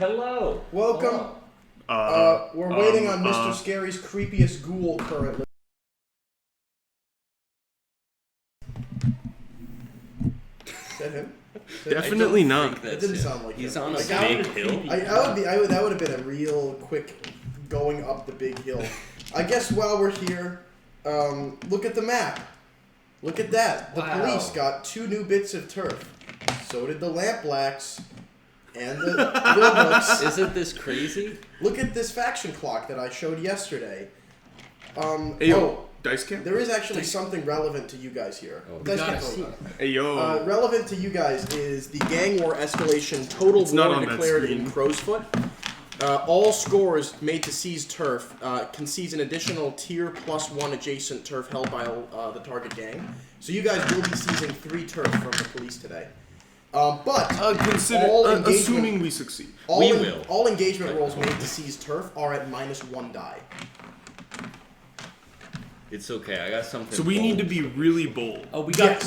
Hello. Welcome. We're waiting on Mr. Scary's creepiest ghoul currently. Is that him? Definitely not. It didn't sound like he's him. on a big hill. That would have been a real quick going up the big hill. I guess while we're here, look at the map. Look at that. The police got 2 new bits of turf. So did the Lampblacks and the Wilhooks. Isn't this crazy? Look at this faction clock that I showed yesterday. Dice Camp? There is actually something relevant to you guys here. Dice Camp. Hey, yo. Relevant to you guys is the gang war escalation total war declared in Crowsfoot. All scores made to seize turf concedes an additional tier +1 adjacent turf held by the target gang. So you guys will be seizing 3 turf from the police today. Assuming we succeed. All engagement rolls made to seize turf are at -1 die. It's okay. I got something. So we need to be really bold. Oh, we got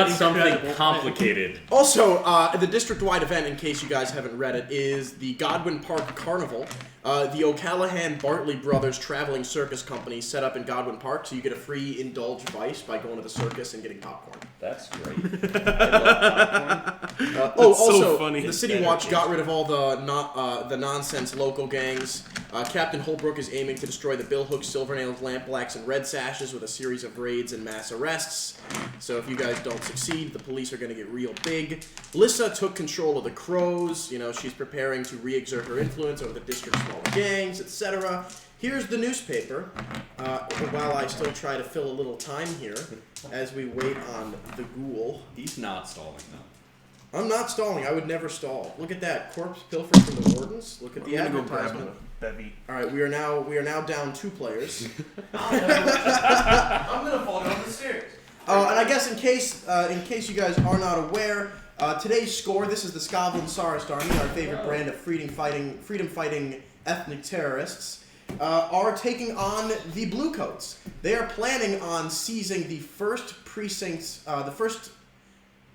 something complicated. Also, the district-wide event, in case you guys haven't read it, is the Godwin Park Carnival. The O'Callahan-Bartley Brothers Traveling Circus Company set up in Godwin Park, so you get a free indulge vice by going to the circus and getting popcorn. That's great. I love popcorn. Also, so funny. The City Watch got rid of all the nonsense local gangs. Captain Holbrook is aiming to destroy the Billhooks, Silvernails, Lampblacks, and Red Sashes with a series of raids and mass arrests. So if you guys don't succeed, the police are going to get real big. Lissa took control of the Crows. You know, she's preparing to re-exert her influence over the district's smaller gangs, etc. Here's the newspaper, while I still try to fill a little time here as we wait on the ghoul. He's not stalling, though. I'm not stalling. I would never stall. Look at that. Corpse pilfered from the wardens. Look at the advertisement. Alright, we are now down 2 players. I'm gonna fall down the stairs. And I guess in case you guys are not aware, today's score, this is the Scotland Tsarist Army, our favorite brand of freedom-fighting ethnic terrorists, are taking on the Bluecoats. They are planning on seizing the 1st precinct,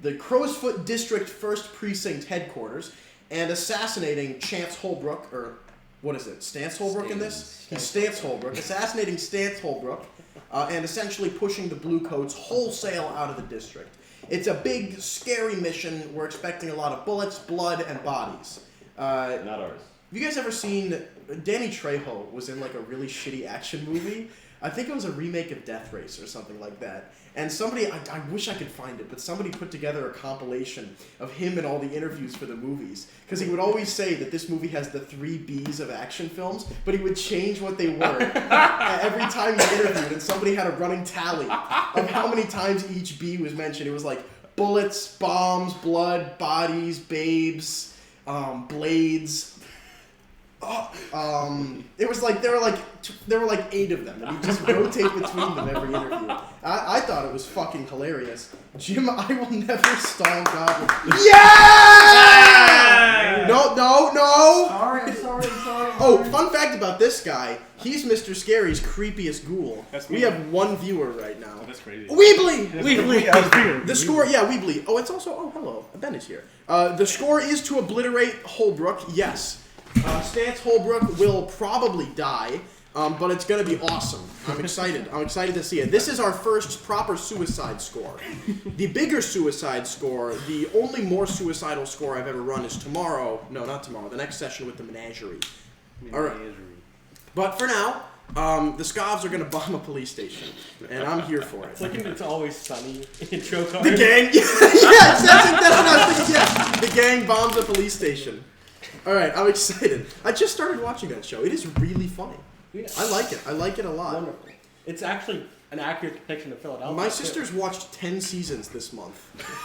the Crowsfoot District 1st Precinct headquarters, and assassinating Chance Holbrook, or what is it, Stance Holbrook in this? He's Stance Holbrook, assassinating Stance Holbrook, and essentially pushing the Bluecoats wholesale out of the district. It's a big, scary mission. We're expecting a lot of bullets, blood, and bodies. Not ours. Have you guys ever seen, Danny Trejo was in like a really shitty action movie? I think it was a remake of Death Race or something like that. And somebody, I wish I could find it, but somebody put together a compilation of him and all the interviews for the movies. Because he would always say that this movie has the 3 Bs of action films, but he would change what they were every time he interviewed. And somebody had a running tally of how many times each B was mentioned. It was like bullets, bombs, blood, bodies, babes, blades. It was like there were like 8 of them, and he'd just rotate between them every interview. I thought it was fucking hilarious. Jim, I will never stall Goblin. Yeah! No. Sorry. Oh, fun fact about this guy: he's Mr. Scary's creepiest ghoul. That's me. We have 1 viewer right now. That's crazy. Weebly! Weebly! The score, yeah, Weebly. Oh, it's also, oh, hello, Ben is here. The score is to obliterate Holbrook, yes. Stance Holbrook will probably die, but it's going to be awesome. I'm excited. I'm excited to see it. This is our first proper suicide score. The bigger suicide score, the only more suicidal score I've ever run is tomorrow. No, not tomorrow. The next session with the Menagerie. All right. But for now, the Scavs are going to bomb a police station, and I'm here for it. It's like It's Always Sunny intro card. The gang, yes, that's what I was thinking. Yeah, the gang bombs a police station. All right, I'm excited. I just started watching that show. It is really funny. Yeah. I like it. I like it a lot. Wonderful. It's actually an accurate depiction of Philadelphia. My sister's watched 10 seasons this month.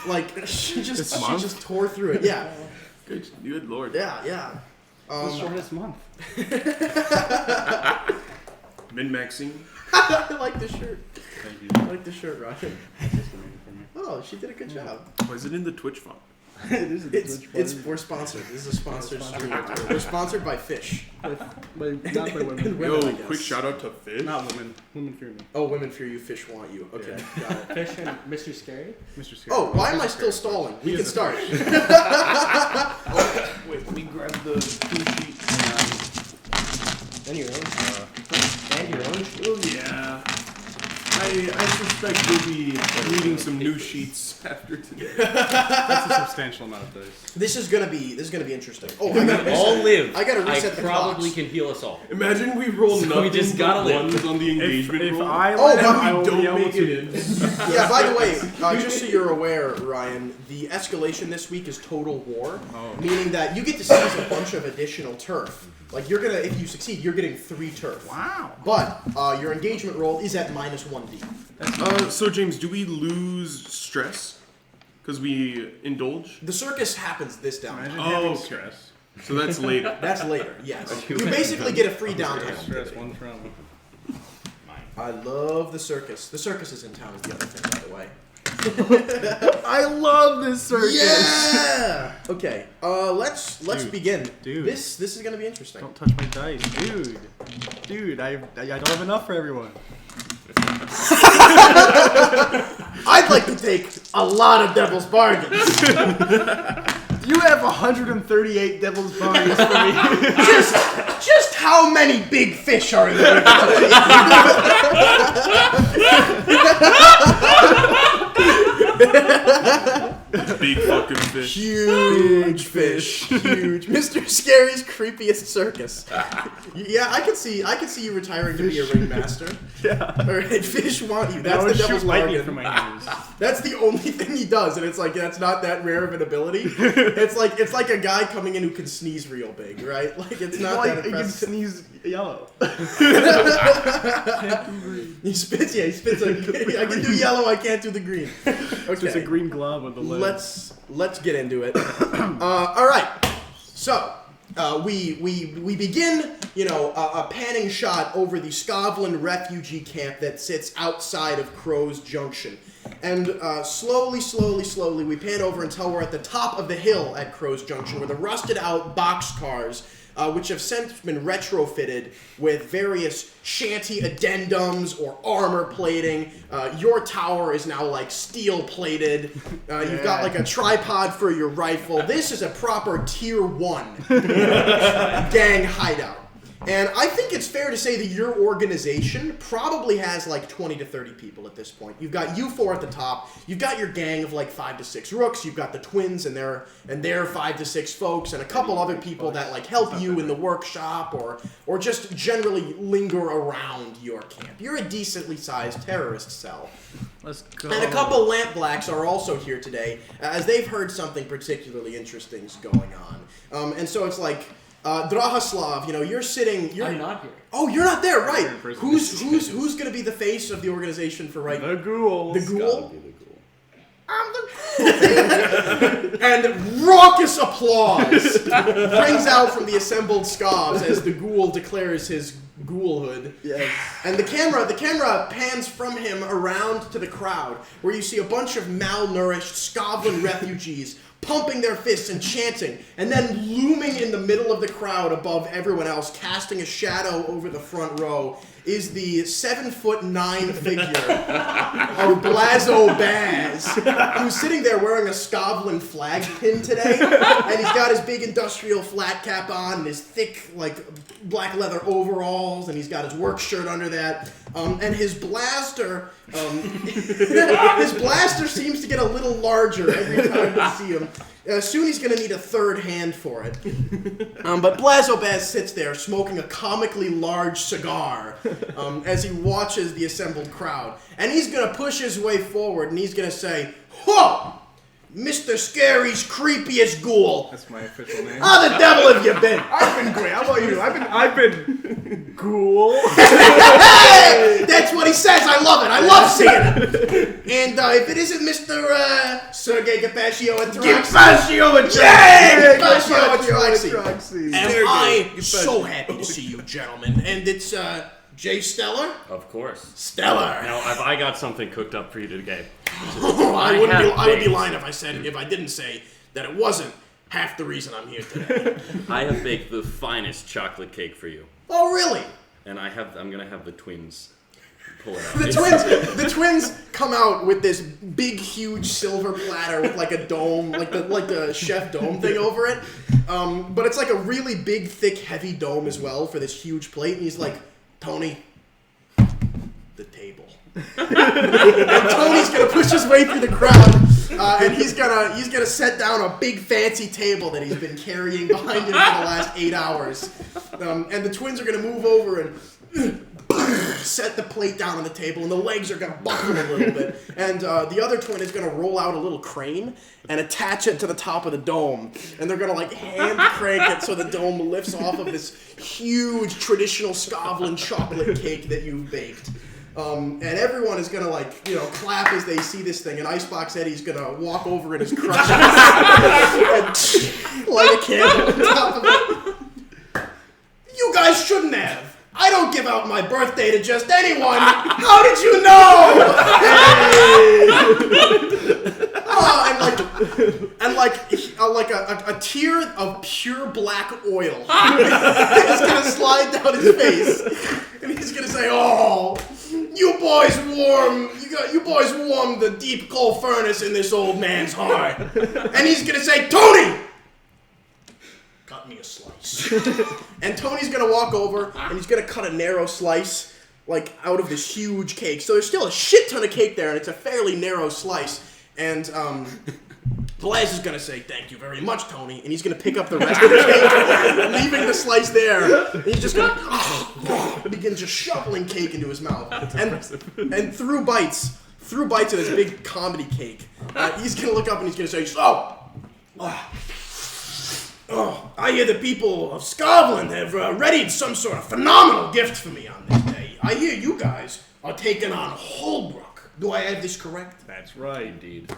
Like she just tore through it. Yeah. Good lord. Yeah. The shortest month. Min-maxing. I like the shirt. Thank you. I like the shirt, Ryan. Oh, she did a good job. Was it in the Twitch font? We're sponsored. This is a sponsored stream. We're sponsored by Fish. Not by women. Yo, quick shout out to Fish. Not women. Women fear me. Oh, women fear you, Fish want you. Okay, got it. Fish and Mr. Scary? Mr. Scary. Oh, why am I still stalling? We can start. Wait, let me grab the clue sheet. And your own. And your own. Oh, yeah. I suspect we'll be needing some new sheets after today. That's a substantial amount of dice. This is gonna be interesting. Oh, I gotta All live. I gotta reset the probably clocks. can heal us all. Imagine we roll So we nothing just but gotta live. ones on the engagement If roll. I Oh, live, but I will be don't able make to. it in. Yeah, by the way, just so you're aware, Ryan, the escalation this week is total war, meaning that you get to seize a bunch of additional turf. Like you're gonna, if you succeed, you're getting 3 turf. Wow. But your engagement roll is at -1d. So James, do we lose stress because we indulge? The circus happens this downtime. Imagine Oh, having okay. stress. So that's later. That's later. Yes, you basically get a free downtime. Stress, one from. I love the circus. The circus is in town. Is the other thing, by the way. I love this circus. Yeah. Okay. Let's Dude. begin. Dude. This is gonna be interesting. Don't touch my dice, dude. Dude, I don't have enough for everyone. I'd like to take a lot of devil's bargains. You have 138 devil's bargains for me. Just how many big fish are there? Big fucking fish. Huge fish, huge. Mr. Scary's creepiest circus. Yeah, I could see you retiring to be a ringmaster. Yeah. All right, fish want you. I That's would the devil's shoot lightning bargain. from my hands. That's the only thing he does, and it's like that's not that rare of an ability. It's like a guy coming in who can sneeze real big, right? Like it's not that You can impressive. sneeze yellow. He spits. Yeah, he spits. I can do yellow. I can't do the green. Okay. Just a green glove with the lid. Let's get into it. All right. So we begin. A panning shot over the Scotland refugee camp that sits outside of Crow's Junction, and slowly, we pan over until we're at the top of the hill at Crow's Junction, where the rusted-out boxcars. Which have since been retrofitted with various shanty addendums or armor plating. Your tower is now like steel plated. You've got like a tripod for your rifle. This is a proper tier 1 gang hideout. And I think it's fair to say that your organization probably has like 20 to 30 people at this point. You've got you 4 at the top. You've got your gang of like 5 to 6 rooks. You've got the twins and their 5 to 6 folks, and a couple other people that like help you in the workshop or just generally linger around your camp. You're a decently sized terrorist cell. Let's go. And a couple lamp blacks are also here today, as they've heard something particularly interesting is going on. And so it's like. Drahoslav, you're sitting. I'm not here. Oh, you're not there, right? You're in Who's going to be the face of the organization for right now? The ghoul. The ghoul. I'm the ghoul. And raucous applause rings out from the assembled scabs as the ghoul declares his ghoulhood. Yes. And the camera pans from him around to the crowd, where you see a bunch of malnourished Scotland refugees pumping their fists and chanting, and then looming in the middle of the crowd above everyone else, casting a shadow over the front row, is the 7'9" figure of Blazo Baz, who's sitting there wearing a Scotland flag pin today, and he's got his big industrial flat cap on, and his thick, black leather overalls, and he's got his work shirt under that, and his blaster, his blaster seems to get a little larger every time we see him. Soon he's going to need a third hand for it. But Blazo Baz sits there smoking a comically large cigar as he watches the assembled crowd. And he's going to push his way forward and he's going to say, "Whoa! Mr. Scary's creepiest ghoul. That's my official name. How the devil have you been?" I've been great. How about you? I've been ghoul. Hey! That's what he says. I love it. I love seeing it. And if it isn't Mr. Sergei Gapaccio Atraxi, am I so happy to see you, gentlemen. And it's Jay Stellar. Of course. Stellar. Now, have I got something cooked up for you today? I would be baked. lying if I didn't say that it wasn't half the reason I'm here today. I have baked the finest chocolate cake for you. Oh, really? And I'm gonna have the twins pull it out. The twins come out with this big, huge silver platter with like a dome, like the chef dome thing over it. But it's like a really big, thick, heavy dome as well for this huge plate. And he's like, Tony, the table. And Tony's gonna push his way through the crowd, and he's gonna set down a big fancy table that he's been carrying behind him for the last 8 hours. And the twins are gonna move over and set the plate down on the table, and the legs are gonna buckle a little bit. And the other twin is gonna roll out a little crane and attach it to the top of the dome, and they're gonna like hand crank it so the dome lifts off of this huge traditional Scotland chocolate cake that you've baked. And everyone is gonna clap as they see this thing, and Icebox Eddie's gonna walk over in his crutches and light a candle on top of it. You guys shouldn't have. I don't give out my birthday to just anyone. How did you know? A tear of pure black oil is gonna slide down his face, and he's gonna say, "Oh, you boys warmed the deep coal furnace in this old man's heart." And he's gonna say, "Tony, cut me a slice." And Tony's gonna walk over and he's gonna cut a narrow slice, like out of this huge cake. So there's still a shit ton of cake there, and it's a fairly narrow slice. And Velez is gonna say, "Thank you very much, Tony," and he's gonna pick up the rest of the cake, leaving the slice there. And he's just gonna begin just shoveling cake into his mouth. And through bites of this big comedy cake, he's gonna look up and he's gonna say, I hear the people of Scotland have readied some sort of phenomenal gift for me on this day. I hear you guys are taking on Holbrook. Do I have this correct?" That's right. Indeed.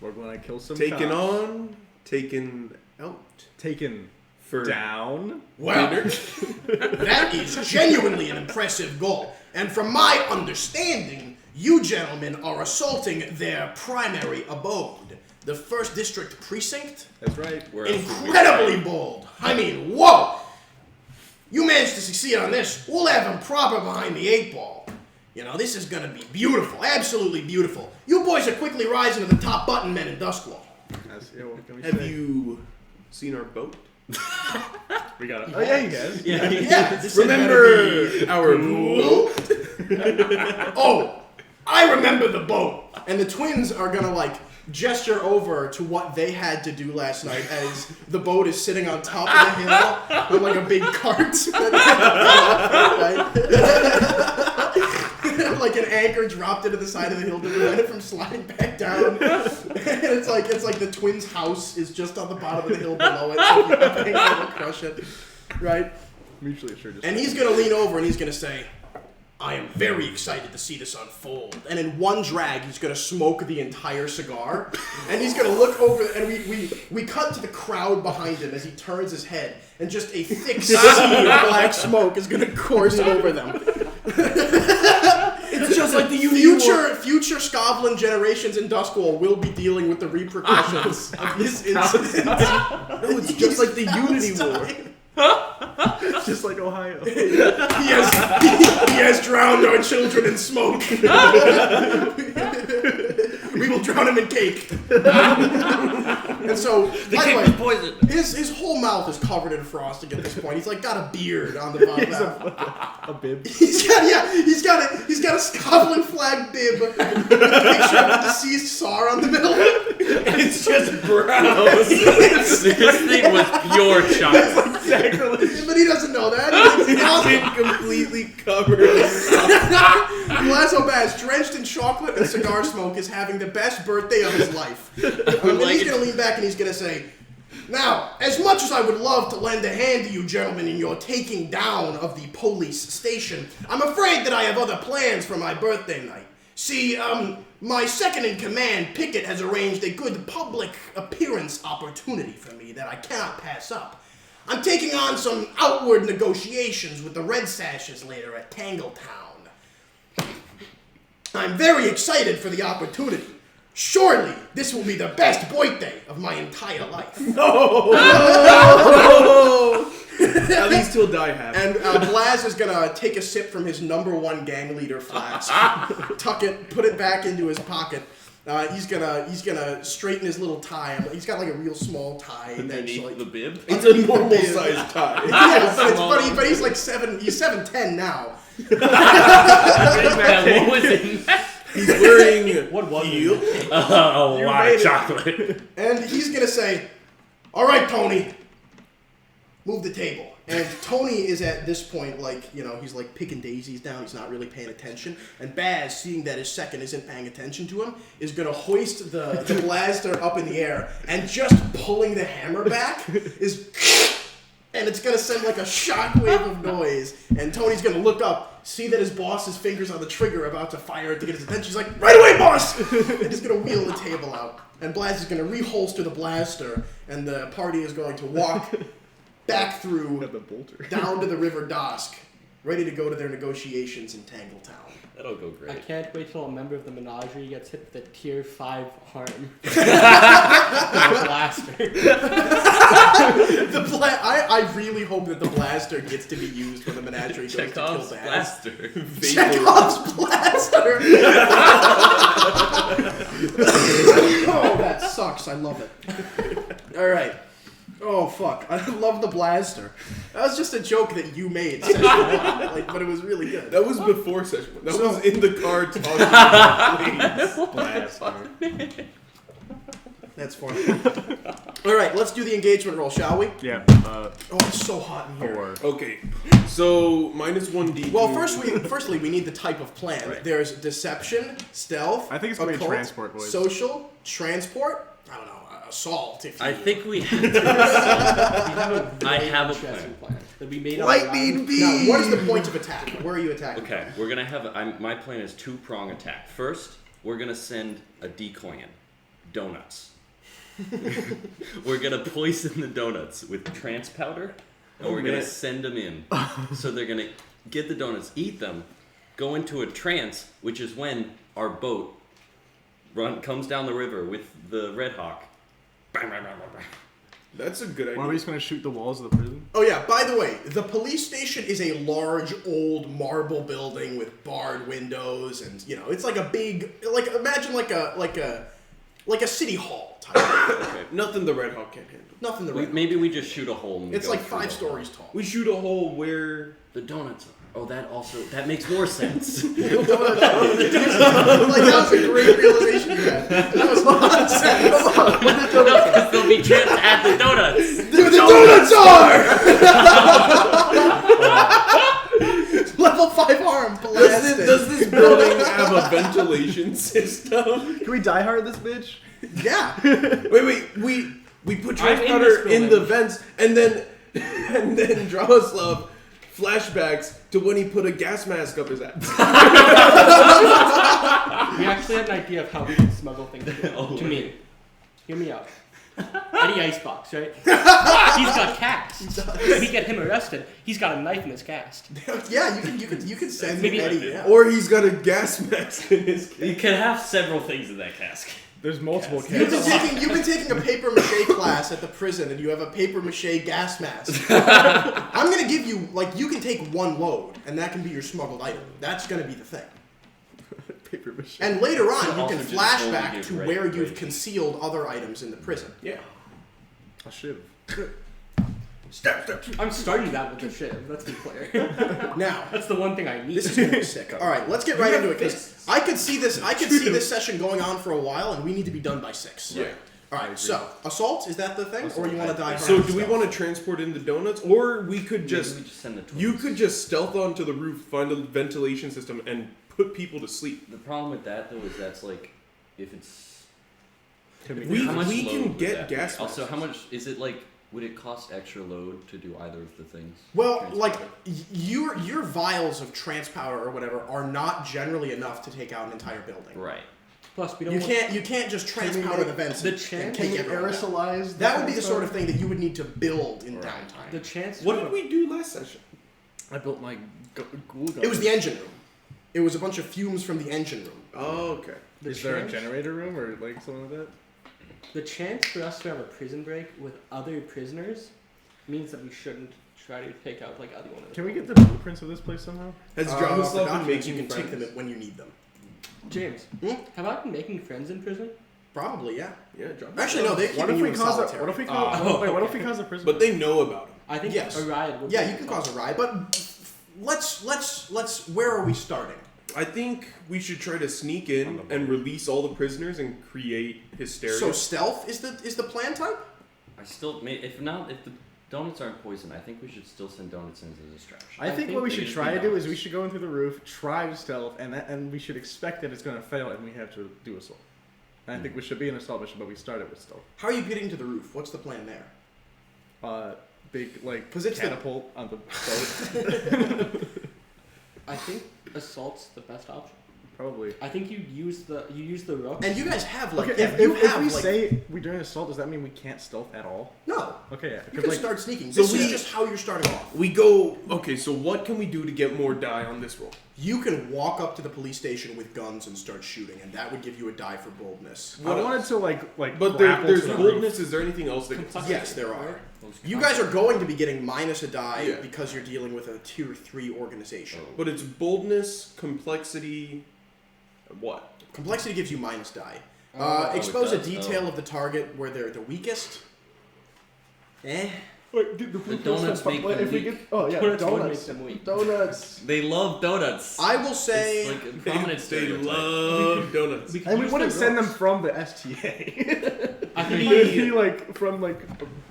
We're gonna kill some Taken cops. on, taken out. Taken For down. Well, that is genuinely an impressive goal. And from my understanding, you gentlemen are assaulting their primary abode, the 1st District Precinct. That's right. Incredibly bold. I mean, whoa! You managed to succeed on this. We'll have him proper behind the 8 ball. You know, this is gonna be beautiful, absolutely beautiful. You boys are quickly rising to the top button men in Duskwall. Have you seen our boat? We got it. Oh yeah, you guys. Yeah, this Remember our boat? Oh, I remember the boat. And the twins are gonna gesture over to what they had to do last night as the boat is sitting on top of the hill with like a big cart. Like an anchor dropped into the side of the hill to prevent it from sliding back down. And it's like the twins' house is just on the bottom of the hill below it, so the anchor will crush it. Right? Mutually assured. And he's gonna lean over and he's gonna say, "I am very excited to see this unfold." And in one drag, he's gonna smoke the entire cigar. And he's gonna look over, and we cut to the crowd behind him as he turns his head, and just a thick sea of black smoke is gonna course over them. It's just like the Future Scotland generations in Duskwall will be dealing with the repercussions of this incident. No, it's just like the Unity War. Just like Ohio. He has drowned our children in smoke. We will drown him in cake. And so, by the way, poison. his whole mouth is covered in frosting at this point. He's got a beard on the bottom. A bib. He's got a Scotland flag bib with a picture of the deceased Tsar on the middle. It's just brown. This thing was pure chocolate. But he doesn't know that. It's been completely covered. Lasso Bass, drenched in chocolate and cigar smoke, is having the best birthday of his life. And he's going to lean back and he's going to say, "Now, as much as I would love to lend a hand to you gentlemen in your taking down of the police station, I'm afraid that I have other plans for my birthday night. See, my second in command, Pickett, has arranged a good public appearance opportunity for me that I cannot pass up. I'm taking on some outward negotiations with the Red Sashes later at Tangletown. I'm very excited for the opportunity. Surely, this will be the best birthday of my entire life." No! At least he'll die happy. And Blaz is gonna take a sip from his #1 gang leader flask, tuck it, put it back into his pocket. He's gonna straighten his little tie. He's got like a real small tie. Underneath like, the bib. It's a normal sized tie. Yeah, but he's like 7'10" now. Yeah, what was in that? He's wearing What was heel. Oh, You wow, made it. chocolate. And he's gonna say, "All right, Tony, move the table." And Tony is at this point like, he's like picking daisies down. He's not really paying attention. And Baz, seeing that his second isn't paying attention to him, is gonna hoist the blaster up in the air and just pulling the hammer back is. And it's gonna send like a shockwave of noise. And Tony's gonna look up, see that his boss's fingers on the trigger are about to fire it to get his attention. He's like, "Right away, boss!" And he's gonna wheel the table out. And Blaz is gonna reholster the blaster, and the party is going to walk back through The bolter. down to the River Dosk, ready to go to their negotiations in Tangletown. That'll go I great. can't wait till a member of the menagerie gets hit with a tier 5 harm. The blaster. I really hope that the blaster gets to be used when the menagerie goes to kill Chekhov's Baz. blaster. Chekhov's blaster! Oh, that sucks. I love it. Alright. Oh, fuck. I love the blaster. That was just a joke that you made, session 1, but it was really good. That was before session 1. That So- was in the car talking about planes. That's funny. Alright, let's do the engagement roll, shall we? Yeah. Oh, it's so hot in here. 4. Okay, so -1d. Well, firstly, we need the type of plan. Right. There's deception, stealth, I think it's gonna be occult, transport, boys. social, transport, I don't know, assault, if you I think we have to. I have a Interesting plan. That we made up Lightning around- beam! Now, what is the point of attack? Where are you attacking? Okay, we're gonna have. My plan is 2-prong attack. First, we're gonna send a decoy in, donuts. We're gonna poison the donuts with trance powder, and we're gonna send them in. So they're gonna get the donuts, eat them, go into a trance, which is when our boat comes down the river with the Red Hawk. Bang, bang, bang, bang, bang. That's a good Why are idea. we just gonna shoot the walls of the prison? Oh yeah, by the way, the police station is a large old marble building with barred windows, and it's like a big, imagine like a city hall type. Okay. Nothing the Red Hawk can't handle. Nothing the Maybe we just shoot a hole. And It's go like through 5 the stories tall. We shoot a hole where... The donuts are. Oh, that makes more sense. Like that was a great realization you had. That was a lot of sense. No, because they'll be trapped at the donuts. The donuts are! Level 5 arm blasted. Does this building have a ventilation system? Can we die hard this bitch? Yeah. Wait, we put I'm trash in powder this in the building. vents, and then Dravoslav flashbacks to when he put a gas mask up his ass. We actually had an idea of how we could smuggle things to me. Hear me out. Eddie Icebox, right? He's got casts. If we get him arrested, he's got a knife in his cast. Yeah, you can send Maybe- Eddie. Yeah. Or he's got a gas mask in his You can have several things in that cask. There's multiple You've cases. been taking a paper mache class at the prison, and you have a paper mache gas mask. I'm gonna give you you can take 1 load, and that can be your smuggled item. That's gonna be the thing. Paper mache. And later on, So you also can just flashback only to give where you've rations. concealed other items in the prison. Yeah. I should. I'm starting that with the shiv. Let's be clear. Now, That's the one thing I need. this is gonna be sick. All right, let's get right into it because I could see this. I could see this session going on for a while, and we need to be done by 6. Yeah. All right. So, assault is that the thing, or you want to die? hard So with do we stealth? want to transport in the donuts, or we could Maybe just we just send the twins. you could just stealth onto the roof, find a ventilation system, and put people to sleep. The problem with that though is that's like, if it's. We How much we load can would get that be? gas. Also, masks. how much is it like? Would it cost extra load to do either of the things? Well, Transport it? your vials of trance powder or whatever are not generally enough to take out an entire building. Right. Plus, we don't You want can't just trance Can we powder make the vents the and chance- take Can we everyone out. aerosolize? That would be the sort of thing that you would need to build in Right. downtime. the chance. What did we do last session? I built my ghoul gun. It was the engine room. It was a bunch of fumes from the engine room. Oh, okay. The Is there a chance- generator room or like something like that? The chance for us to have a prison break with other prisoners means that we shouldn't try to take out like other one. Can we get the blueprints of this place somehow? Has The Dramislav been documents, making you can take friends? them when you need them. James, have I been making friends in prison? Probably, yeah. Yeah, Dramislav. Actually, no. They're What keeping if you we in cause solitary. what if we cause wait, what if we cause a prison? But they know about him. I think Yes. a riot would Yeah, be you can fun. cause a riot, but let's. Where are we starting? I think we should try to sneak in and release all the prisoners and create hysteria. So stealth is the plan type. I still, if the donuts aren't poison, I think we should still send donuts in as a distraction. I think think what we they should just try be to do is donuts. we should go in through the roof, try to stealth, and we should expect that it's going to fail, and we have to do assault. And I think we should be an assault mission, but we started with stealth. How are you getting to the roof? What's the plan there? Big like 'Cause it's the- catapult on the boat. I think assault's the best option. Probably. I think you use the rook. And you guys have like Okay, if you if have we like say we're doing assault, does that mean we can't stealth at all? no, Okay, yeah. you 'Cause, can like, start sneaking. So This is we- just how you're starting off. we go. Okay, so what can we do to get more die on this roll? You can walk up to the police station with guns and start shooting, and that would give you a die for boldness. I wanted to like But grapple there's to the roof. boldness. Is there anything else that? Complexity. Yes, there are. Those You guys are going to be getting minus a die Yeah. because you're dealing with a tier 3 organization. But it's boldness, complexity, what? Complexity gives you minus die. Oh, Expose it a does. detail Oh. of the target where they're the weakest. Wait, dude, the donuts make them if we weak. get yeah Donuts would make donuts. them weak. Donuts. They love donuts. I will say It's like a prominent They stereotype. love donuts. We could And we use wouldn't the send them rooks. from the STA. I It think would be like from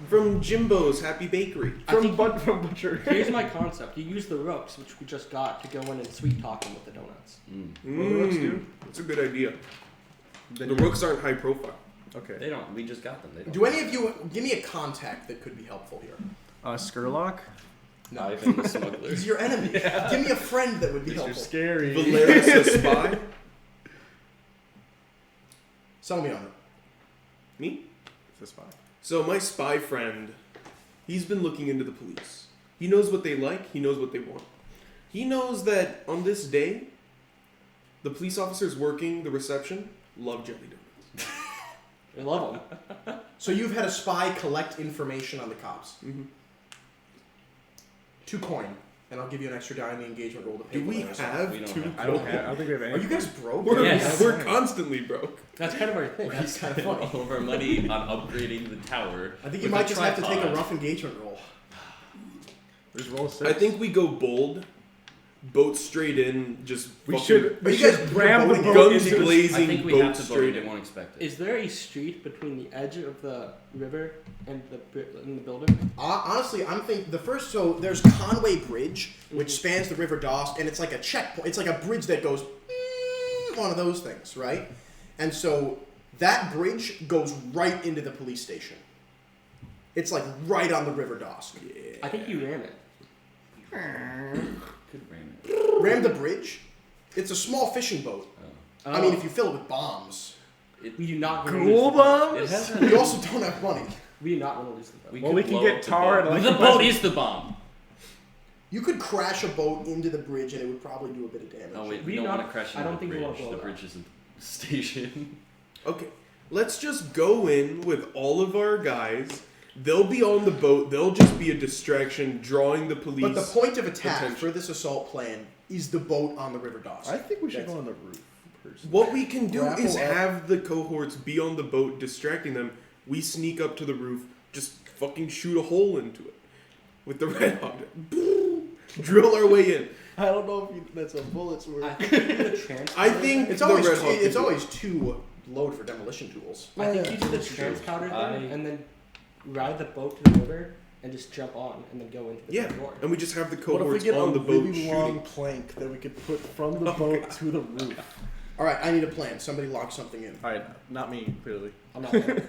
From Jimbo's Happy Bakery. from butcher. here's my concept. You use the rooks, which we just got, to go in and sweet talk them with the donuts. What do rooks do? That's a good idea. Then The you- rooks aren't high profile. Okay. They don't. We just got them. They don't. Do any of you give me a contact that could be helpful here? Skurlock. Ivan the smuggler. He's your enemy. Give me a friend that would be You're helpful. scary. Valeris the spy. Sell me on it. Me? It's a spy. So my spy friend, he's been looking into the police. He knows what they like. He knows what they want. He knows that on this day, the police officers working the reception love jelly donuts. I love them. So you've had a spy collect information on the cops. Mm-hmm. 2 coin, and I'll give you an extra die in the engagement roll to pay Do for we that. have We don't two? have- I don't think we have any. Are you guys broke? We're, Yes. we're constantly broke. That's kind of our thing. That's kind of Spent funny. all of our money on upgrading the tower. I think you with might a just have to take a tripod. rough engagement roll. Just roll 6. I think we go bold, boat straight in, just we fucking should. But We you guys should ram the boat boat guns into. blazing, I think we boat have to vote. straight They in. won't expect it. Is there a street between the edge of the river and the building? Honestly, I'm thinking the first. So there's Conway Bridge, which spans the River Doss, and it's like a checkpoint. It's like a bridge that goes one of those things, right? And so that bridge goes right into the police station. It's like right on the River Doss. I think you ran it. Could ram it. Ram the bridge. It's a small fishing boat. I mean, if you fill it with bombs. We do not want to Cool lose the boat. It bombs. has We also don't have money. We do not want to lose the boat. Well, we could can blow get up the tar boat. and The electric boat is the bomb. You could crash a boat into the bridge, and it would probably do a bit of damage. Oh wait, We we don't not- want to crash I into don't the think we wanna bridge. blow The it up. bridge isn't a station. Okay, let's just go in with all of our guys. They'll be on the boat. They'll just be a distraction, drawing the police. But the point of attack attention. for this assault plan is the boat on the River Doss. I think we should That's- go on the roof. Personally. What we can do Grapple is up. have the cohorts be on the boat, distracting them. We sneak up to the roof, just fucking shoot a hole into it with the red hot. Drill our way in. I don't know if that's a bullet's worth. I think you do the transport. I think It's the always red hot. it's can do always too load for demolition tools. I think you do the transpowder I- thing and then ride the boat to the river and just jump on and then go into the Yeah, door. and we just have the What if we cohorts get on a the boat really long shooting. plank that we could put from the boat to the roof? All right, I need a plan. Somebody lock something in. All right, not me, clearly. I'm not there.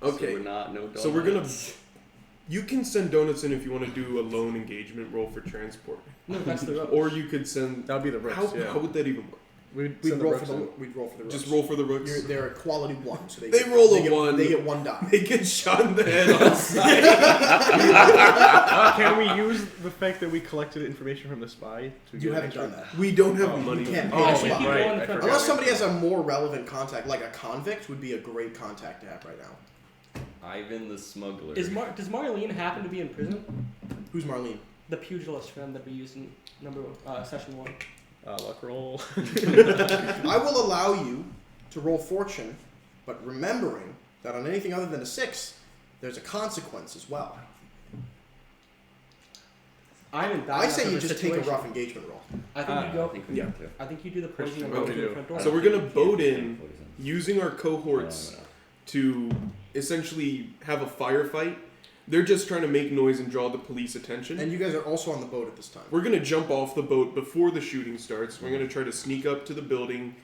Okay, So we're not no donuts. so we're gonna. You can send donuts in if you want to do a lone engagement roll for transport, No, that's the road. or you could send. That would be the rooks. How, Yeah. how would that even work? We'd We'd send roll the for rooks the in. we'd roll for the rooks. Just roll for the rooks. They're a quality 1, so They roll a get, 1. They get 1 die. They get shot in the head on sight. Can we use the fact that we collected information from the spy to You get haven't extra? done that. We don't have Oh, money. you can't Oh, pay a I spy. think you right. go in I front forgot. Unless somebody has a more relevant contact, like a convict, would be a great contact to have right now. Ivan the smuggler. Does Marlene happen to be in prison? Who's Marlene? The pugilist friend that we used in session 1. Luck roll. I will allow you to roll fortune, but remembering that on anything other than a 6, there's a consequence as well. I'm in bad I enough say of you a just take a situation. rough engagement roll. I think you go. Yeah. I think you do the poison and Christian, go what to do you the do? front door. So we're gonna boat in Poison. using our cohorts to essentially have a firefight. They're just trying to make noise and draw the police attention. And you guys are also on the boat at this time. We're gonna jump off the boat before the shooting starts. We're gonna try to sneak up to the building,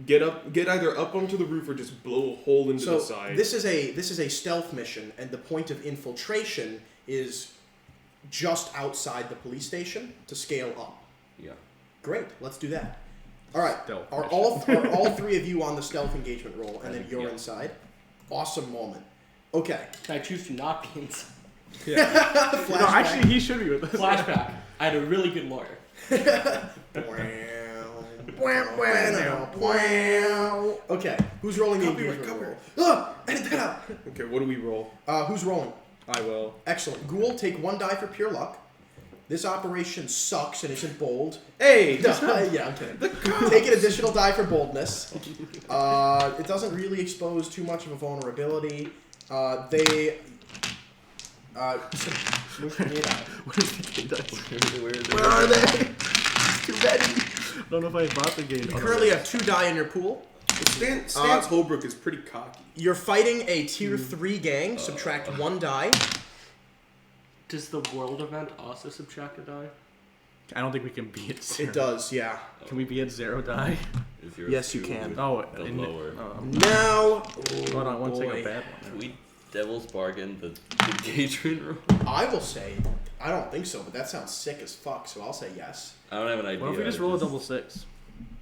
get either up onto the roof or just blow a hole into So the side. this is a stealth mission, and the point of infiltration is just outside the police station to scale up. Yeah. Great, let's do that. All right, Stealth are all 3 of you on the stealth engagement roll, and then you're inside? Awesome moment. Okay. I choose to not be inside. Flashback. No, actually, he should be with us. Flashback. I had a really good lawyer. Okay, who's rolling the engagement roll? Edit that out. Okay, what do we roll? Who's rolling? I will. Excellent. Ghoul, take 1 die for pure luck. This operation sucks and isn't bold. Hey! Yeah, I'm kidding. Take an additional die for boldness. It doesn't really expose too much of a vulnerability. They... Move your gate out. Where's the game dice? Where are they? Too many. I don't know if I bought the game. You currently have 2 die in your pool. Stance Holbrook is pretty cocky. You're fighting a tier 3 gang. Subtract 1 die. Does the world event also subtract a die? I don't think we can be at 0. It does, yeah. Can we be at 0 die? If you're Yes, you 2 can. with Oh, the and- lower. Now... Hold on, one boy. second. Bad Can one. we devil's bargain the engagement room? I will say... I don't think so, but that sounds sick as fuck, so I'll say yes. I don't have an idea. What if we just roll a double 6?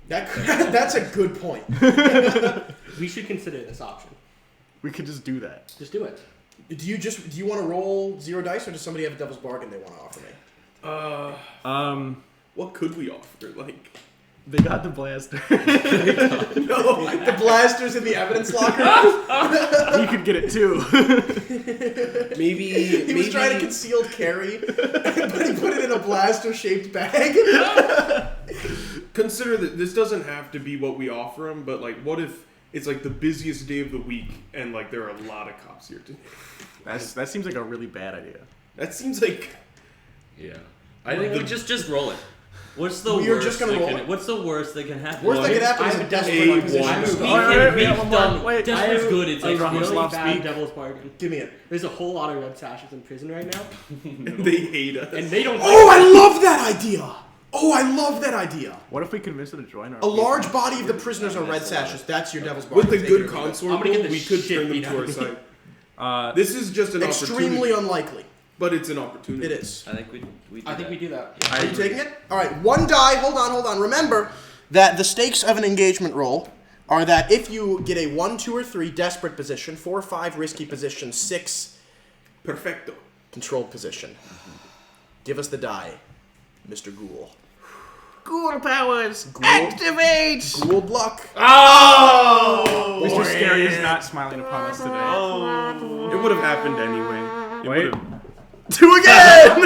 That's a good point. We should consider this option. We could just do that. Just do it. Do you want to roll 0 dice, or does somebody have a devil's bargain they want to offer me? What could we offer? Like, They got the blaster. No, the blasters in the evidence locker. You could get it too. maybe He was trying to conceal carry, but he put it in a blaster-shaped bag. consider that this doesn't have to be what we offer them, but like, what if it's like the busiest day of the week and like there are a lot of cops here today? That seems like a really bad idea. That seems like Yeah. I think we just roll it. What's the We are worst? just gonna that roll can, it? what's the worst that can happen? Worst that could happen is I'm a a desperate A1. position. Alright, one more. Wait, Desperat's good. It's Hey, like Ramos, Really Love bad speak. devil's bargain. Give me it. There's a whole lot of red sashes in prison right now, they hate us. and they don't. Oh, I love that idea. Oh, I love that idea. What if we convince them to join our A large body of the prisoners are red sashes. That's your devil's bargain. With a Take good it or leave it. consort I'm gonna get roll, the we could shit turn them beat to out our of me. side. This is just an Extremely opportunity, unlikely. but it's an opportunity. It is. I think we I think we do that. Are you taking it? All right, 1 die. Hold on. Remember that the stakes of an engagement roll are that if you get a 1, 2, or 3 desperate position, 4 or 5 risky position, 6 Perfecto. controlled position. Give us the die, Mr. Ghoul. Ghoul powers. Activate. Ghoul luck. Oh! Mr. Scary is not smiling upon us today. It would have happened anyway. It Wait. would've- 2 again.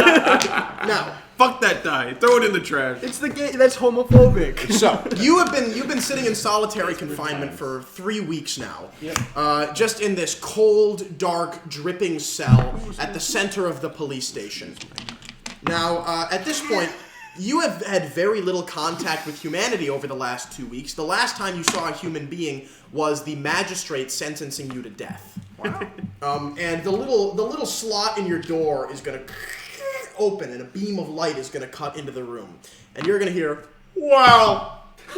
Now, Fuck that die. Throw it in the trash. It's the game that's homophobic. so you've been sitting in solitary confinement for 3 weeks now. Yep. Just in this cold, dark, dripping cell at the center of the police station. Now, at this point, you have had very little contact with humanity over the last 2 weeks. The last time you saw a human being was the magistrate sentencing you to death. Wow. And the little slot in your door is gonna open, and a beam of light is gonna cut into the room, and you're gonna hear, "Well, if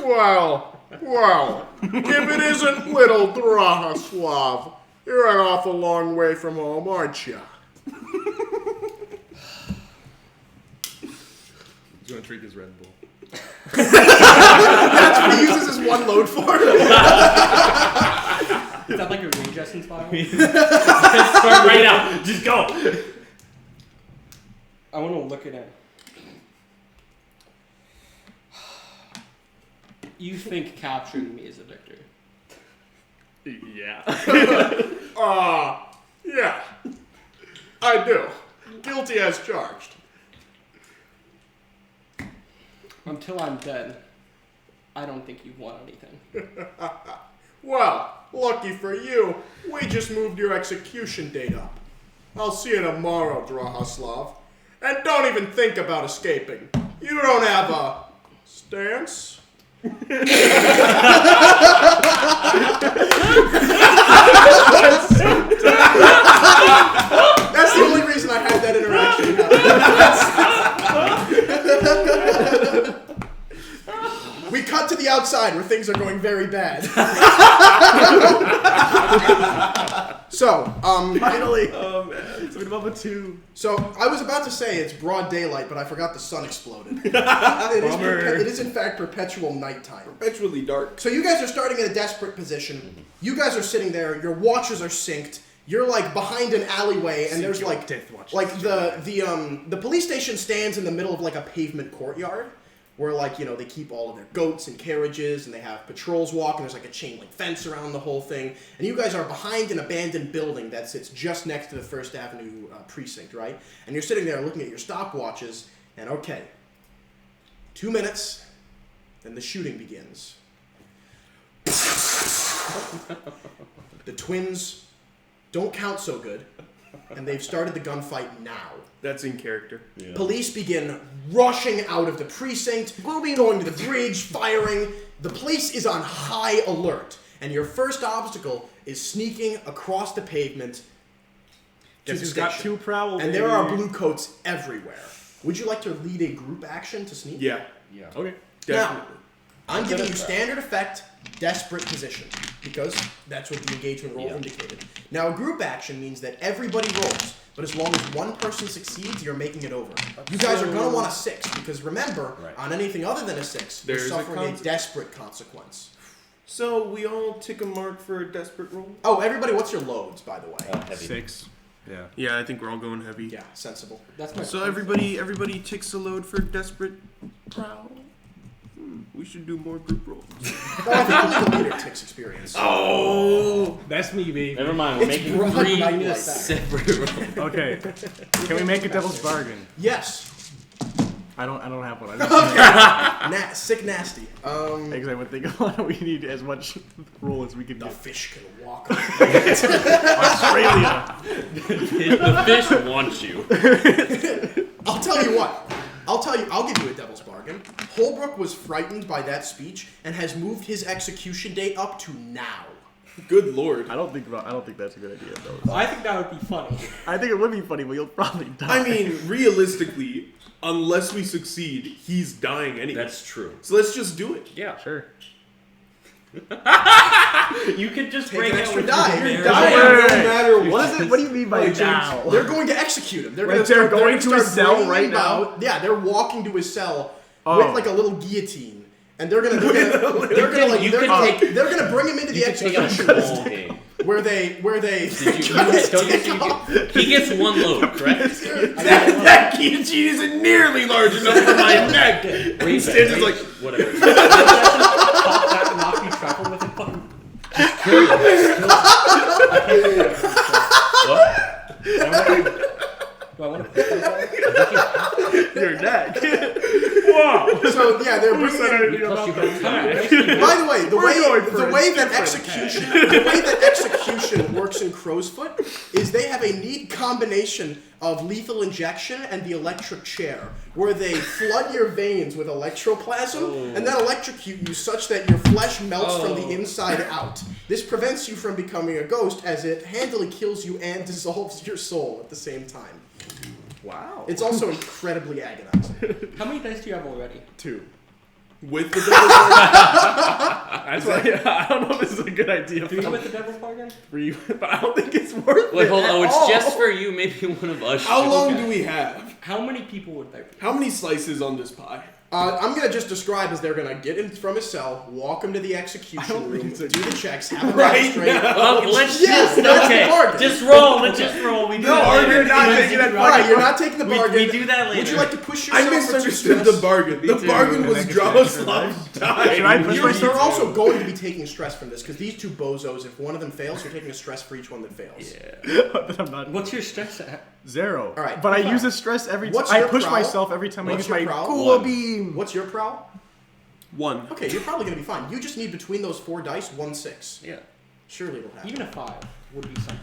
it isn't little Drahoslav, you're an awful long way from home, aren't you?" He's gonna drink his Red Bull. That's what he uses his 1 load for. Is that like a readjusting file? start right now. Just go. I want to look at it. You think capturing me is a victory? Yeah. Yeah, I do. Guilty as charged. Until I'm dead, I don't think you've won anything. Well, lucky for you, we just moved your execution date up. I'll see you tomorrow, Drahoslav. And don't even think about escaping. You don't have a stance? That's the only reason I had that interaction happen. We cut to the outside where things are going very bad. So, finally. Oh man, something about the two. So, I was about to say it's broad daylight, but I forgot the sun exploded. It is in fact perpetual nighttime. Perpetually dark. So you guys are starting in a desperate position. You guys are sitting there, your watches are synced. You're like behind an alleyway, and there's like death watches. like the police station stands in the middle of like a pavement courtyard where like, you know, they keep all of their goats and carriages, and they have patrols walking. There's like a chain link fence around the whole thing, and you guys are behind an abandoned building that sits just next to the First Avenue precinct, right? And you're sitting there looking at your stopwatches, and okay, 2 minutes, then the shooting begins. The twins don't count so good, and they've started the gunfight now. That's in character. Yeah. Police begin rushing out of the precinct, going to the bridge, firing. The place is on high alert, and your first obstacle is sneaking across the pavement to Guess the who's got station. two prowls? And there are blue coats everywhere. Would you like to lead a group action to sneak? Yeah, Yeah. Okay. definitely. I'm giving you standard effect, desperate position, because that's what the engagement roll Yeah. indicated. Now, a group action means that everybody rolls, but as long as one person succeeds, you're making it over. You guys are going to want a 6, because remember, Right. on anything other than a 6, you're There's a suffering a consequence. desperate consequence. So we all tick a mark for a desperate roll? Oh, everybody, what's your loads, by the way? Heavy. 6. Yeah. Yeah, I think we're all going heavy. Yeah, sensible. That's my. So everybody ticks a load for desperate prowl. We should do more group rolls. No, I think only the leader takes experience. Oh, That's me, baby. Never mind, we're It's making broad 3 nightlight. separate rolls. Okay. Can we make a devil's bargain? Yes. I don't have one. I just Sick nasty. because I would think why we need as much roll as we can The get. fish can walk on Australia. The fish wants you. I'll tell you what. I'll give you a devil's bargain. Holbrook was frightened by that speech and has moved his execution date up to now. good lord. I don't think that's a good idea though. I think that would be funny. I think it would be funny, but you'll probably die. I mean, realistically, unless we succeed, he's dying anyway. That's true. So let's just do it. Yeah. sure. You could just Take break an out extra with die. your You're bears. dying. No matter what. What is it? What do you mean by Like, now? They're going to execute him. They're Like going to they're going to his cell bringing right him now? out. Yeah, they're walking to his cell Oh. with like a little guillotine, and they're gonna bring him into the Take out a execution small game. where they Did you, he gets 1 load, correct? That guillotine isn't nearly large enough for my neck. Instead, it's like, whatever. Pop that and knock you travel with it. What? Do I want to put that Your neck. Wow. So yeah, they're bringing him. Plus you have time. By the way, the for way a that execution works in Crowsfoot is they have a neat combination of lethal injection and the electric chair, where they flood your veins with electroplasm and then electrocute you such that your flesh melts from the inside out. This prevents you from becoming a ghost, as it handily kills you and dissolves your soul at the same time. Wow. It's also incredibly agonizing. How many dice do you have already? 2. with the devil's bargain. That's why I don't know if this is a good idea. 3 with the devil's bargain? 3, but I don't think it's worth it. Wait, hold on. at Oh, it's all. just for you. Maybe one of us. How should. long do we have? How many people would there be? How many slices on this pie? I'm gonna just describe as they're gonna get in from his cell, walk him to the execution room, do the checks, have him Right straight. Oh, let's Yes, just that's the okay. bargain. Just roll. Let's just roll. We do that No, later. you're not taking that All right, bargain. you're not taking the bargain. We do that later. Would you like to push yourself? I misunderstood for the stress? bargain. The too. bargain And was that gets Drahoslav Should I dying. push You're myself? also going to be taking stress from this because these two bozos, if one of them fails, you're taking a stress for each one that fails. Yeah. I'm not. What's your stress at? 0. All right. But I use a stress every time. What's I your push prowl? myself every time I What's use my your prowl? Ghoul Beam. team. What's your prowl? 1. Okay, you're probably gonna be fine. You just need between those 4 dice 1 6. Yeah. Surely it'll happen. Even a 5 would be something.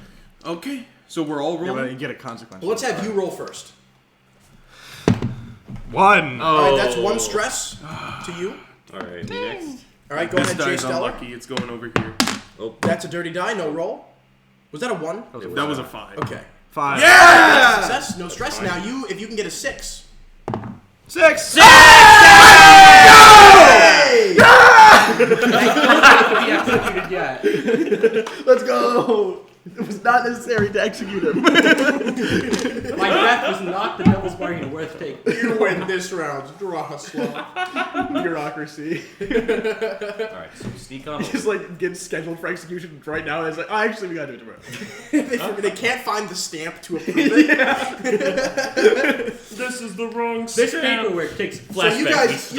Okay, so we're all Yeah, but rolling. you get a consequence. Well, let's have you roll first. 1. Oh. All right, that's 1 stress to you. All right, me next. All right, go This ahead, Jay die's Stellar. unlucky. It's going over here. Oh, That's a dirty die, no roll. Was that a 1? That was a 5. Okay. 5. Yeah! Success, no stress. Now you, if you can get a 6. 6. Hey! Be executed yet. Let's go. It was not necessary to execute him. My death was not the devil's bargain worth taking. You win this round. Draw slow. Bureaucracy. all right. So sneak on. Just like get scheduled for execution right now. It's like, oh, actually, we gotta do it tomorrow. They can't find the stamp to approve it. This is the wrong This paperwork takes So you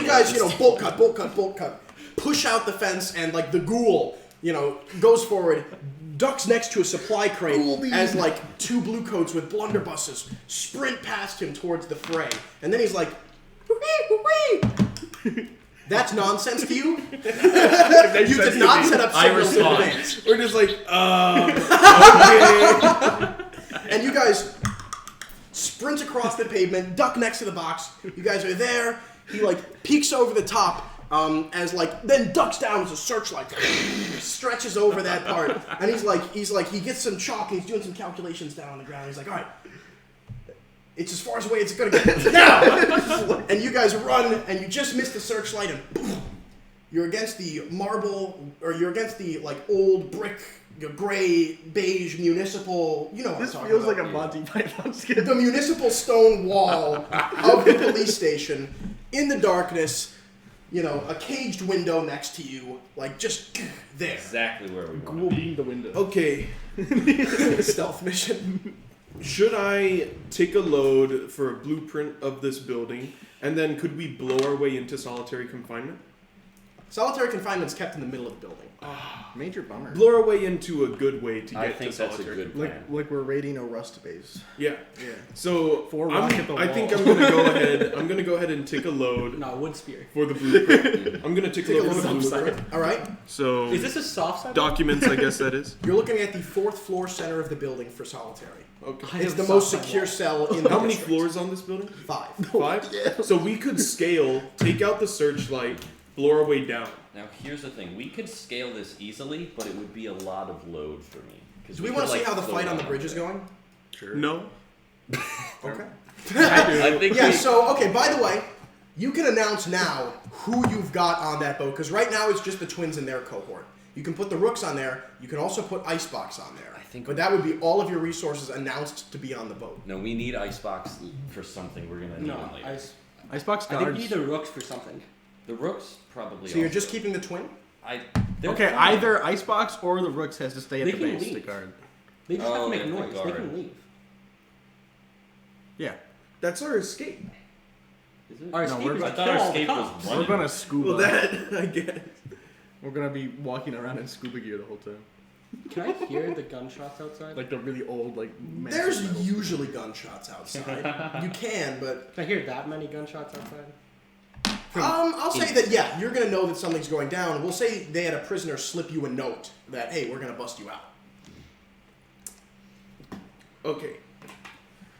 guys, bolt cut, push out the fence, and like the ghoul, goes forward, ducks next to a supply crate as like 2 blue coats with blunderbusses sprint past him towards the fray, and then he's like, "Whee, whee." That's nonsense to you. You did not set up I signals in respond. advance. We're just like, okay. And you guys sprint across the pavement, duck next to the box. You guys are there. He like peeks over the top, then ducks down as a searchlight stretches over that part. And he's like, he gets some chalk and he's doing some calculations down on the ground. He's like, all right, it's as far away as it's gonna get now. And you guys run, and you just miss the searchlight, and boom, you're against the marble, or you're against the like old brick, gray, beige municipal. You know what This I'm talking feels about. like a Monty Python skit. The municipal stone wall of the police station in the darkness. A caged window next to you, like just there. Exactly where we want Ghoul to be. being the window. Okay. Stealth mission. Should I take a load for a blueprint of this building, and then could we blow our way into solitary confinement? Solitary confinement's kept in the middle of the building. Major bummer. Blow our way into a good way to get I to think that's a solitary. good plan. Like we're raiding a rust base. Yeah. Yeah. So For rocket the I think wall. I'm gonna go ahead. I'm gonna go ahead and take a load No, wood spear. for the blueprint. I'm gonna take a Take a load for look the at blueprint. All right, So Is this a soft side? documents, I guess that is. you're looking at the 4th floor center of the building for solitary. Okay. It's have the soft most side secure wall. cell in the How many district. floors on this building? 5. 5. So we could scale, take out the searchlight, blow our way down. Now here's the thing: we could scale this easily, but it would be a lot of load for me. Do we want to see how the fight on the bridge is going? Sure. No. Okay. I think Yeah, we, so, okay, by the way, you can announce now who you've got on that boat, because right now it's just the twins and their cohort. You can put the Rooks on there. You can also put Icebox on there. But that would be all of your resources announced to be on the boat. no, we need Icebox for something. We're gonna need No, them later. Icebox I think guards. you need the rooks for something. The Rooks probably. So you're also. just keeping the twin? They're Okay, fine. either Icebox or the Rooks has to stay at They the can base to leave. guard. They just have Oh, to make they have to noise. They guard. can leave. Yeah. That's our escape. Is it? Our No, escape we're is I to thought kill our all the escape was cops. running. We're gonna scuba. Well, that I guess. We're gonna be walking around in scuba gear the whole time. Can I hear the gunshots outside? Like the really old, like. massive There's metal. usually gunshots outside. You can, but Can I hear that many gunshots outside? I'll say that yeah, you're gonna know that something's going down. We'll say they had a prisoner slip you a note that hey, we're gonna bust you out. Okay.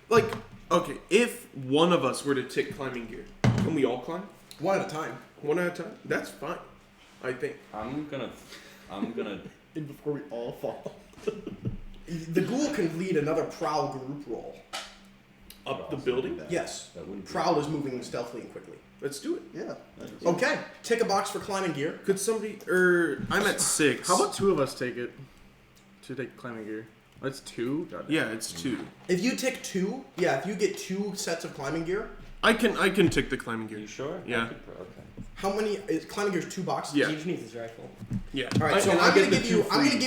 Like, okay, if one of us were to take climbing gear, can we all climb? One at a time. One at a time? That's fine. I think. I'm gonna. And before we all fall. The ghoul can lead another prowl group roll. Up the building? Yes. That wouldn't be- Prowl is moving stealthily and quickly. Let's do it. Yeah. Okay, tick a box for climbing gear. Could somebody, I'm at 6. How about 2 of us take it? To take climbing gear. That's 2. God damn. Yeah, it's 2. If you tick 2, yeah, if you get 2 sets of climbing gear, I can take the climbing gear. You sure? Yeah. Okay. how many is climbing gear is 2 boxes? Yeah. He just needs his rifle. Yeah. All right, so And I I'm get gonna the give 2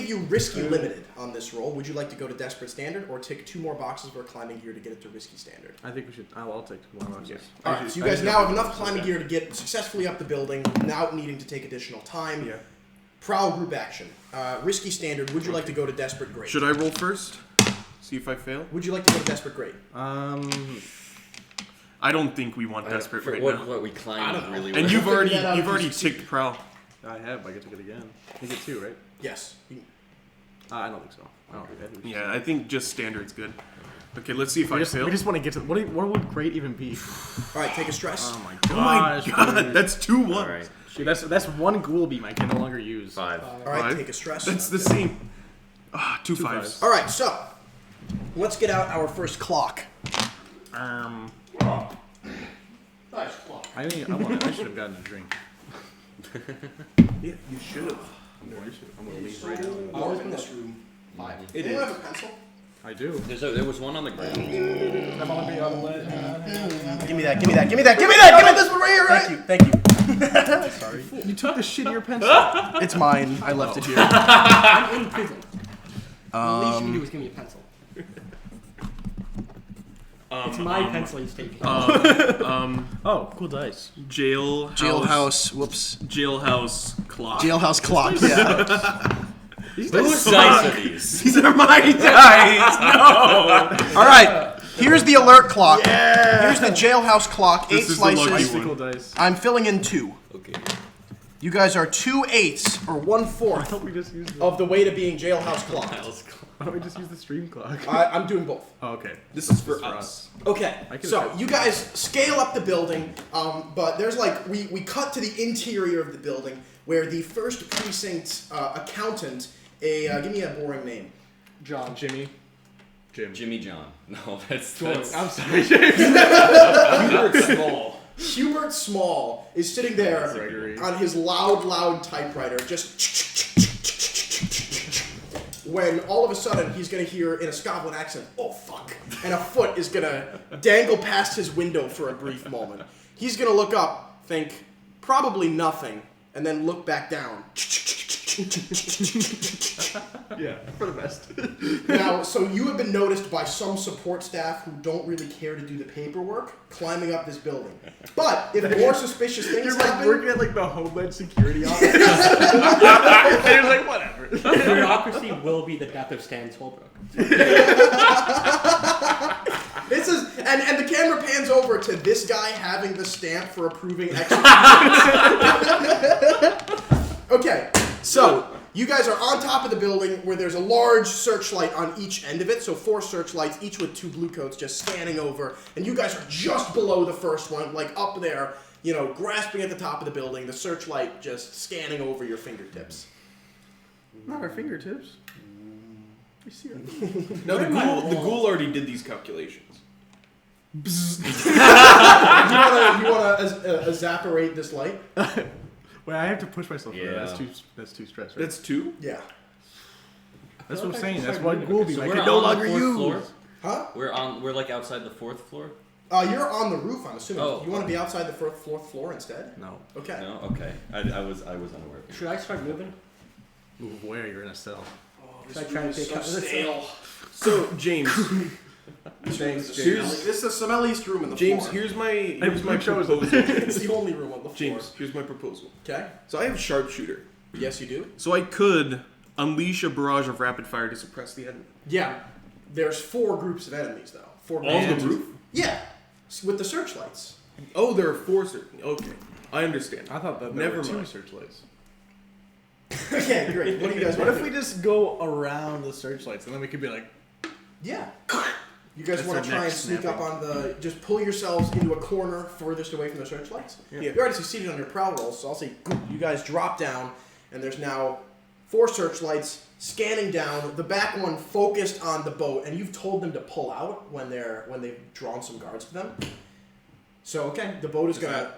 you free. risky limited on this roll. Would you like to go to desperate standard or tick 2 more boxes for climbing gear to get it to risky standard? I think we should. I'll take 1 of us. Yeah. All right, so you guys now have enough climbing gear to get successfully up the building without needing to take additional time. Yeah. Prowl group action. Risky standard. Would you like to go to desperate grade? Should I roll first? See if I fail? Would you like to go to desperate grade? I don't think we want desperate For right what, now. what we climbed really And well. you've already that out you've if you already ticked prowl. I have. I get to get again. You get 2, right? Yes. I don't think so. I don't think that. Yeah, I think just standard's good. Okay, let's see if I fail. We just want to get to what would great even be? All right, take a stress. Oh my Oh my gosh! god, dude. that's 2 ones. All right, Dude, that's one ghoul beam I can no longer use. 5. All right, 5. take a stress. That's the same. 2 2 5s. All right, so let's get out our first clock. Nice clock. I should have gotten a drink. Yeah, you should have. I'm gonna leave right now. Warm in this room. 5. It Anyone is. have a pencil? I do. There was one on the ground. Give me that. Give me that. Give me that. Give me that. Give me this one right here. Right? Thank you. Sorry. You took the shittier pencil. It's mine. I left it here. I'm in prison. The least you can do is give me a pencil. It's my pencil he's taking. Oh, cool dice. Jailhouse. Whoops. Jailhouse clock. Jailhouse clock. Yeah. These Whose dice are these? These are my dice. No. All right. Here's the alert clock. Yeah. Here's the jailhouse clock. 8 This is the lucky slices. one. Icicle dice. I'm filling in 2. Okay. You guys are 2 8s or 1/4 Why don't we just use the, of the way to being jailhouse clock. why don't we just use the stream clock? I'm doing both. Oh, okay. This is for us. Okay, I can so attest. you guys scale up the building, but there's like, we cut to the interior of the building where the first precinct accountant, give me a boring name. John. Jimmy. Jimmy John. No, that's I'm sorry, James. Hubert Small. Hubert Small is sitting there Gregory. on his loud typewriter, just when all of a sudden he's gonna hear in a Scotland accent, "Oh fuck," and a foot is gonna dangle past his window for a brief moment. He's gonna look up, think probably nothing, and then look back down. Yeah, for the best. Now, so you have been noticed by some support staff who don't really care to do the paperwork climbing up this building. But if more suspicious things You're like happen, working at like the Homeland Security office. And you're like, whatever. Bureaucracy will be the death of Stan Holbrook. this is and the camera pans over to this guy having the stamp for approving execution. Okay, so you guys are on top of the building where there's a large searchlight on each end of it. So 4 searchlights, each with 2 blue coats just scanning over. And you guys are just below the first one, like up there, you know, grasping at the top of the building. The searchlight just scanning over your fingertips. Not our fingertips. You see it? No, the ghoul already did these calculations. You wanna evaporate this light? Wait, I have to push myself. Yeah. Yeah. That's too stress, right? That's 2? Yeah. That's what I'm saying. That's why ghoul beam So I we're can on no the longer 4th use. floor? Huh? We're like outside the 4th floor? You're on the roof, I'm assuming. Oh. You want to be outside the 4th floor instead? No. Okay. No? Okay. I was unaware. Should I start moving? Move where? You're in a cell. Should I try to take out this? So, James, Thanks, Here's- This is the smelliest room in the James, floor. here's my shows proposal. It's the only room on the floor. James, here's my proposal. Okay. So I have a sharpshooter. Yes, you do. So I could unleash a barrage of rapid fire to suppress the enemy. Yeah. There's 4 groups of enemies, though. 4 groups. On the roof? Yeah. With the searchlights. Oh, there are 4 certainly. Okay, I understand. I thought that Never were 2 mind. searchlights. Okay, great. What do you guys What want if to we do? just go around the searchlights and then we could be like, Yeah. You guys That's want our to try and next sneak snapping. up on the... Just pull yourselves into a corner furthest away from the searchlights? Yeah. You already succeeded on your prowl rolls, so I'll say you guys drop down, and there's now 4 searchlights scanning down, the back one focused on the boat, and you've told them to pull out when they've drawn some guards to them. So, okay, the boat is going to...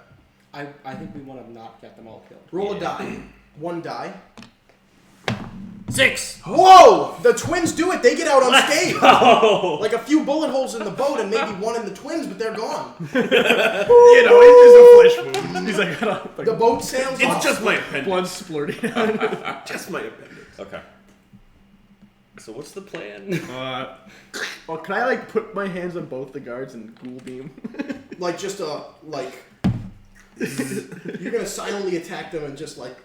I think we want to not get them all killed. Roll a die. 1 die. 6! Whoa! The twins do it. They get out unscathed. Like a few bullet holes in the boat and maybe one in the twins, but they're gone. you know, it's just a flesh wound. He's like, The boat sails off. It's just my appendix. blood splurting out. Just my appendix. Okay. So what's the plan? Well, can I like put my hands on both the guards and ghoul beam? Like just you're gonna silently attack them and just like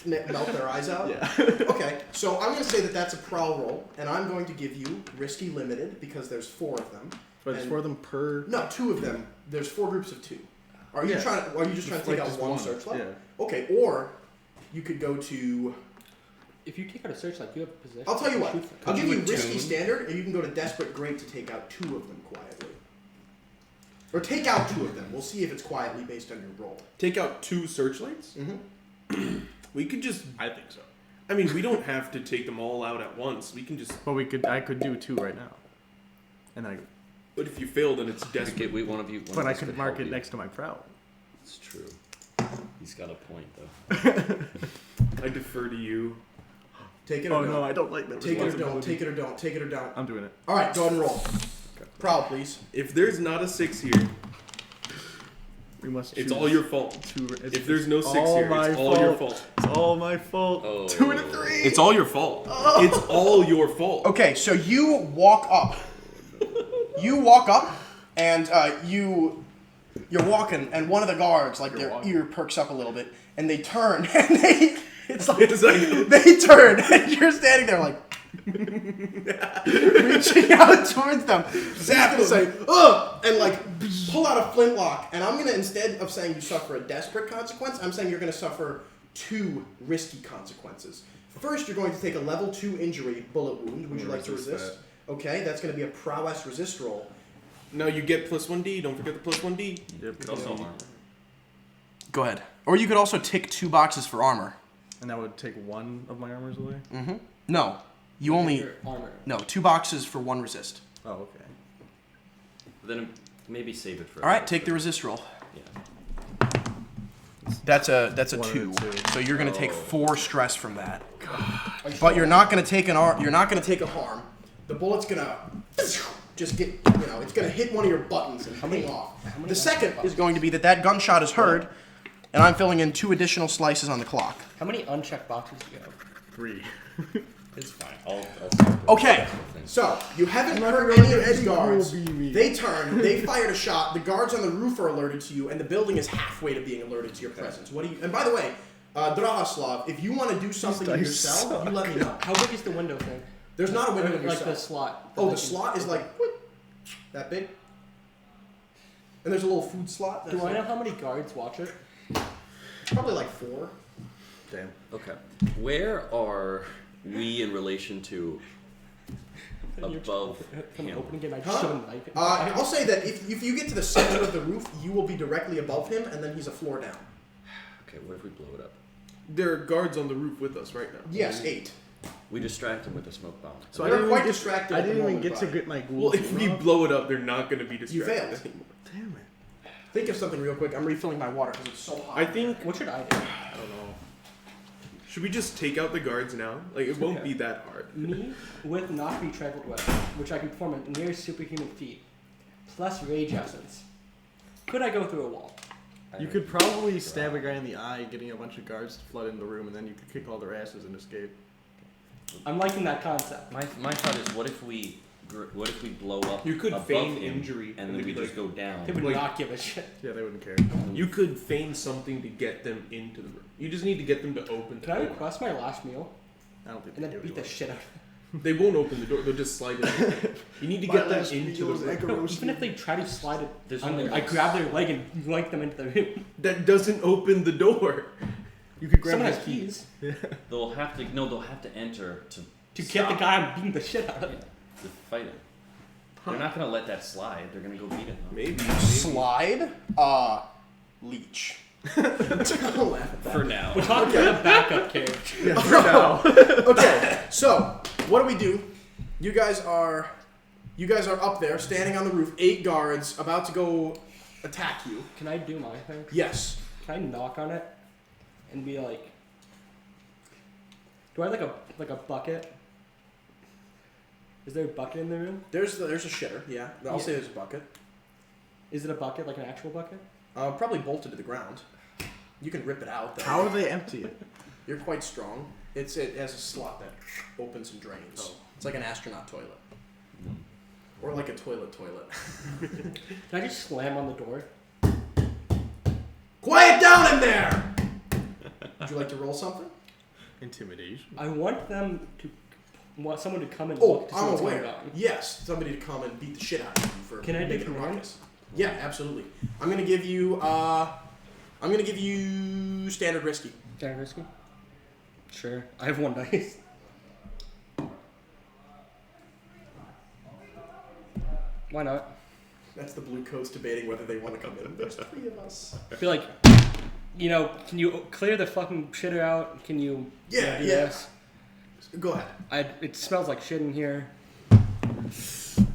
melt their eyes out. Yeah. Okay, so I'm gonna say that that's a prowl roll, and I'm going to give you risky limited because there's 4 of them, But it's 4 of them per. No, 2 of them. There's 4 groups of 2. Are you Yeah. Are you just trying to take out just one searchlight? Yeah. Okay, or you could go to. If you take out a searchlight, you have a position. I'll tell you what. Shoot them. I'll give you Attune. risky standard, and you can go to desperate great to take out 2 of them quietly. Or take out 2 of them. We'll see if it's quietly based on your roll. Take out 2 searchlights? Mm-hmm. We could just. I think so. I mean, we don't have to take them all out at once. We can just. But I could do 2 right now. And then But if you fail, then it's Okay, desperate. one of you. One but of I us could help mark it you. next to my prowl. It's true. He's got a point though. I defer to you. Take it or Oh don't. no, I don't like that. Take it or don't. responsibility. Take it or don't. Take it or don't. I'm doing it. All right, go ahead and roll. Prowl, please. If there's not a 6 here, We must. it's choose all your fault. 2. If there's no 6 all here, my it's all your fault. fault. It's all my fault. Oh. 2 and a 3. It's all your fault. It's all your fault. Okay, so you walk up. You walk up, and you're walking, and one of the guards, like their ear perks up a little bit, and they turn, and it's like they turn, and you're standing there like reaching out towards them. Zap and say, ugh, and like pull out a flintlock, and I'm gonna, instead of saying you suffer a desperate consequence, I'm saying you're gonna suffer 2 risky consequences. First, you're going to take a level 2 injury bullet wound. Would you like to resist? Okay, that's going to be a prowess resist roll. Now you get plus 1d. Don't forget the plus 1d. Yep. It's also armor. Go ahead. Or you could also tick 2 boxes for armor. And that would take 1 of my armors away. Mm-hmm. No, you only Your armor. 2 boxes for 1 resist. Oh, okay. Then maybe save it for. All right, take the resist roll. Yeah. That's a 1 2. and a 2. So you're going to take Oh. 4 stress from that. But you're not going to take you're not going to take a harm. The bullet's going to just get, it's going to hit one of your buttons and hang off. The second is going to be that gunshot is heard, and I'm filling in 2 additional slices on the clock. How many unchecked boxes do you have? 3. It's fine. I'll save Okay, the thing. so you haven't not hurt gonna any of let these Eddie guards. Rule be me. They turn, they fired a shot. The guards on the roof are alerted to you, and the building is halfway to being alerted to your presence. What do you? And by the way, Drahoslav, if you want to do something in your dice cell, you let me know. How big is the window thing? There's not a window in your Like cell. the slot. Oh, the slot is like that big. And there's a little food slot. Do I know how many guards watch it? Probably like 4. Damn. Okay. Where are we in relation to above From the him? opening game, I Huh? shove a knife in. I'll say that if you get to the center of the roof, you will be directly above him, and then he's a floor down. Okay, what if we blow it up? There are guards on the roof with us right now. Yes, 8. We distract him with a smoke bomb. So You're I didn't quite even get, distracted I at the didn't even moment get to by it. get my ghoul. Well, if we blow it up, they're not going to be You distracted failed. anymore. Damn it. Think of something real quick. I'm refilling my water because it's so hot. I think. What should I do? I don't know. Should we just take out the guards now? Like, it won't Yeah. be that hard. Me with not be traveled weapon, which I can perform a near superhuman feat, plus rage essence. Could I go through a wall? You could probably stab a guy in the eye, getting a bunch of guards to flood in the room, and then you could kick all their asses and escape. I'm liking that concept. My thought is, what if we blow up? You could above feign him, injury, and and then we they'd be just like- go down. They would Like- not give a shit. Yeah, they wouldn't care. You could feign something to get them into the room. You just need to get them to open the Can I door. request my last meal I don't think and they then give beat you the shit out of them? They won't open the door. They'll just slide it in. You need to get them into the room. Even if they try to slide it There's under, only I like- grab their leg and yank them into the room. That doesn't open the door. You could grab Someone his has keys They'll have to enter to to stop get the guy I'm beating the shit out of. to fight him. They're not gonna let that slide. They're gonna go beat it. Maybe. Slide, leech. Don't laugh at that. For now. We're talking about a backup character. Yeah, for now. Okay, so what do we do? You guys are up there, standing on the roof, 8 guards, about to go attack you. Can I do my thing? Yes. Can I knock on it and be like, do I have like a bucket? Is there a bucket in the room? There's a shitter. Yeah, I'll say there's a bucket. Is it a bucket, like an actual bucket? Probably bolted to the ground. You can rip it out. Though. How do they empty it? You're quite strong. It has a slot that opens and drains. Oh. It's like an astronaut toilet. Or like a toilet. Can I just slam on the door? Quiet down in there! Would you like to roll something? Intimidation. I want them to want someone to come and Oh, look to see I'm what's aware. going on. Yes, somebody to come and beat the shit out of you for Can I do making a one? ruckus. Yeah, absolutely. I'm gonna give you. Standard risky. Standard risky? Sure. I have 1 dice. Why not? That's the blue coats debating whether they want to come in. There's 3 of us. I feel like, can you clear the fucking shitter out? Can you Yeah, do yeah. this? Go ahead. It smells like shit in here.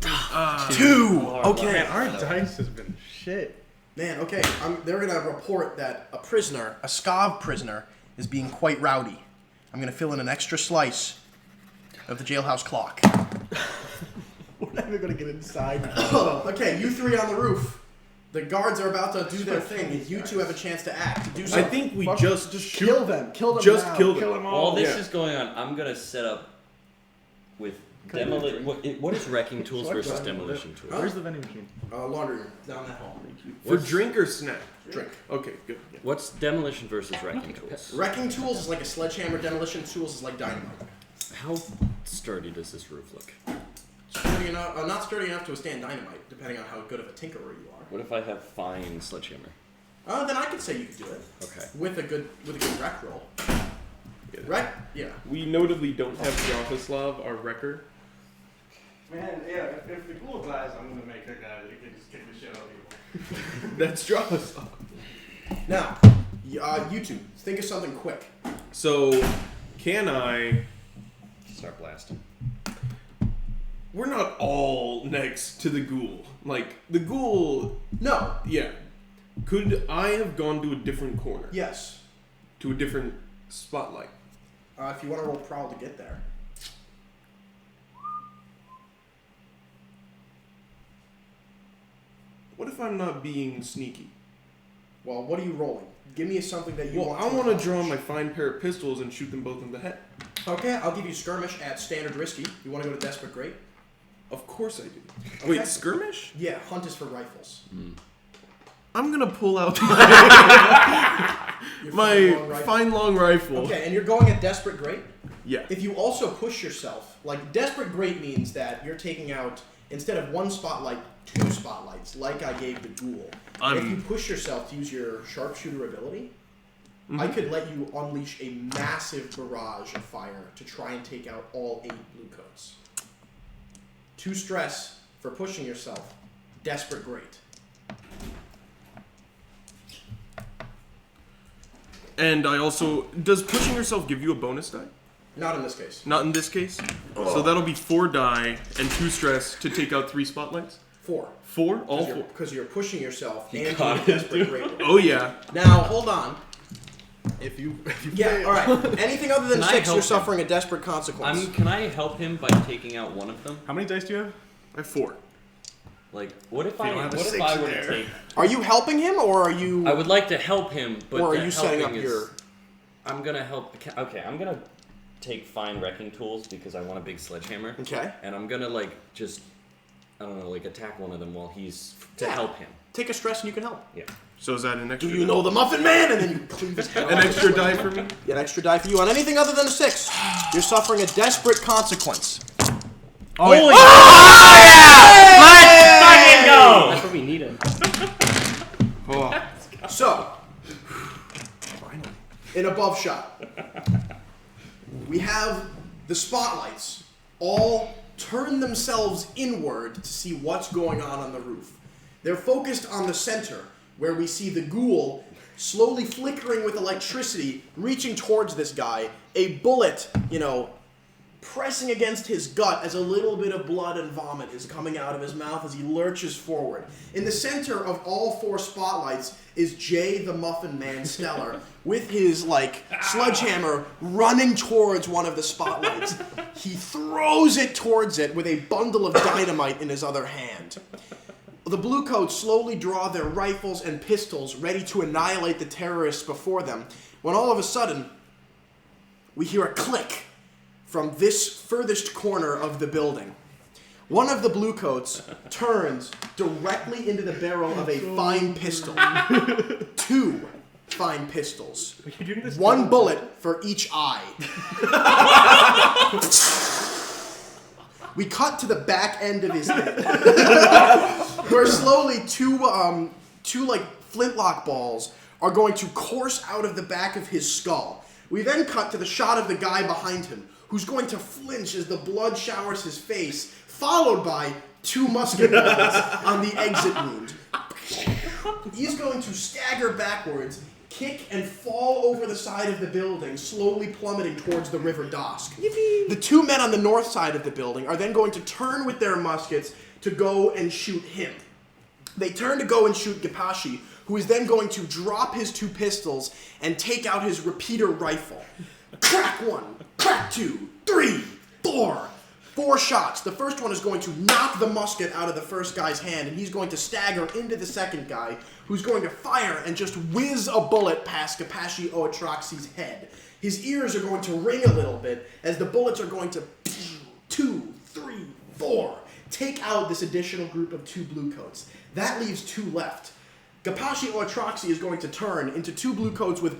2. hard Okay. luck. Man, our dice has been shit. Man, okay. They're gonna report that a Skav prisoner, is being quite rowdy. I'm gonna fill in an extra slice of the jailhouse clock. We're not even gonna get inside. Okay, you 3 on the roof. The guards are about to do their thing, and you 2 have a chance to act. Do I something. think we Fuck, just kill shoot. them. Kill them Just now. kill them. Kill them all. While this Yeah. is going on, I'm gonna set up with Can I do a demolition. What is wrecking tools What? versus demolition tools? Huh? Where's the vending machine? Laundry room down that hall. For drink or snack? Drink. Okay, good. Yeah. What's demolition versus wrecking tools? Wrecking tools is like a sledgehammer. Demolition tools is like dynamite. How sturdy does this roof look? Sturdy enough, not sturdy enough to withstand dynamite, depending on how good of a tinkerer you are. What if I have fine sledgehammer? Then I could say you could do it Okay. with a good wreck roll. Yeah. Wreck, yeah. We notably don't have Yaroslav, our wrecker. Man, yeah, if the ghoul dies, I'm gonna make that guy that can just kick the shit out of people. That's Yaroslav. Now, you 2, think of something quick. So, can I... Start blasting. We're not all next to the ghoul. Like, the ghoul... No. Yeah. Could I have gone to a different corner? Yes. To a different spotlight? If you want to roll prowl to get there. What if I'm not being sneaky? Well, what are you rolling? Give me something that you Well, want I to want to accomplish. draw my fine pair of pistols and shoot them both in the head. Okay, I'll give you skirmish at standard risky. You want to go to desperate great? Of course I do. Okay. Wait, skirmish? Yeah, hunt is for rifles. I'm gonna pull out Your my fine long rifle. fine long rifle. Okay, and you're going at desperate great? Yeah. If you also push yourself, like desperate great means that you're taking out, instead of 1 spotlight, 2 spotlights, like I gave the ghoul. If you push yourself to use your sharpshooter ability, I could let you unleash a massive barrage of fire to try and take out all 8 blue coats. 2 stress for pushing yourself, desperate great. And I also... Does pushing yourself give you a bonus die? Not in this case. Not in this case. So that'll be 4 die and 2 stress to take out 3 spotlights? 4. 4? All 4. Because you're pushing yourself He and caught doing it, desperate great. Oh yeah. Now, hold on. If you Yeah, fail. alright. Anything other than Can I 6, help you're him? suffering a desperate consequence. Can I help him by taking out one of them? How many dice do you have? I have 4. Like, what if You don't have a what if six I in were to there. take? Are you helping him, or are you... I would like to help him, but or are the you setting up helping your... is- I'm gonna help. Okay, I'm gonna take fine wrecking tools because I want a big sledgehammer. Okay. And I'm gonna just, I don't know, attack one of them while he's to Yeah. help him. Take a stress and you can help. Yeah. So is that an Do extra... you know the Muffin Man? And then you cleave his head An off. extra die for me? Get an extra die for you on anything other than a 6. You're suffering a desperate consequence. Holy! Fucking go! That's what we needed. Oh. So, in above shot, we have the spotlights all turn themselves inward to see what's going on the roof. They're focused on the center, where we see the ghoul slowly flickering with electricity, reaching towards this guy, a bullet, pressing against his gut as a little bit of blood and vomit is coming out of his mouth as he lurches forward. In the center of all 4 spotlights is Jay the Muffin Man Stellar with his, sledgehammer running towards one of the spotlights. He throws it towards it with a bundle of dynamite in his other hand. The Bluecoats slowly draw their rifles and pistols ready to annihilate the terrorists before them, when all of a sudden, we hear a click from this furthest corner of the building. One of the Bluecoats turns directly into the barrel of a fine pistol. 2 fine pistols. You're doing this 1 bullet for each eye. We cut to the back end of his head, where slowly two like flintlock balls are going to course out of the back of his skull. We then cut to the shot of the guy behind him, who's going to flinch as the blood showers his face, followed by 2 musket bullets on the exit wound. He's going to stagger backwards, kick, and fall over the side of the building, slowly plummeting towards the River Dosk. Yippee. The 2 men on the north side of the building are then going to turn with their muskets to go and shoot him. They turn to go and shoot Gapashi, who is then going to drop his 2 pistols and take out his repeater rifle. Crack 1, crack 2, 3, 4. 4 shots. The first one is going to knock the musket out of the first guy's hand, and he's going to stagger into the second guy, who's going to fire and just whiz a bullet past Gapashi Oatraxi's head. His ears are going to ring a little bit as the bullets are going to 2, 3, 4 take out this additional group of 2 bluecoats. That leaves 2 left. Gapashi Oatraxi is going to turn into 2 bluecoats with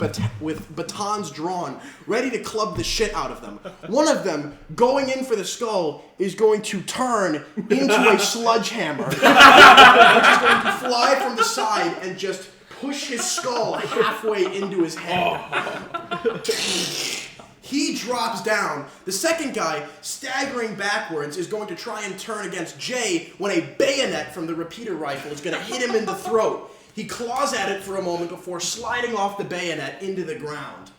batons drawn, ready to club the shit out of them. One of them, going in for the skull, is going to turn into a sledgehammer, which is going to fly from the side and just push his skull halfway into his head. He drops down. The second guy, staggering backwards, is going to try and turn against Jay when a bayonet from the repeater rifle is going to hit him in the throat. He claws at it for a moment before sliding off the bayonet into the ground.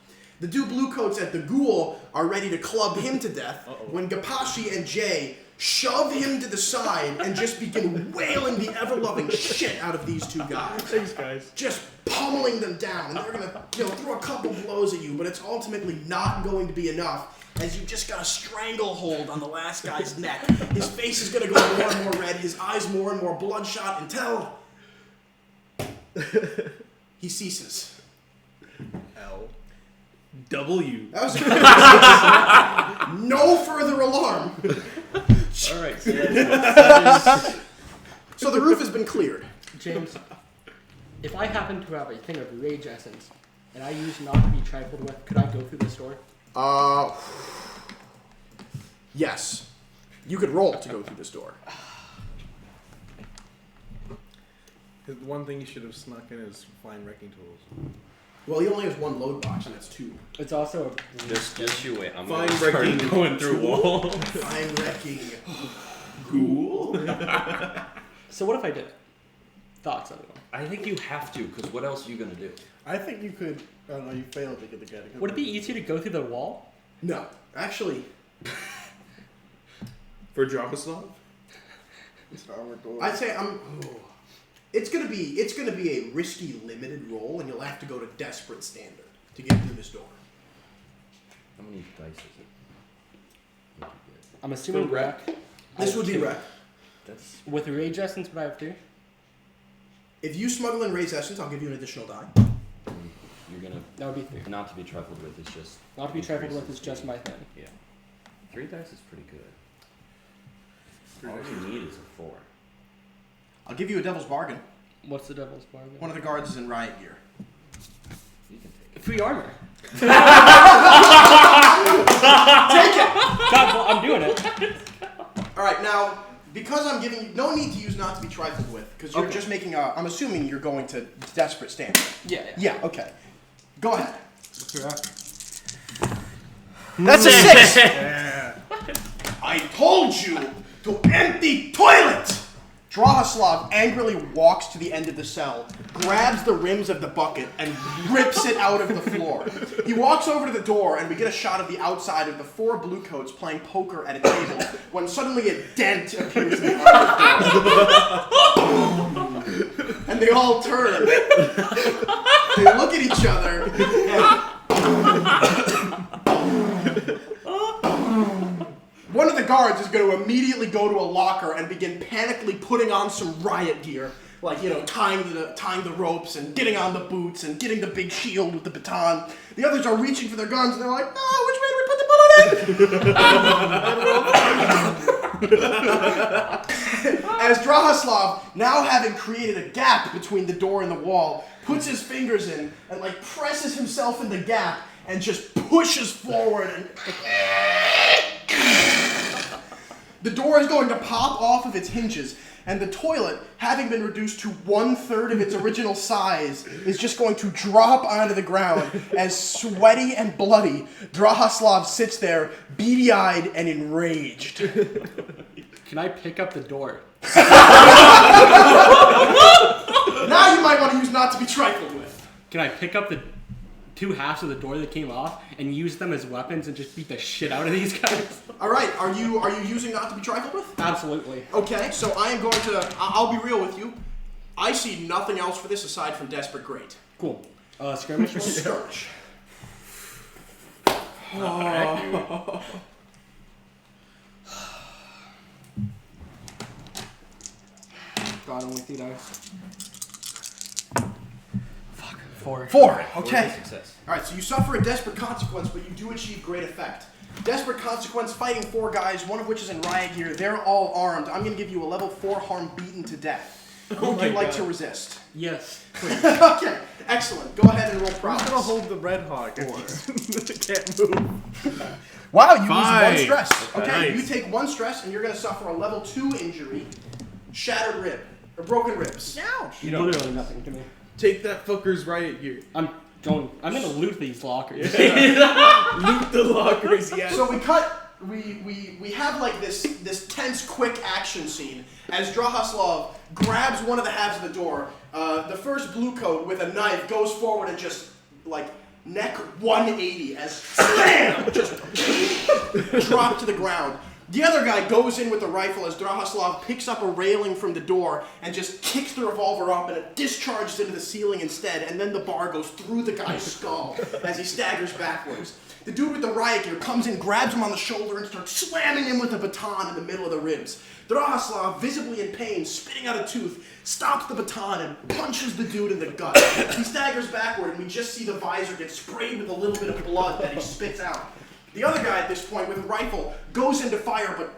The 2 bluecoats at the ghoul are ready to club him to death when Gapashi and Jay shove him to the side and just begin wailing the ever-loving shit out of these 2 guys. Thanks, guys. Just pummeling them down. And they're going to throw a couple blows at you, but it's ultimately not going to be enough, as you just got a stranglehold on the last guy's neck. His face is going to go more and more red, his eyes more and more bloodshot, until he ceases. L. W. That was no further alarm. All right. So the roof has been cleared. James, if I happen to have a thing of rage essence and I use not to be trifled with, could I go through this door? Yes. You could roll to go through this door. The one thing you should have snuck in is fine wrecking tools. Well, he only has 1 load box, and that's 2. It's also Just you wait. I'm Fine gonna start wrecking going through walls. I'm wrecking. Ghoul. So what if I did? Thoughts on it? I think you have to, because what else are you gonna do? I think you could. Oh no, you failed to get the guy to come. Would it be easier to go through the wall? No. Actually, For Javaslav? It's an armored door. I'd say it's gonna be a risky limited roll, and you'll have to go to desperate standard to get through this door. How many dice is it? I'm assuming For wreck. wreck. This would be wreck. That's With rage essence, would I have 3? If you smuggle in raise essence, I'll give you an additional die. you're gonna That would be 3. not to be trifled with. It's just Not to be trifled with is just my thing. Yeah, 3 dice is pretty good. All you need is a 4. I'll give you a devil's bargain. What's the devil's bargain? One of the guards is in riot gear. You can take it. Free armor. Take it! God, well, I'm doing it. All right, now, because I'm giving you no need to use not to be trifled with, because you're just making a. I'm assuming you're going to desperate standard. Yeah. Yeah. Okay. Go ahead. That's a 6. Yeah. I told you to empty toilet. Drahoslav angrily walks to the end of the cell, grabs the rims of the bucket, and rips it out of the floor. He walks over to the door, and we get a shot of the outside of the 4 bluecoats playing poker at a table, when suddenly a dent appears in the armored door. And they all turn. They look at each other, one of the guards is going to immediately go to a locker and begin panically putting on some riot gear, like, tying the ropes and getting on the boots and getting the big shield with the baton. The others are reaching for their guns and they're like, "No, which way do we put the bullet in?" As Drahoslav, now having created a gap between the door and the wall, puts his fingers in and presses himself in the gap and just pushes forward and The door is going to pop off of its hinges, and the toilet, having been reduced to 1/3 of its original size, is just going to drop onto the ground as sweaty and bloody, Drahoslav sits there, beady-eyed and enraged. Can I pick up the door? Now you might want to use not to be trifled with. Can I pick up the 2 halves of the door that came off and use them as weapons and just beat the shit out of these guys? All right, are you using not to be trifled with? Absolutely. Okay, so I am going to. I'll be real with you. I see nothing else for this aside from desperate great. Cool. Skirmish roll? Skirmish. God, only 3 dice. 4. 4. Okay. Success. All right, so you suffer a desperate consequence, but you do achieve great effect. Desperate consequence, fighting 4 guys, one of which is in riot gear. They're all armed. I'm going to give you a level 4 harm beaten to death. Would you like to resist? Yes. Okay, excellent. Go ahead and roll I'm prowess. just gonna hold the red hog. Can't move. Wow, you lose 5. 1 stress. Okay, Nice. you take 1 stress, and you're going to suffer a level 2 injury, shattered rib, or broken ribs. Ouch. Literally nothing to me. Take that fucker's riot gear. I'm gonna loot these lockers. Loot the lockers, yes. So we have like this tense quick action scene as Drahoslav grabs one of the halves of the door. The first blue coat with a knife goes forward and just like neck 180 as slam just drop to the ground. The other guy goes in with the rifle as Drahoslav picks up a railing from the door and just kicks the revolver up, and it discharges into the ceiling instead, and then the bar goes through the guy's skull as he staggers backwards. The dude with the riot gear comes in, grabs him on the shoulder, and starts slamming him with a baton in the middle of the ribs. Drahoslav, visibly in pain, spitting out a tooth, stops the baton and punches the dude in the gut. He staggers backward, and we just see the visor get sprayed with a little bit of blood that he spits out. The other guy at this point with a rifle goes into fire, but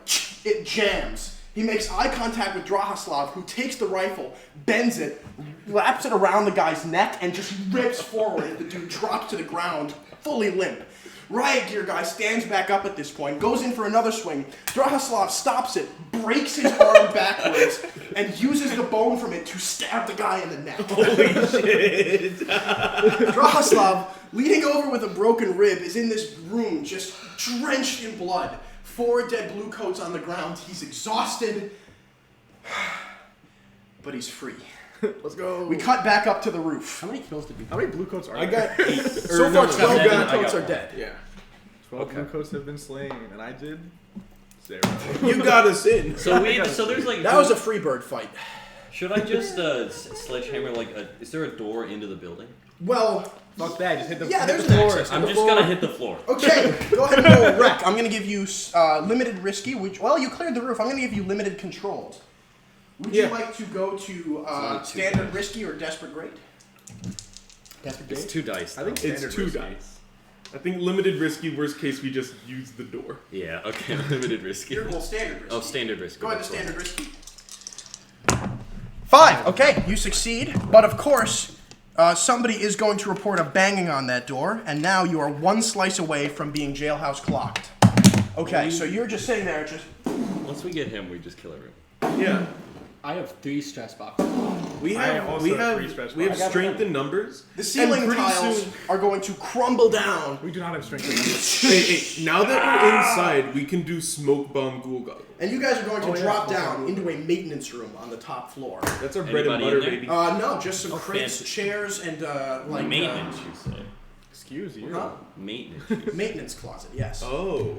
it jams. He makes eye contact with Drahoslav, who takes the rifle, bends it, wraps it around the guy's neck, and just rips forward as the dude drops to the ground, fully limp. Riot gear guy stands back up at this point, goes in for another swing. Drahoslav stops it, breaks his arm backwards, and uses the bone from it to stab the guy in the neck. Holy shit. Drahoslav, leaning over with a broken rib, is in this room just drenched in blood. 4 dead blue coats on the ground. He's exhausted, but he's free. Let's go. We cut back up to the roof. How many kills did we How many blue coats are I there? got 8. So far, 12 seven. blue I coats got are one. dead. Yeah. 12 blue coats have been slain, and I did 0. You got us in. So there's like. That was a free bird fight. Should I just sledgehammer is there a door into the building? Well, Fuck that, just hit the yeah, hit there's the an floor. access. I'm just gonna hit the floor. Okay, go ahead and roll wreck. I'm going to give you limited risky, well, you cleared the roof. I'm going to give you limited controlled. Would you Yeah. like to go to only 2 standard dice. risky or desperate great? Desperate It's Jade? 2 dice. I think though. It's standard 2 risky. dice. I think limited risky, worst case, we just use the door. Yeah. Okay. Limited risky. Well, standard risky. Oh, standard risky. Go ahead to that's standard risky. 5. Okay, you succeed, but of course, somebody is going to report a banging on that door, and now you are 1 slice away from being jailhouse clocked. Okay, so you're just sitting there, just. Once we get him, we just kill everyone. Yeah. I have 3 stress boxes. We I have also we have have 3 stress we have boxes. strength in numbers. The ceiling and pretty tiles soon- are going to crumble down. We do not have strength. Hey, now that we're inside, we can do smoke bomb ghoul goggles. And you guys are going to Oh, yeah. drop down into a maintenance room on the top floor. That's our bread and Anybody butter, in there? baby. No, just some Oh, crates, fancy. chairs, and like Maintenance, you say? Excuse you. Huh? Maintenance. Maintenance closet. Yes. Oh.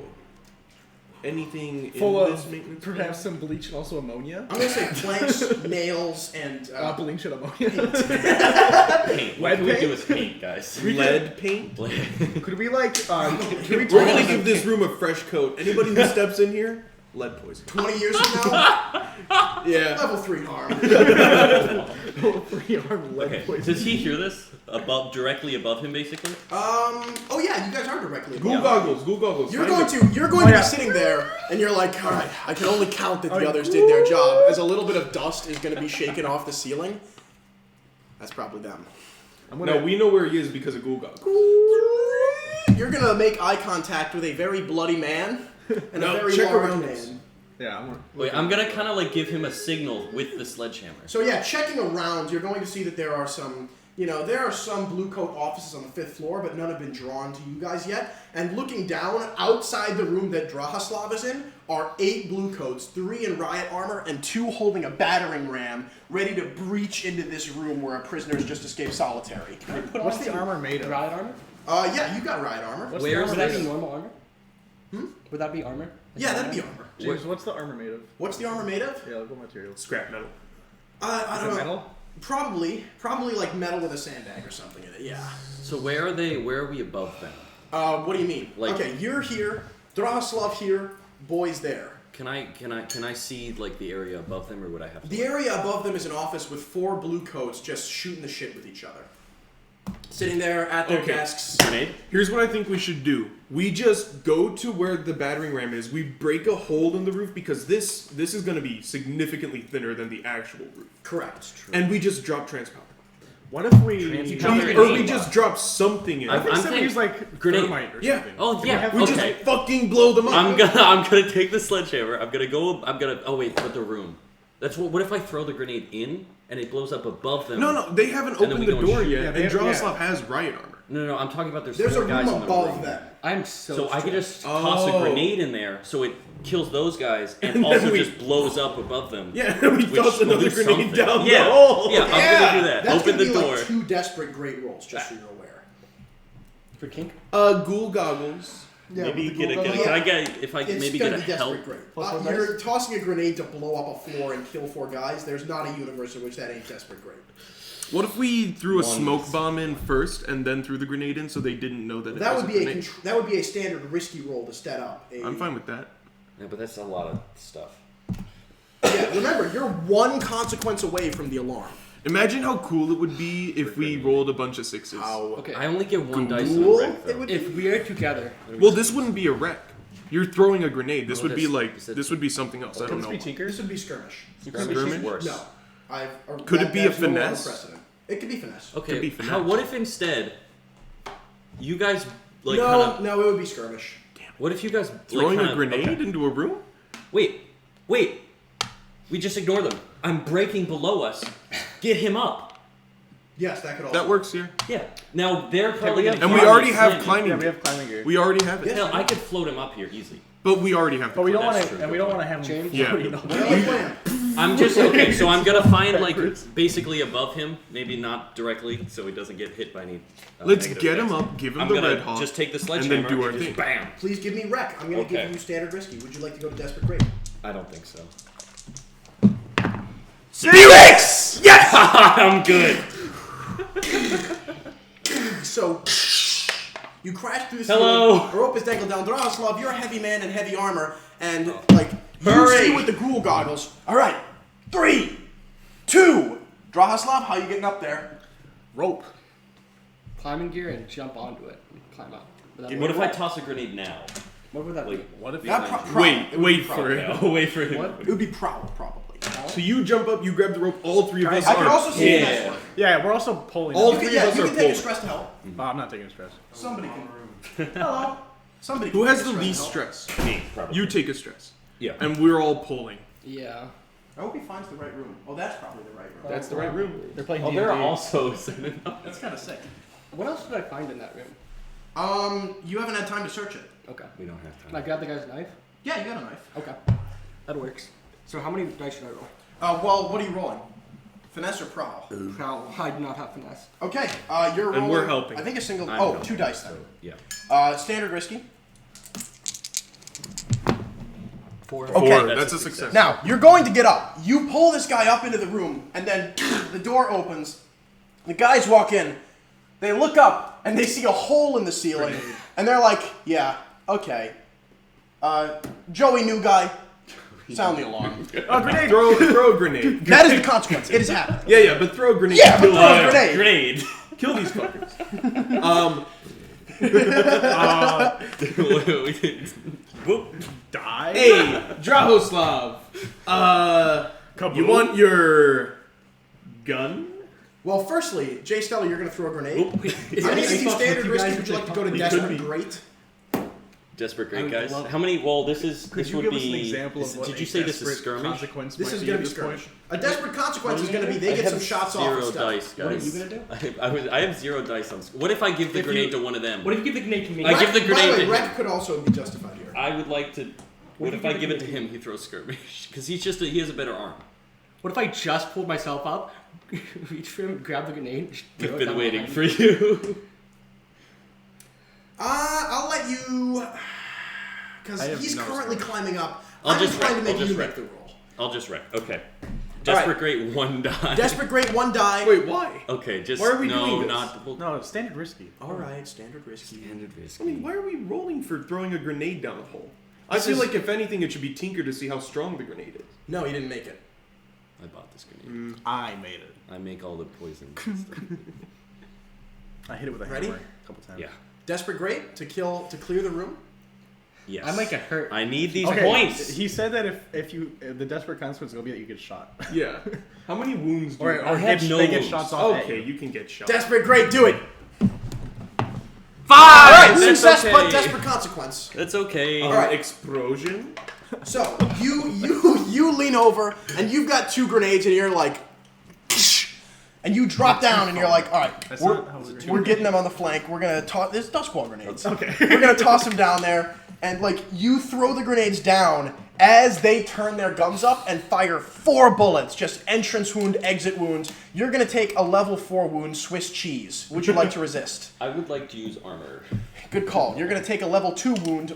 Anything Full in this of maintenance? perhaps some bleach and also ammonia. I'm gonna say planks, nails, and Bleach and ammonia. Paint. What Lead can we do paint? with paint, guys? lead paint? Could we like? Can we We're talk gonna give this room a fresh coat. Anybody who steps in here, lead poison. 20 years from now, Yeah. level 3 harm. free arm lead Okay. poison? Does he hear this? Directly above him, basically. Oh yeah, you guys are directly. Ghoul above. goggles, ghoul goggles. You're Find going it. to be sitting there, and you're like, all right, I can only count that the others did their job. As a little bit of dust is going to be shaken off the ceiling. That's probably them. I'm gonna. No, we know where he is because of ghoul goggles. You're gonna make eye contact with a very bloody man and No, a very check large around man. us. Yeah, Wait, I'm gonna kind of like give him a signal with the sledgehammer. So yeah, checking around, you're going to see that there are some, there are some blue coat offices on the 5th floor, but none have been drawn to you guys yet. And looking down, outside the room that Drahoslav is in, are 8 blue coats, 3 in riot armor, and 2 holding a battering ram, ready to breach into this room where a prisoner's just escaped solitary. What's the armor made of? Riot armor? Yeah, you got riot armor. What's Where's the Would armor that made be of? normal armor? Would that be armor? Yeah, that'd be armor. James, what's the armor made of? What's the armor made of? Yeah, like what materials? Scrap metal. I Is don't it know. metal? Probably like metal with a sandbag or something in it. Yeah. So where are they? Where are we above them? What do you mean? Like- okay, you're here, Drahoslav here, boys there. Can I see like the area above them, or would I have to? The area above them is an office with 4 blue coats just shooting the shit with each other. Sitting there at their Okay. desks. Grenade? Here's what I think we should do. We just go to where the battering ram is. We break a hole in the roof because this is going to be significantly thinner than the actual roof. Correct. And we just drop transpowder. What if we... Transpowder. Or we just drop something in. I think I'm we use like grenade. thermite or Yeah. something. Oh yeah. We Okay. just fucking blow them up. I'm gonna take the sledgehammer. Oh wait, but the room. That's what if I throw the grenade in and it blows up above them? No, they haven't And then opened we the go and door shoot. yet, Yeah, they and have- Drahoslav has riot armor. No, I'm talking about There's a 4 room guys in the above room. them. I'm so So I could stressed. just toss a Oh. grenade in there, so it kills those guys, and And then also we- just blows up above them. Yeah, and we Which toss will another do grenade something. down Yeah. the hole. Yeah, I'm gonna do that. That's Open gonna the be door. like 2 desperate great rolls, just so you're aware. For kink? Ghoul goggles. Maybe with the get a, Google can Docs. I get if I It's maybe gonna get be a help? desperate great. Plus one You're tossing a grenade to blow up a floor and kill 4 guys. There's not a universe in which that ain't desperate great. What if we threw a One. smoke bomb in first and then threw the grenade in so they didn't know that it That was would a be grenade? that would be a standard risky roll to set up. I'm fine with that. Yeah, but that's a lot of stuff. Yeah, remember, you're 1 consequence away from the alarm. Imagine how cool it would be if we rolled a bunch of 6s. Okay. I only get 1 dice in a Cool. wreck, though. It would If we are together, Well, this wouldn't be a wreck. You're throwing a grenade. This No, would be that's- like is it- this would be something else. I Can don't this know. be This Tinkers? would be skirmish. Skirmish? Worse. No. Could it be a that's no longer finesse? precedent. It could be finesse. Okay. Could be finesse. What if instead you guys like no, kind of? no, it would be skirmish. What if you guys Throwing like, a grenade into a room? Wait. We just ignore them. I'm breaking below us. Get him up. Yes, that could also That works here. Yeah. Now they're probably gonna. And we climb already this have thing. climbing. Yeah, we have climbing gear. We already have it. Yes. Hell, I could float him up here easily. But we already have. But we don't That's want true. to, and we don't want to have James? them Yeah. floating up. What do you plan? I'm just okay. So I'm gonna find like basically above him, maybe not directly, so he doesn't get hit by any. Let's negative get him effects. up, give him I'm the gonna red hawk, just take the and sledgehammer then do our just thing. Bam. Please give me rec. I'm going to Okay. give you standard risky. Would you like to go to desperate great? I don't think so. 6! Yes! I'm good. So, you crash through the Hello. ceiling. A rope is dangled down. Drahoslav, you're a heavy man in heavy armor, and Oh. you Hurry. see with the ghoul goggles. All right, 3, 2. Drahoslav, how you getting up there? Rope. climbing gear and jump onto it and climb up. Would that What work? if I toss a grenade now? What would that be? Like, What if That prowl. Wait, It would wait be for prowl. it. Oh, wait for him. What? It would be prowl, probably. So you jump up, you grab the rope. All 3 of us I could are. also see Yeah. finesse work. Yeah, we're also pulling. All You three can, of yeah, us you are can take a pulled. stress to help. Oh, I'm not taking stress. Somebody can. Hello. Somebody. Who can has take the a least help. stress? Me, probably. You take a stress, Yeah. and we're all pulling. Yeah. I hope he finds the right room. Oh, that's probably the right room. That's the right room. They're playing Oh, D&D. they're also. That's kind of sick. What else did I find in that room? You haven't had time to search it. Okay. We don't have Can I time. grab the guy's knife? Yeah, you got a knife. Okay. That works. So how many dice should I roll? Well, what are you rolling? Finesse or prowl? Prowl. I do not have finesse. Okay, you're rolling. And we're helping. I think a single. I'm Oh, helping, 2 dice then. so, yeah. Standard risky. 4. Okay. 4. That's That's a a success. Now you're going to get up. You pull this guy up into the room, and then the door opens. The guys walk in. They look up and they see a hole in the ceiling, and they're like, "Yeah, okay." Joey, new guy. Sound the alarm. Grenade! Throw a grenade. That is the consequence. It has happened. Yeah, but throw a grenade. Yeah, but Kill, throw a grenade. Grenade. kill these fuckers. Whoop. Die? Hey, Drahoslav. You want your gun? Well, firstly, Jay Stella, you're going to throw a grenade. Whoop. I'm going to give you Xbox standard with you risky. guys Would you like to go to We desperate could be. great? Desperate I Great would guys. love- How many? Well, this is. Could this you would give be. us an example of what Did a you say this is desperate skirmish? consequence This might is be going at to be this point? skirmish. A desperate consequence is going to be they I get have some shots off. Zero and stuff. dice, guys. What are you gonna do? I have 0 dice on. What if I give the If grenade you- to one of them? What if you give the grenade to me? I give the By grenade the way, to Rec him. could also be justified here. I would like to. What if if you I give give it it to to him? He throws skirmish because he has a better arm. What if I just pulled myself up, reach for him, grab the grenade? just throw We've it been down waiting behind for him? you. I'll let you, because I have he's no currently skirmish. climbing up. I'll I'm just trying to wreck, make I'll just you wreck. make the roll. I'll just wreck. Okay. Desperate Great 1 die. Desperate Great 1 die. Wait, why? Okay, just Why are we no, doing this? not well, No, standard risky. All right, standard risky. standard risk. I mean, why are we rolling for throwing a grenade down a hole? I feel like if anything, it should be tinkered to see how strong the grenade is. No, he didn't make it. I bought this grenade. I made it. I make all the poison. and stuff. I hit it with a Ready? hammer a couple times. Yeah. Desperate Great to clear the room. Yes. I might get hurt. I need these Okay, points. He said that if the desperate consequence is gonna be that you get shot. Yeah. How many wounds do Or, you or I have get, no they get wounds. shots off. at Okay, you. you can get shot. Desperate Great, do it. 5. All right, That's success, okay. but desperate consequence. That's okay. All right. Explosion. So you lean over and you've got 2 grenades and you're like, and you drop down and you're like, all right, That's we're, not how we we're getting them on the flank. We're gonna toss. There's dust ball grenades. Okay. We're gonna toss them down there, and like you throw the grenades down as they turn their guns up and fire 4 bullets, just entrance wound, exit wounds. You're gonna take a level 4 wound, Swiss cheese. Would you like to resist? I would like to use armor. Good call. You're gonna take a level 2 wound,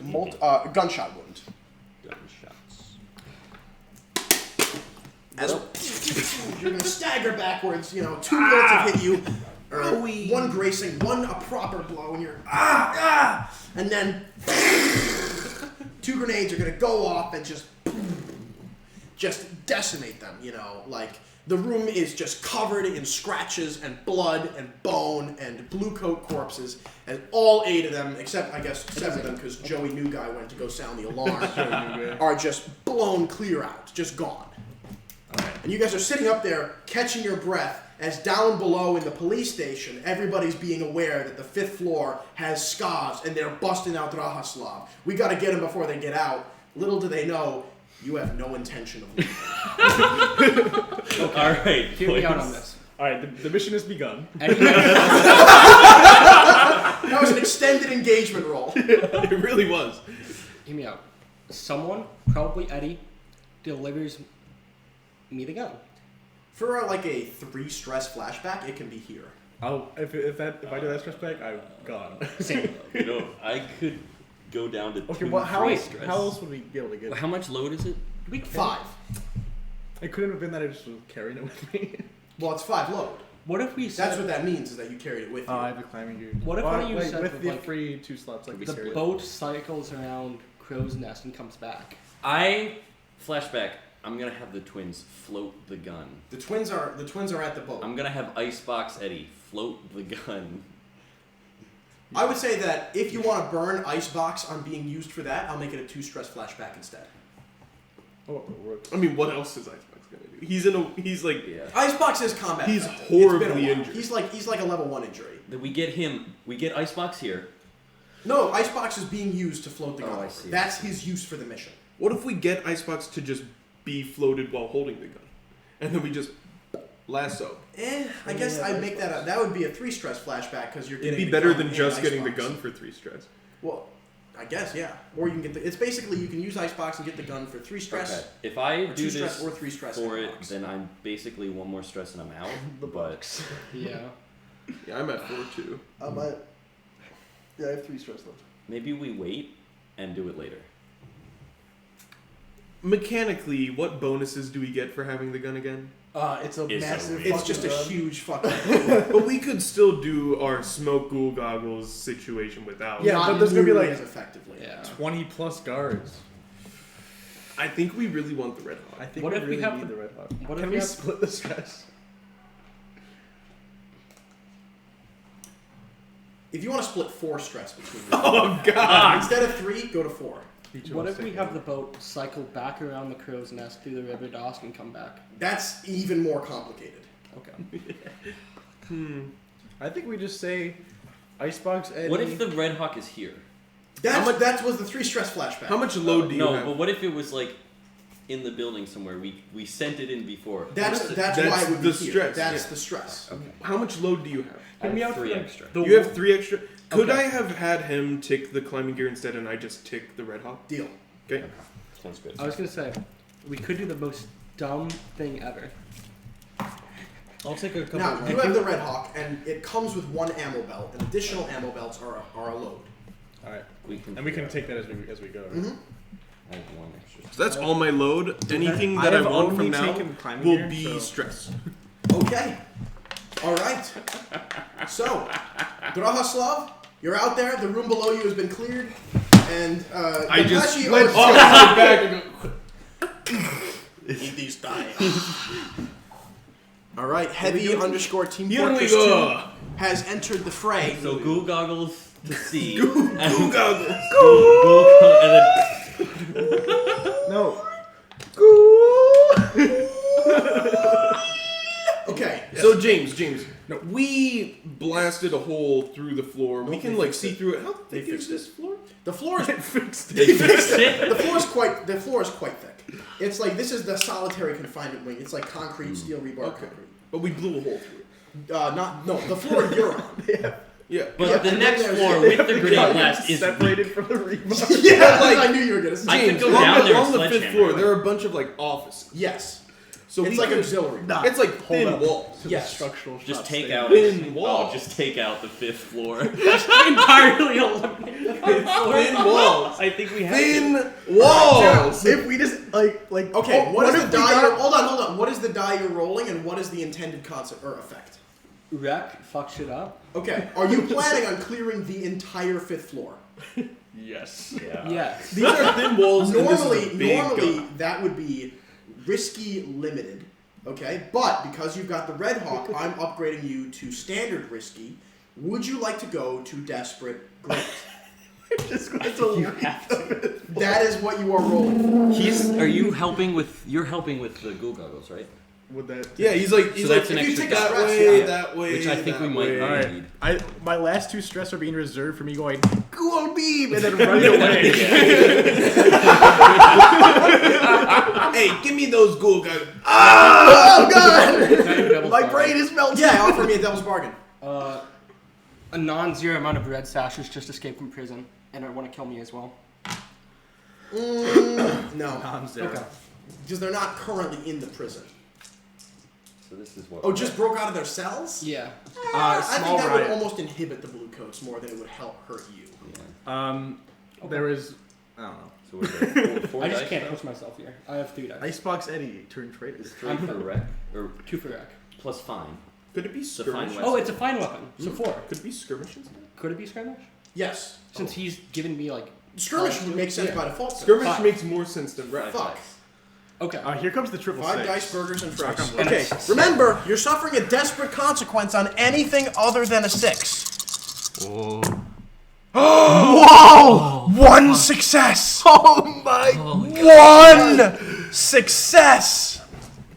gunshot wound. Gunshots. As you're gonna stagger backwards, 2 bullets have hit you. Or 1 gracing, 1 a proper blow, and you're and then 2 grenades are gonna go off and just decimate them. Like the room is just covered in scratches and blood and bone and blue coat corpses, and all 8 of them, except I guess 7 of them, because Joey New Guy went to go sound the alarm, are just blown clear out, just gone. And you guys are sitting up there catching your breath as down below in the police station, everybody's being aware that the 5th floor has Skaz and they're busting out Rahaslav. We gotta get them before they get out. Little do they know, you have no intention of leaving. All right. Hear me out boys. on this. All right, the mission has begun. That was an extended engagement roll. It really was. Hear me out. Someone, probably Eddie, delivers me the gun. For a 3 stress flashback, it can be here. If I do that stress back, I'm gone. Same. I could go down to Okay, 2 well, how stress. else would we be able to get it? How much load is it? Week 5. It couldn't have been that I just was carrying it with me. Well, it's 5 load. What if we That's said what that means, is that you carried it with you. I have the climbing gear. What if Well, one of you wait, said with with, the like, free 2 slots, like the carry it. boat cycles around Crow's Nest and comes back? Flashback. I'm gonna have the twins float the gun. The twins are at the boat. I'm gonna have Icebox Eddie float the gun. I would say that if you want to burn Icebox on being used for that, I'll make it a 2 stress flashback instead. Oh, it worked. I mean, what else is Icebox gonna do? He's like Icebox is combat. He's effective. horribly It's been a while. injured. He's like a level 1 injury. Then we get Icebox here. No, Icebox is being used to float the gun. I over. see. That's his use for the mission. What if we get Icebox to just be floated while holding the gun, and then we just lasso? I guess I'd make that that would be a 3 stress flashback because you're getting. It'd be the better gun than and just getting the Icebox. gun for 3 stress. Well, I guess yeah. Or you can get it's basically you can use Icebox and get the gun for 3 stress. Okay. If I Or do 2 stress this or 3 stress for in it, box. then I'm basically 1 more stress and I'm out. But Yeah. Yeah, I'm at 4 too. I have 3 stress left. maybe we wait and do it later. Mechanically, what bonuses do we get for having the gun again? It's a It's massive. a- It's just a fucking gun. huge fucking. But we could still do our smoke ghoul goggles situation without. Yeah, Not but there's gonna be nearly like as effectively. Yeah. 20 plus guards. I think we really want the Red Hawk. I think What we if we really have need the- the Red Hawk. what if Can we we have- split the stress? If you want to split 4 stress between you, Oh God! instead of 3, go to 4. Each of What us if we take have one. the boat cycle back around the Crow's Nest through the River Dosk and come back? That's even more complicated. Okay. I think we just say Icebox Eddie. What if the Red Hawk is here? That was the 3 stress flashback. How much load do you No, have? but what if it was like in the building somewhere? We sent it in before. That's why it would the be here. stress, That's yeah. the stress. Okay. How much load do you have? I Hear me have out 3 for extra. the You have 3 extra. Could Okay. I have had him tick the climbing gear instead, and I just tick the Red Hawk? Deal. Okay. Sounds good. I was gonna say, we could do the most dumb thing ever. I'll take a couple. Now, you have the Red Hawk, and it comes with 1 ammo belt, and additional ammo belts are a load. All right, We can. and we can take that as we go. Right? Mm-hmm. I have 1 extra. So that's all my load. Anything I that I have want only from now taken climbing will gear, be so- stress. Okay. All right. So, Drahoslav, you're out there. The room below you has been cleared, and I just Takashi went Oshiro- off my back and go. Eat these die. All right. Heavy underscore Team Here we Fortress go. 2 has entered the fray. So goo goggles to see. Goo and goggles. Goo and then No. Okay. So James, no, we blasted a hole through the floor. We can like see through it. How thick is this floor? The floor is they fixed it. the floor is quite thick. It's like this is the solitary confinement wing. It's like concrete, steel rebar Okay. concrete. But we blew a hole through it. The floor you're on. Yeah. But Yeah, the and next then floor there's- with the grenade blast is separated weak. from the remote. Yeah, like- I knew you were gonna say. I could James, go down there on and the 5th sledgehammer floor. it. There are a bunch of like offices. Yes. So It's we like could- auxiliary. It's like Hold thin up. walls. Yes. Structural. Just shots take stay- out. Thin walls. Just take out the 5th floor. Entirely eliminate the Thin walls. I think we have. Thin walls. If we just like Okay, what is if the we die? got- Hold on. What is the die you're rolling, and what is the intended concept or effect? Wreck, fuck shit up. Okay, are you planning on clearing the entire 5th floor? Yes. Yeah. Yes. These are thin walls. and this is a Normally, big gun. that would be risky limited. Okay, but because you've got the Red Hawk, I'm upgrading you to standard risky. Would you like to go to desperate great? Just going to You have to. That is what you are rolling. Are you helping with? You're helping with the goo goggles, right? Would that? Yeah, he's like So that's an if you extra take a that stress, way, yeah. that way, Which I think that we might way. All right. need. My last 2 stress are being reserved for me going cool beam and then running away. Hey, give me those ghoul guys. Oh God! Devil's My bargain. brain is melting. Yeah, offer me a devil's bargain. A non-zero amount of red sashes just escaped from prison and want to kill me as well. No, Non-zero. Okay. because they're not currently in the prison. So this is what. Oh, just broke out of their cells? Yeah. I small think that would riot. almost inhibit the blue coats more than it would hurt you. Yeah. There is. I don't know. So we're there. Four I just dice can't now? push myself here. I have 3 dice. Icebox Eddie turned traitors. 3 for wreck or 2 for wreck. plus fine. Could it be So fine skirmish? weapon. Oh, it's a fine weapon. So 4. Could it be skirmish instead? Could it be skirmish? Yes. Since he's given me like. Skirmish would make sense Yeah. by default. Skirmish 5. makes more sense than wreck. Fuck. Okay. Here comes the triple 5 six. dice, burgers, and fries. Fuck, I'm Okay, blind. remember, you're suffering a desperate consequence on anything other than a 6. Whoa! 1 success! Oh my! 1 success!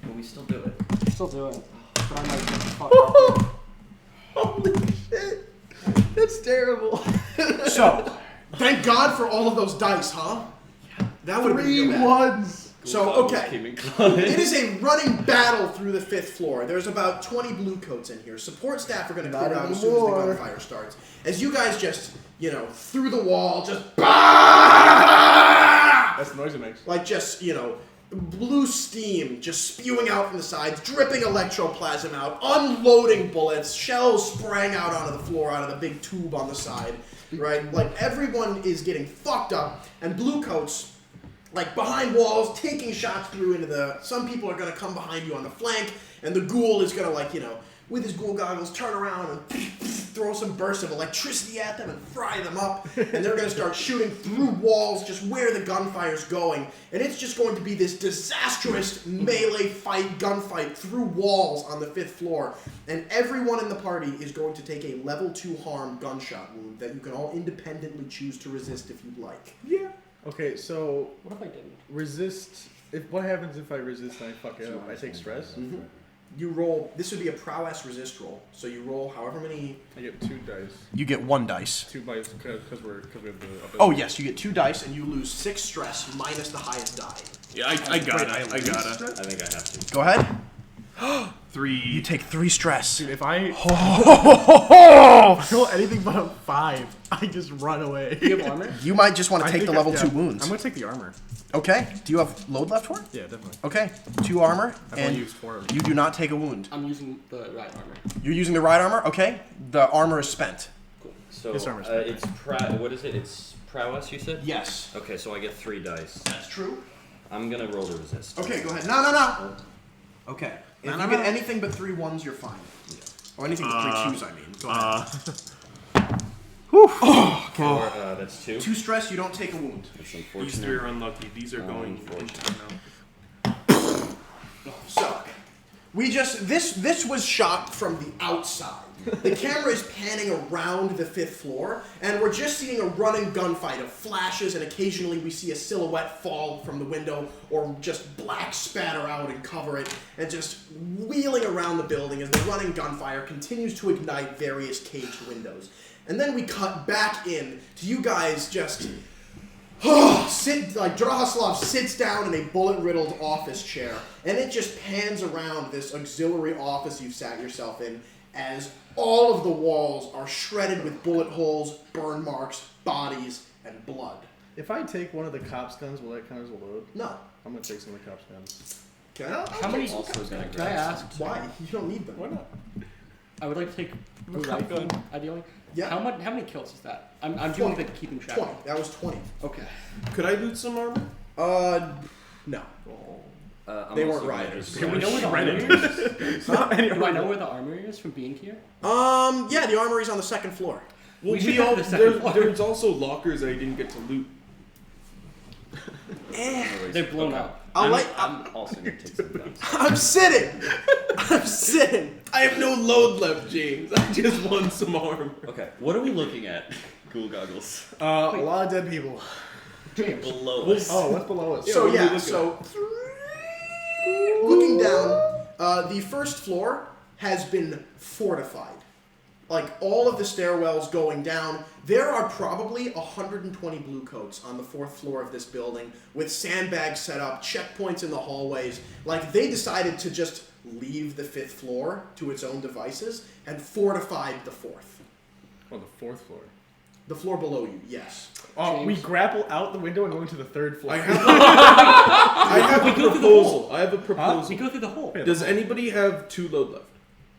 But we still do it. Still do it. But I might get the fuck off. Holy shit! That's terrible. So, thank God for all of those dice, huh? That would have been 3 real bad. ones. So, okay. Came in close. It is a running battle through the 5th floor. There's about 20 blue coats in here. Support staff are going to Not clear out as soon as the anymore. gunfire starts. As you guys just, through the wall, just That's the noise it makes. like just, blue steam just spewing out from the sides, dripping electroplasm out, unloading bullets, shells spraying out onto the floor out of the big tube on the side, right? Like everyone is getting fucked up, and blue coats, like behind walls, taking shots through into some people are gonna come behind you on the flank, and the ghoul is gonna with his ghoul goggles, turn around and throw some bursts of electricity at them and fry them up. And they're going to start shooting through walls just where the gunfire's going. And it's just going to be this disastrous melee gunfight through walls on the 5th floor. And everyone in the party is going to take a level 2 harm gunshot wound that you can all independently choose to resist if you'd like. Yeah. Okay, so What if I didn't? resist. What happens if I resist and I fuck it up? I take stress. Mm-hmm. You roll. This would be a prowess resist roll. So you roll however many. I get 2 dice. You get 1 dice. 2 dice because we have the ability. Oh yes, you get 2 dice and you lose 6 stress minus the highest die. Yeah, I got it. I got it. I think I have to. Go ahead. 3. You take 3 stress. Dude, if I roll anything but a 5, I just run away. Do you have armor? You might just want to I take the think level 2 wounds. I'm gonna take the armor. Okay. Do you have load left for it? Yeah, definitely. Okay. 2 armor, I've and only used 4 of them. you do not take a wound. I'm using the right armor. You're using the right armor. Okay. The armor is spent. Cool. So This armor's it's what is it? It's prowess. You said. Yes. Okay, so I get 3 dice. That's true. I'm gonna roll the resist. Okay. Go ahead. No. Okay. If No, you no, get no. anything but 3 1s, you're fine. Or anything but 3 2s, I mean. Go ahead. That's 2. 2 stress, you don't take a wound. That's These 3 unfortunate. are unlucky. These are going Unfortunate. So, this was shot from the outside. The camera is panning around the 5th floor, and we're just seeing a running gunfight of flashes, and occasionally we see a silhouette fall from the window, or just black spatter out and cover it, and just wheeling around the building as the running gunfire continues to ignite various caged windows. And then we cut back in to you guys just Drahoslav sits down in a bullet-riddled office chair, and it just pans around this auxiliary office you've sat yourself in as all of the walls are shredded with bullet holes, burn marks, bodies, and blood. If I take one of the cops' guns, will that count as a load? No. I'm gonna take some of the cops' guns. Okay. How many? Also gonna Can I grab ask? Why? You don't need them. Why not? I would like to take a rifle, ideally. Yeah. How much? How many kills is that? I'm doing the keeping track. 20. That was 20. Okay. Could I loot some armor? No. I'm They also weren't gonna rioters. just Do we grab- know where the armory is? Do I know where the armory is from being here? Yeah, the armory's on the 2nd floor. Well, We should go to the second floor. there's also lockers I didn't get to loot. They're blown out. I'm also gonna take some guns. I'm sitting! I'm sitting! I have no load left, James. I just want some armor. Okay, what are we looking at? Cool goggles. A lot of dead people. Below us. Oh, what's below us? So what are we yeah, looking so looking down, the 1st floor has been fortified. Like all of the stairwells going down, there are probably 120 blue coats on the 4th floor of this building with sandbags set up, checkpoints in the hallways. Like they decided to just leave the 5th floor to its own devices and fortified the 4th. Oh, the 4th floor. The floor below you, yes. Oh, we James. grapple out the window and go into the 3rd floor. I have We a go through the proposal. I have a proposal. We go through the hole. Yeah. Does anybody have 2 load left?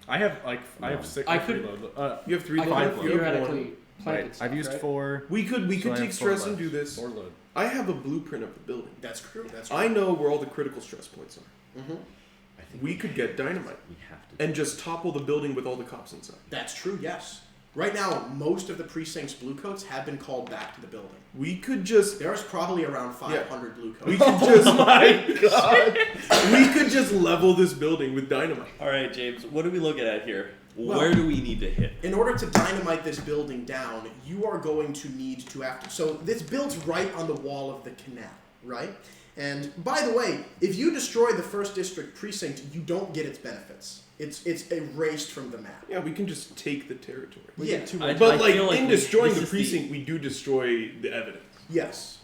I have 6. I or 3 could- load. You have 3 I load could left. You have 1. theoretically plant Right. it stuff, I've used right? 4. We could so I take have 4 stress and left. do this. 4 load. I have a blueprint of the building. That's true. That's I know where all the critical stress points are. Mm-hmm. I think We could get dynamite we have to. and just topple the building with all the cops inside. That's true, yes. Right now, most of the precinct's blue coats have been called back to the building. We could just There's probably around 500 blue coats. we could just we could just level this building with dynamite. All right, James. What are we looking at here? Well- Where do we need to hit? In order to dynamite this building down, you are going to need to have to... So this builds right on the wall of the canal, right? And by the way, if you destroy the 1st District precinct, you don't get its benefits. It's erased from the map. Yeah, we can just take the territory. Yeah. But I like feel in we- destroying this the is precinct, we do destroy the evidence. Yes.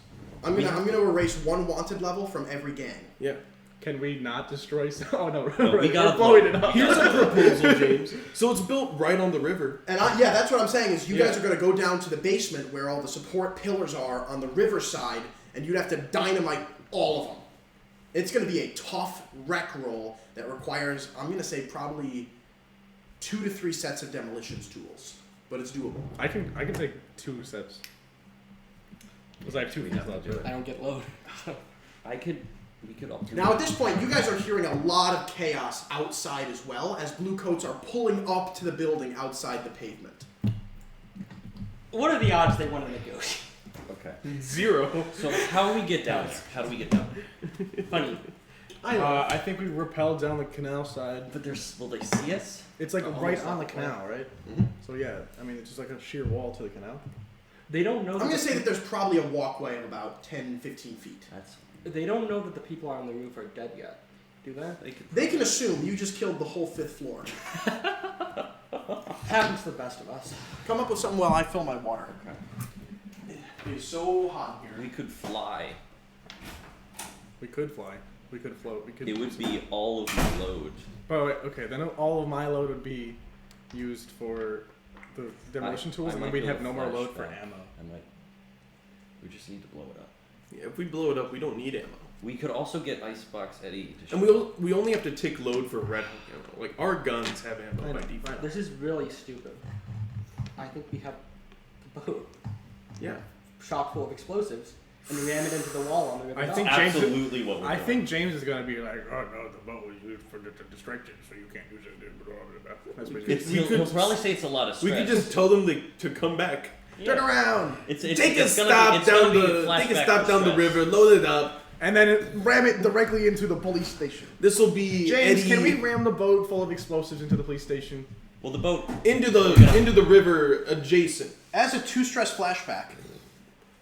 I'm gonna erase 1 wanted level from every gang. Yeah. Can we not destroy? Oh no, No, we gotta we're blowing blow- it up. Here's a proposal, James. So it's built right on the river. And yeah, that's what I'm saying is you Yeah. guys are going to go down to the basement where all the support pillars are on the riverside, and you'd have to dynamite all of them. It's going to be a tough wreck roll that requires, I'm going to say, probably 2 to 3 sets of demolitions tools, but it's doable. I can take 2 sets. Because I have 2 We feet have to left. do it. I don't get load. We could all. Now at this point, you guys are hearing a lot of chaos outside as well, as blue coats are pulling up to the building outside the pavement. What are the odds they want to negotiate? Okay. 0. So how do we get down here? How do we get down? Funny. I think we rappelled down the canal side. But will they see us? It's like Oh, right almost on the like a canal, right? Mhm. So yeah, I mean it's just like a sheer wall to the canal. They don't know. I'm going to say that there's probably a walkway of about 10, 15 feet. That's. They don't know that the people on the roof are dead yet. do that? They can assume you just killed the whole 5th floor. Happens to the best of us. Come up with something while I fill my water. Okay. It is so hot here. We could fly. We could fly. We could float. We could. It would be all of my load. Oh wait, okay. Then all of my load would be used for the demolition tools, and then we'd have no more load for ammo. We just need to blow it up. Yeah, if we blow it up, we don't need ammo. We could also get Icebox Eddie to shoot. And we only have to take load for Red Hulk ammo. Like, our guns have ammo by default. This is really stupid. I think we have the boat Yeah. shot full of explosives and ram it into the wall on the river. I Dock. think James. Absolutely what we're I doing. think James is gonna be like, oh no, the boat was used for the distraction, so you can't use it. That's what It's, he'll probably say it's a lot of We stress. could just tell them to come back. Turn around! Take a stop down the river, load it up. And then ram it directly into the police station. This will be James, Eddie can we ram the boat full of explosives into the police station? Well, the boat. into the river adjacent. As a 2-stress flashback,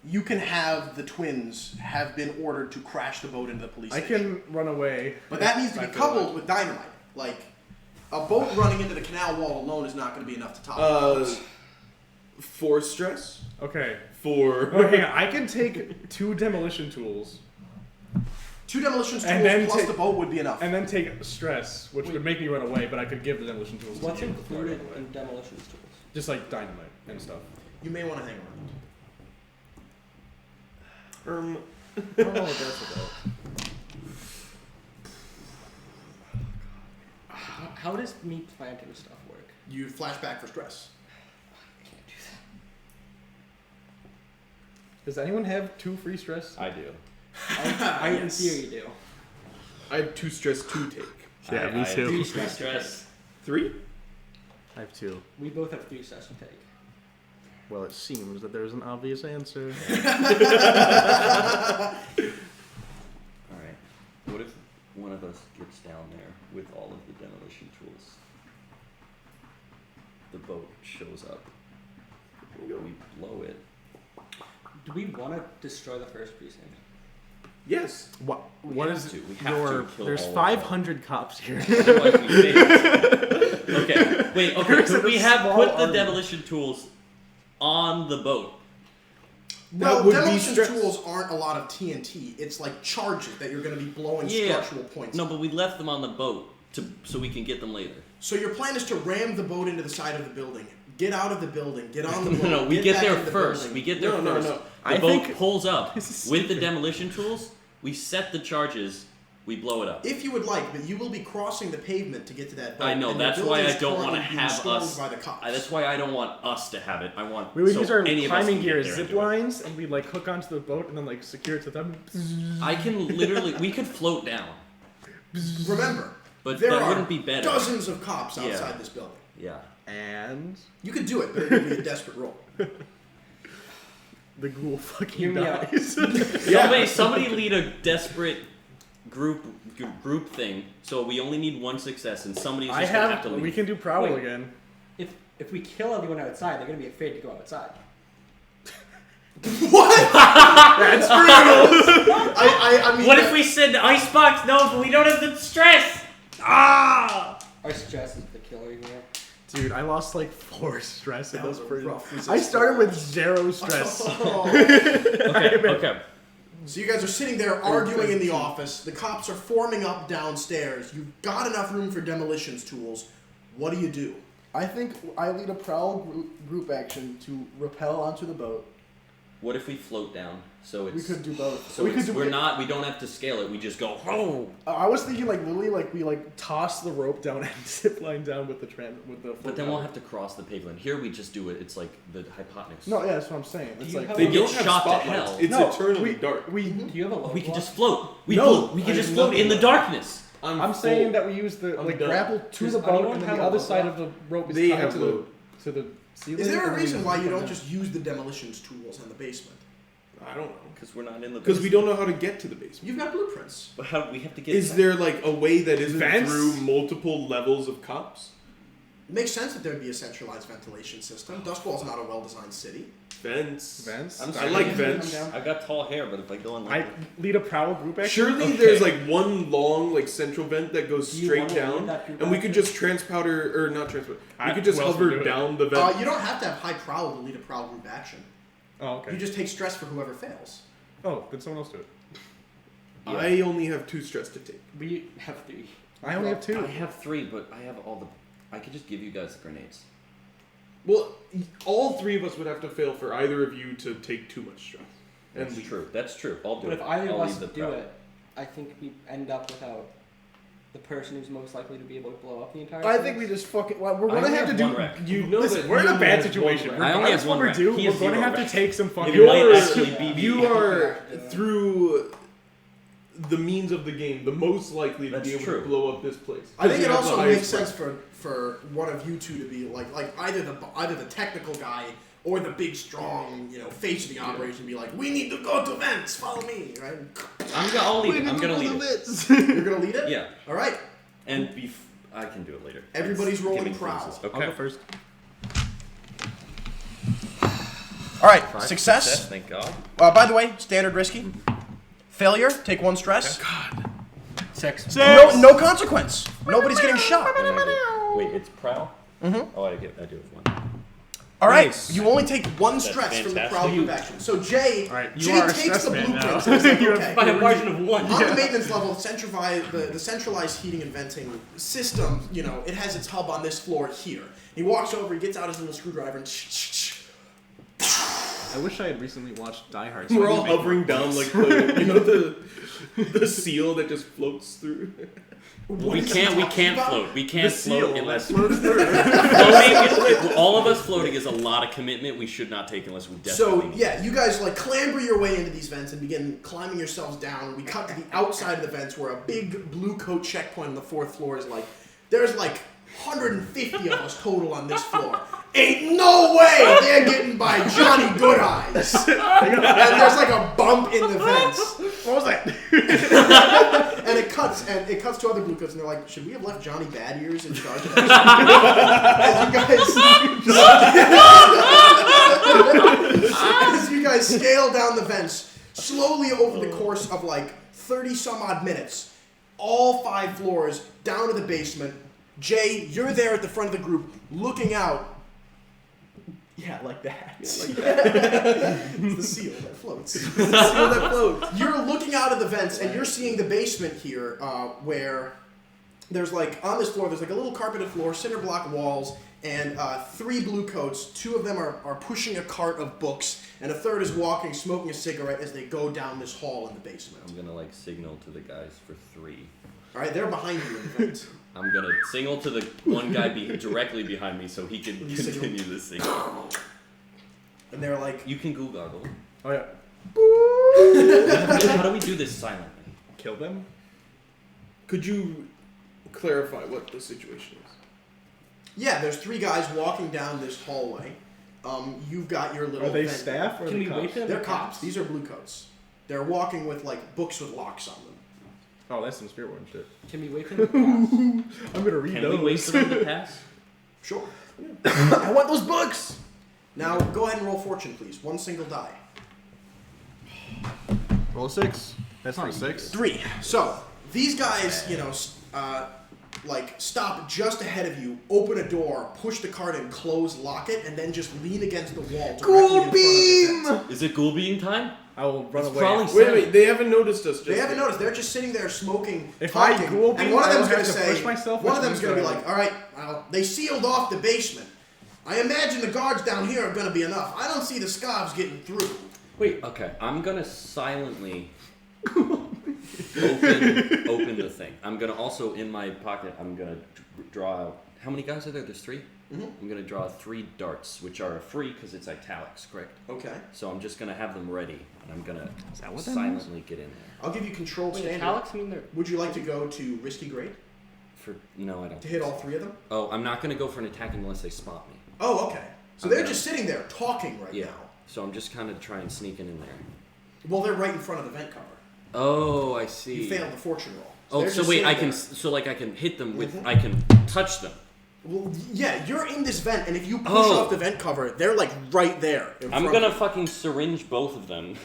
you can have the twins have been ordered to crash the boat into the police I station. can run away. But that needs to be I feel coupled like- with dynamite. Like, a boat running into the canal wall alone is not going to be enough to top the 4 stress. Okay. 4. Oh, hang on. I can take 2 demolition tools 2 demolition tools And then plus ta- the boat would be enough. and then take stress, which would make me run away, but I could give the demolition tools What's to you before I run included away. in demolition tools? Just like dynamite and stuff. You may want to hang around. I don't know what that's about. How does meat planting stuff work? You flashback for stress. I can't do that. Does anyone have 2 free stress? I do. I in Yes. theory do. I have 2 stress to take. Yeah, me I too. have Three three stress. stress. 3? I have 2. We both have 3 stress to take. Well, it seems that there's an obvious answer. Alright. What if one of us gets down there with all of the demolition tools? The boat shows up. We blow it. Do we want to destroy the first precinct? Yes. What We what have is to. We have your? to kill There's all of 500 cops here. Otherwise we fail. Okay. Wait, okay. There's Could a we have small put the army. demolition tools on the boat? Well, would be demolition stress. tools aren't a lot of TNT. It's like charges that you're going to be blowing Yeah. structural points. No, but we left them on the boat so we can get them later. So your plan is to ram the boat into the side of the building. Get out of the building. Get on the boat. No, we get back there in the first. building. We get there No, first. no. The I boat think- pulls up This is with the stupid. demolition tools. We set the charges. We blow it up. If you would like, but you will be crossing the pavement to get to that boat. I know, and your that's why I building's don't wanna currently being have stormed us- By the cops. That's why I don't want us to have it. I want We would so use our any of us climbing can get gear there as and zip do it. lines, and we'd like hook onto the boat and then like secure it to them. I can literally. We could float down, Remember, but there that are wouldn't be better. dozens of cops Yeah. outside this building. Yeah. And You could do it, but it would be a desperate roll. the ghoul fucking Hear me out. dies. Somebody lead a desperate group thing. So we only need 1 success, and somebody's just gonna have to leave. We can do prowl Wait. again. If we kill everyone outside, they're gonna be afraid to go outside. What? That's true. I mean, What if we send Icebox? No, but we don't have the stress. Ah! Our stress is the killer here. Dude, I lost like 4 stress in That was those a prisons. rough I resistance. started with 0 stress. Oh. Okay. So you guys are sitting there arguing in the office. The cops are forming up downstairs. You've got enough room for demolitions tools. What do you do? I think I lead a prowl group action to rappel onto the boat. What if we float down? So it's We could do both. So we it's, could do we're not. We don't have to scale it. We just go. Oh. I was thinking like literally like we like toss the rope down and zip line down with the But then we'll have to cross the pavement. Here we just do it. It's like the hypotenuse. No, yeah, that's what I'm saying. It's you like have They a- get don't have shot to spotlights. hell. It's No, eternally dark. we. Do you have a load We can block? just float. We No, can I just have float nothing in the left. darkness. I'm saying that we use the I'm like done. grapple to Does the boat, anyone and then have the a other load side block? of the rope is They tied have to load. the ceiling. Is there and a then reason we why you zip don't line just use the demolitions tools in the basement? I don't know. Because we're not in the. Because we don't know how to get to the basement. You've got blueprints. But how we have to get? Is there like a way that isn't Vents? through multiple levels of cops? It makes sense that there'd be a centralized ventilation system. Duskwall's not a well-designed city. Vents. Vents? I like vents. I got tall hair, but if I go in I like lead a prowl group action. Surely Okay. there's like one long like central vent that goes Do you straight wanna down, lead that group and we action? could just transpowder or not transpowder. We could just who else would do hover it? down the vent. You don't have to have high prowl to lead a prowl group action. Oh, okay. You just take stress for whoever fails. Oh, then someone else do it. I only have 2 stress to take. We have 3. I only have 2. I have 3, but I have all the. I could just give you guys the grenades. Well, all 3 of us would have to fail for either of you to take too much stress. And That's leave. true. That's true. I'll do But it. if either I'll of us leave the do prowl. it, I think we end up without the person who's most likely to be able to blow up the entire. I thing. think we just fucking. Well, we're I gonna only have to have do. one wreck. You know Listen, that we're in a you bad only have situation. one I only Regardless have what one we wreck. do, He we're has going to zero have to wreck. take some fucking. It might You're- actually be You me. are through the means of the game the most likely to That's be able true. to blow up this place. I think You it have the also highest makes sense threat. for one of you two to be like either the technical guy or the big strong face of the operation. Be like, we need to go to vents. Follow me, right? I'll lead it. I'm gonna lead it. You're gonna lead it. Yeah, All right. and I can do it later. Everybody's It's rolling giving prowl. cruises. I'll Okay. go first. All right. 5 Success. Thank God. By the way, standard risky. Failure. Take 1 stress. 6. No consequence. Nobody's getting shot. And I do- Wait, it's prowl. Oh, I do it with 1. All right, Nice. you only take 1 That's stress from the fantastic. prowl group action. So Jay, All right, you Jay are a takes stress the man blueprints now. and he's like, You're okay. By a margin of 1. On the maintenance level, the centralized heating and venting system, it has its hub on this floor here. He walks over, he gets out his little screwdriver, and I wish I had recently watched Die Hard. so We're I all could make hovering more down points. like the seal that just floats through. We can't float. We can't The seal float unless floats through. floating. All of us floating is a lot of commitment. We should not take unless we So definitely. yeah, you guys clamber your way into these vents and begin climbing yourselves down. We cut to the outside of the vents where a big blue coat checkpoint on the 4th floor is there's 150 of us total on this floor. Ain't no way they're getting by Johnny Good Eyes. And there's a bump in the vents. What was that? And it cuts to other blue coats, and they're like, should we have left Johnny Bad Ears in charge of this? As you guys scale down the vents, slowly over the course of 30 some odd minutes, all 5 floors down to the basement. Jay, you're there at the front of the group, looking out. Yeah, like that. It's the seal that floats. It's the seal that floats. You're looking out of the vents, and you're seeing the basement here, where there's on this floor, there's a little carpeted floor, cinder block walls, and 3 blue coats. 2 of them are pushing a cart of books, and a 3rd is walking, smoking a cigarette as they go down this hall in the basement. I'm gonna signal to the guys for 3. All right, they're behind you in the vent. I'm gonna signal to the one guy directly behind me so he can You signal? continue the signal. And they're like, You can Google. Oh yeah. How do we do this silently? Kill them. Could you clarify what the situation is? yeah, there's 3 guys walking down this hallway. You've got your little Are they vent. staff or are Can they we cops? wait for them? They're cops. These are blue coats. They're walking with books with locks on them. Oh, that's some Spirit Warden shit. Can we wait for them to pass? I'm gonna read Can those. we wait for them to pass? Sure. I want those books. Now go ahead and roll fortune, please. 1 single die. Roll a 6. That's not a 6. 3. So these guys, stop just ahead of you, open a door, push the cart in, close, lock it, and then just lean against the wall. Ghoul directly in front of the vent. Is it ghoul being time? I will run It's away. probably Wait, they haven't noticed us. Just They haven't yet. noticed. They're just sitting there smoking, If I talking, ghoul and beam, one of I them's will going to have to say, push myself, one of which them's going to be means like, all right, well, they sealed off the basement. I imagine the guards down here are going to be enough. I don't see the scabs getting through. Wait, Okay, I'm gonna silently open the thing. I'm gonna also in my pocket. I'm gonna draw out. How many guys are there? There's 3. Mhm. I'm gonna draw 3 darts, which are free because it's italics, correct? Okay. So I'm just gonna have them ready, and I'm gonna Is that what that silently get in there. I'll give you controlled wait, standard. Alex mean they're. Would you like to go to risky grade No, I don't. to hit all 3 of them? Oh, I'm not gonna go for an attack unless they spot me. Oh, okay. So I'm they're down. just sitting there talking right Yeah. now. So I'm just kind of trying sneaking in there. Well, they're right in front of the vent cover. Oh, I see. You failed the fortune roll. Oh, they're so just wait, sitting I can there. so I can hit them with Mhm. I can touch them. Well, yeah, you're in this vent, and if you push off the vent cover, they're like right there. I'm gonna fucking syringe both of them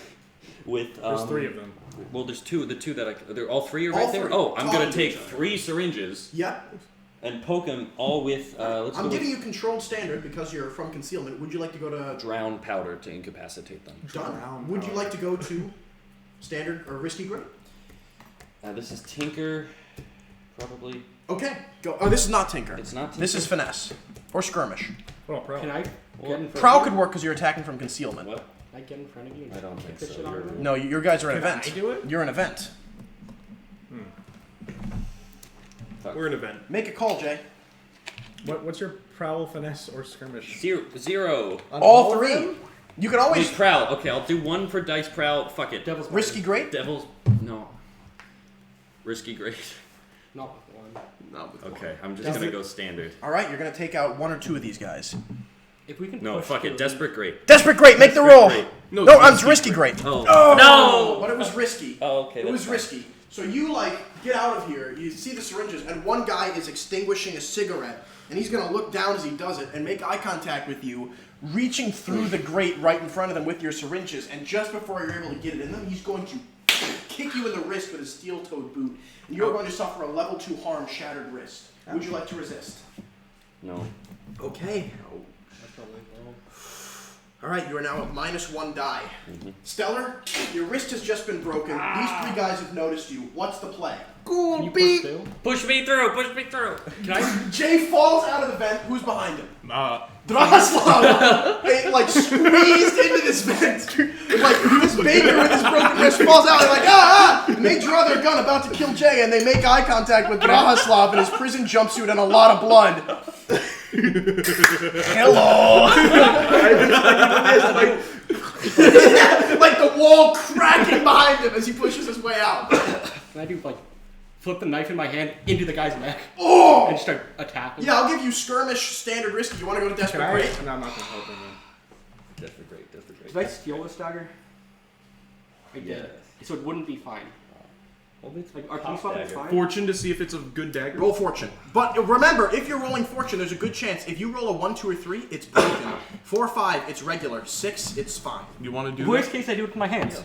with. There's 3 of them. Well, there's 2. The 2 that they're all 3 are All right there. 3. Oh, I'm gonna Talking to take each other. 3 syringes Yep. and poke them all with. Let's I'm go giving with you controlled standard because you're from concealment. Would you like to go to drown powder to incapacitate them. done? Drown Would you powder. like to go to standard or risky grade? This is Tinker, probably. Okay, go. Oh, this is not Tinker. It's not Tinker. This is finesse or skirmish. Oh, pro. Can I get in front Prowl of could you? work because you're attacking from concealment. What? Can I get in front of you and I don't take think this so. shit on You're- you? No, you guys are an Can event. I do it? You're an event. We're an event. Make a call, Jay. What's your prowl, finesse, or skirmish? 0. On All of 3. them? You can always Wait, prowl. Okay, I'll do 1 for dice prowl. Fuck it. Devil's risky grade. Devil's no. Risky grade. Not with one. Not with Okay, I'm just Does gonna it- go standard. All right, you're gonna take out 1 or 2 of these guys. If we can No, push fuck it. through- Desperate great. Desperate great. Make the Desperate roll. great. No, No, it's risky great. Oh. Oh No! But it was risky. Oh, okay. It that's was fine. risky. So you get out of here. You see the syringes, and one guy is extinguishing a cigarette, and he's gonna look down as he does it and make eye contact with you, reaching through the grate right in front of them with your syringes. And just before you're able to get it in them, he's going to kick you in the wrist with his steel-toed boot, and you're going to suffer a level 2 harm, shattered wrist. Would you like to resist? No. Okay. That's probably wrong. All right, you are now at -1 die. Stellar, your wrist has just been broken. These 3 guys have noticed you. What's the play? Can you push through? Push me through. Push me through. Can I? Jay falls out of the vent. Who's behind him? Uh, They squeezed into this vent. This baker with his broken wrist falls out. They're like, And they draw their gun about to kill Jay, and they make eye contact with Drahaslav in his prison jumpsuit and a lot of blood. Hello. Like the wall cracking behind him as he pushes his way out. Can I do flip the knife in my hand into the guy's neck Oh! and start attacking? Yeah, I'll give you skirmish standard risky. You want to go to Can desperate I? great? No, I'm not gonna help him. Desperate great. Desperate great. Did I steal this dagger? I did. Yes. So it wouldn't be fine. Well, it's Like, our top police weapons dagger. fine? Fortune to see if it's a good dagger. Roll fortune. But remember, if you're rolling fortune, there's a good chance. If you roll a 1, 2, or 3, it's broken. 4, 5, it's regular. 6, it's fine. You want to do Worst that? case, I do it with my hands.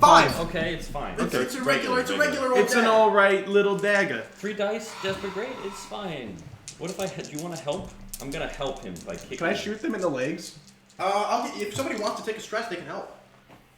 5. Okay, it's fine. It's a regular old It's an dagger. all right little dagger. 3 dice. Desperate great. It's fine. What if do you want to help? I'm gonna help him by kicking. Can I him. shoot them in the legs? If somebody wants to take a stress, they can help.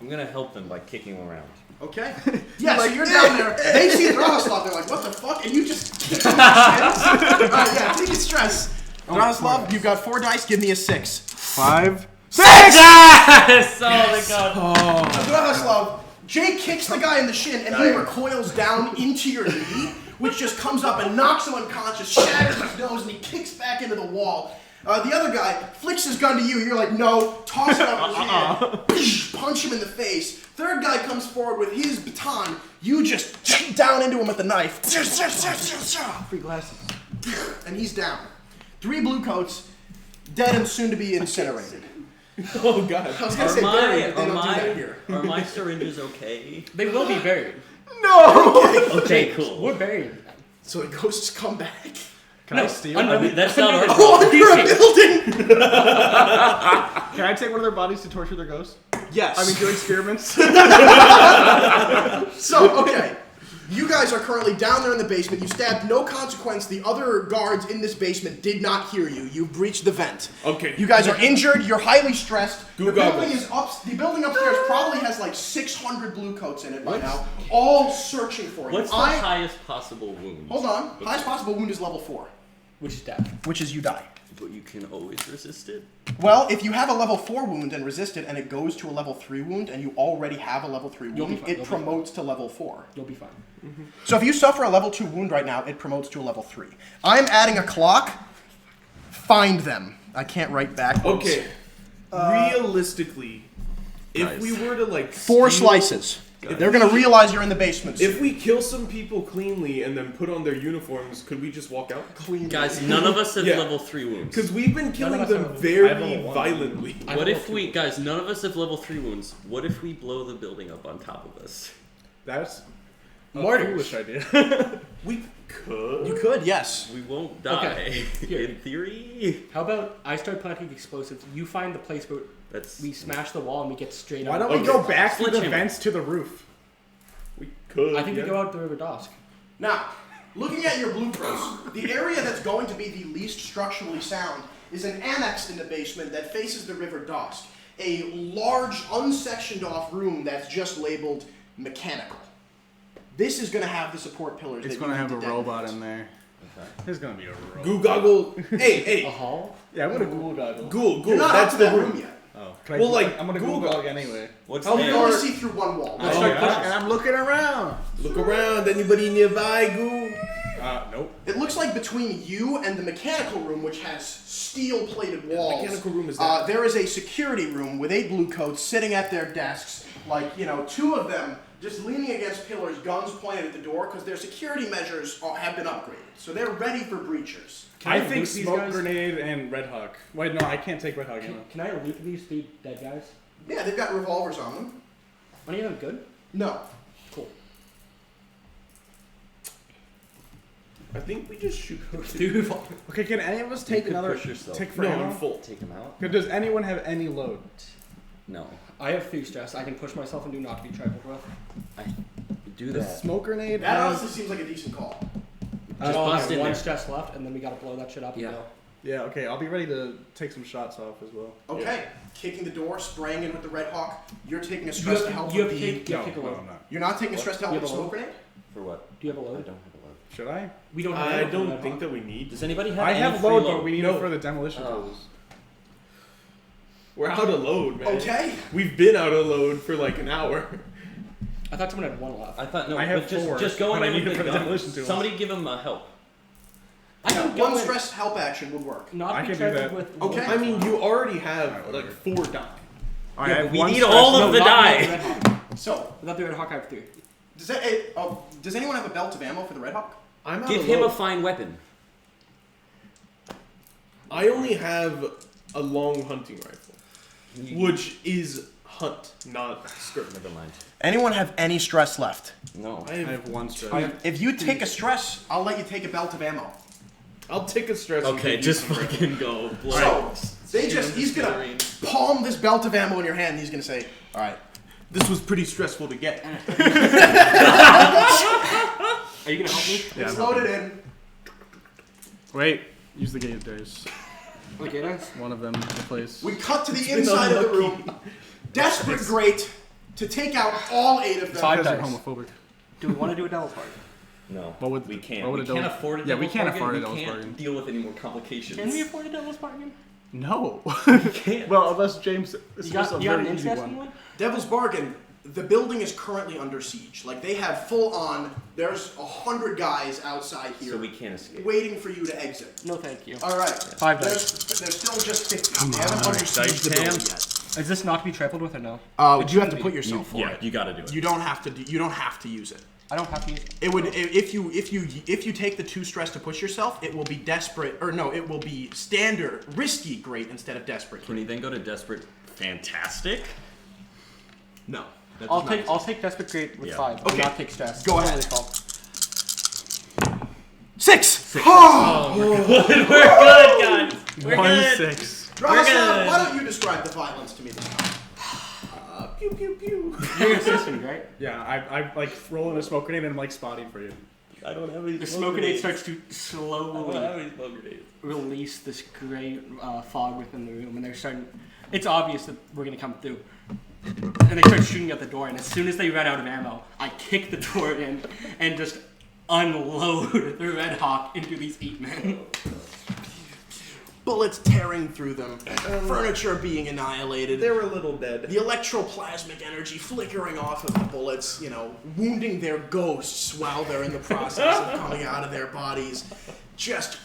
I'm gonna help them by kicking him around. Okay. Yeah, so you're down there. They see Drahoslav. They're like, what the fuck? And you just kick them in the shins. Alright, yeah, take a stress. Drahoslav, you've got 4 dice. Give me a 6. 5. 6! Yes! Oh my god. Drahoslav, Jay kicks the guy in the shin, and he recoils down into your knee, which just comes up and knocks him unconscious, shatters his nose, and he kicks back into the wall. The other guy flicks his gun to you. You're like, no. Toss it up his hand. Punch him in the face. Third guy comes forward with his baton. You just down into him with the knife. Free glasses. And he's down. 3 blue coats, dead and soon to be incinerated. Oh god. I was gonna say buried, but they Are don't do that here. my syringes okay? They will be buried. No! Okay, cool. We're buried. So the ghosts come back. Can I steal? I mean, that's not our Oh, problem. under a building! Can I take one of their bodies to torture their ghosts? Yes. I mean, do experiments. So, okay. You guys are currently down there in the basement. You stabbed, no consequence. The other guards in this basement did not hear you. You breached the vent. Okay. You guys are injured. You're highly stressed. Goo The building goggles. is up. The building upstairs probably has like 600 blue coats in it right now, all searching for you. What's the highest possible wound? Hold on. Highest possible wound is level 4, Which is death. which is you die. But you can always resist it. Well, if you have a level 4 wound and resist it, and it goes to a level 3 wound, and you already have a level 3 You'll be wound, fine, it you'll be promotes to level 4. You'll be fine. So if you suffer a level 2 wound right now, it promotes to a level 3. I'm adding a clock. Find them. I can't write backwards. Okay. Realistically, if we were to 4 steal- slices. They're gonna realize you're in the basement. If we kill some people cleanly and then put on their uniforms, could we just walk out? Clean. Guys, none of us have Yeah. level 3 wounds. Because we've been killing us them have- very I have level 1. violently. What if we, guys, none of us have level 3 wounds. What if we blow the building up on top of us? That's. Mortars. Foolish idea. We could. You could, yes. We won't die. Okay, here. In theory. How about I start planting explosives? You find the place where That's we smash the wall and we get straight Why up. don't we go back through the Sledgehammer. vents to the roof? We could. I think yeah. we go out the River Dosk. Now, looking at your blueprints, the area that's going to be the least structurally sound is an annex in the basement that faces the River Dosk. A large, unsectioned off room that's just labeled mechanical. This is going to have the support pillars. It's that gonna you have need a to robot detonate. in there. There's gonna be a robot. Goo goggle. Hey, A hey. hall? Yeah, I'm gonna Google goggle. Ghoul. You're not That's up to the that room. room yet. Oh, Well, like, I'm gonna Google Google Goggle. anyway. what's How You many can there? only are- see through one wall. Let's Oh, start yeah, pushing. and I'm looking around. Look around. Anybody nearby, Goo? Nope. It looks like between you and the mechanical room, which has steel-plated walls, mechanical room is that. there is a security room with 8 blue coats sitting at their desks, like, 2 of them just leaning against pillars, guns pointed at the door, because their security measures have been upgraded. So they're ready for breachers. Can I loot think these smoke guys? grenade and Red Hawk. Wait, no, I can't take Red Hawk. Can I loot these 3 dead guys? Yeah, they've got revolvers on them. Any of them good? No. Cool. I think we just shoot. Dude, Okay, can any of us You take could another push yourself. tick for No, ammo? I'm full. Take him out? Does anyone have any load? No. I have 3 stress. I can push myself and do not to be trifled with. I do The that. smoke grenade That has... honestly seems like a decent call. Just I bust have in 1 there. stress left, and then we gotta blow that shit up Yeah. and go. Yeah, okay, I'll be ready to take some shots off as well. Okay. Kicking the door, spraying in with the Red Hawk. You're taking a You stress have, to help you with have the... to take, you have to take a load. I'm not. You're not taking a stress to help You with the have a smoke load? grenade? For what? Do you have a I load? don't have a load. Should I? We don't have I ammo for don't Red think Hawk. that we need. Does anybody have I any have free load, load? but we need No. it for the demolition Oh. tools. We're out of load, man. Okay. We've been out of load for like an hour. I thought someone had 1 left. I thought no. I have but just 4, just go but I in need with it for the gun. demolition tools. Somebody give him a help. I Yeah, can go one in, stress help action would work. not I be can do trifled that. with. Okay. I mean, you already have Alright, like whatever. 4 die. I Yeah, have but we one need stress- all No, of the not die. with the Red Hawk. So, Without the Red Hawk, I have 3. does anyone have a belt of ammo for the Red Hawk? I'm out Give of him load. a fine weapon. I only have a long hunting rifle, which is hunt, not skirt. Never mind. Anyone have any stress left? No. I I have. have 1 stress. If you take a stress, I'll let you take a belt of ammo. I'll take a stress. and Okay, give you just some fucking go. So, he's gonna palm this belt of ammo in your hand and he's gonna say, alright, This was pretty stressful to get. Are you gonna help me? Yeah, it's I'm loaded in. Wait, use the gate dice. Okay, guys. One of them replace. We cut to the been inside of the unlucky. room. Desperate great to take out all 8 of them. 5 Because they're dice. homophobic. Do we want to do a double party? No. What would- we can't? what would We a can't double- afford a Yeah, we double can't bargain. afford a We double can't bargain. deal with any more complications. Can we afford a doubles bargain? No. We can't. Well, unless James. This You is got, a you got very an easy interesting one. one? Devil's Bargain, the building is currently under siege. Like, they have full on, there's 100 guys outside here So we can't escape. waiting for you to exit. No, thank you. Alright. 5 dice. There's still just 50. They haven't under siege Dice the building Cam. yet. Is this not to be tripled with or no? You have to put yourself for Yeah, it. you gotta do it. You don't have to. You don't have to use it. I don't have to use it. It would if you take the 2 stress to push yourself, it will be desperate or no, it will be standard risky great instead of desperate. Can he then go to desperate? Fantastic. No. that I'll does not take desperate great with Yeah. 5. Okay. Not take stress. Go That's ahead. what it's called. 6. Oh! We're good, guys. We're 1, good. 6. Rasa, why don't you describe the violence to me this time? Pew pew pew. You're assisting, right? Yeah, I like rolling a smoke grenade and I'm like spotting for you. I don't have any. The smoke grenade starts to I don't have slowly any smoke grenades. release this gray fog within the room, and they're starting. It's obvious that we're gonna come through, and they start shooting at the door. And as soon as they run out of ammo, I kick the door in and just unload the Red Hawk into these 8 men. Bullets tearing through them, furniture being annihilated. They're a little dead. The electroplasmic energy flickering off of the bullets, wounding their ghosts while they're in the process of coming out of their bodies. Just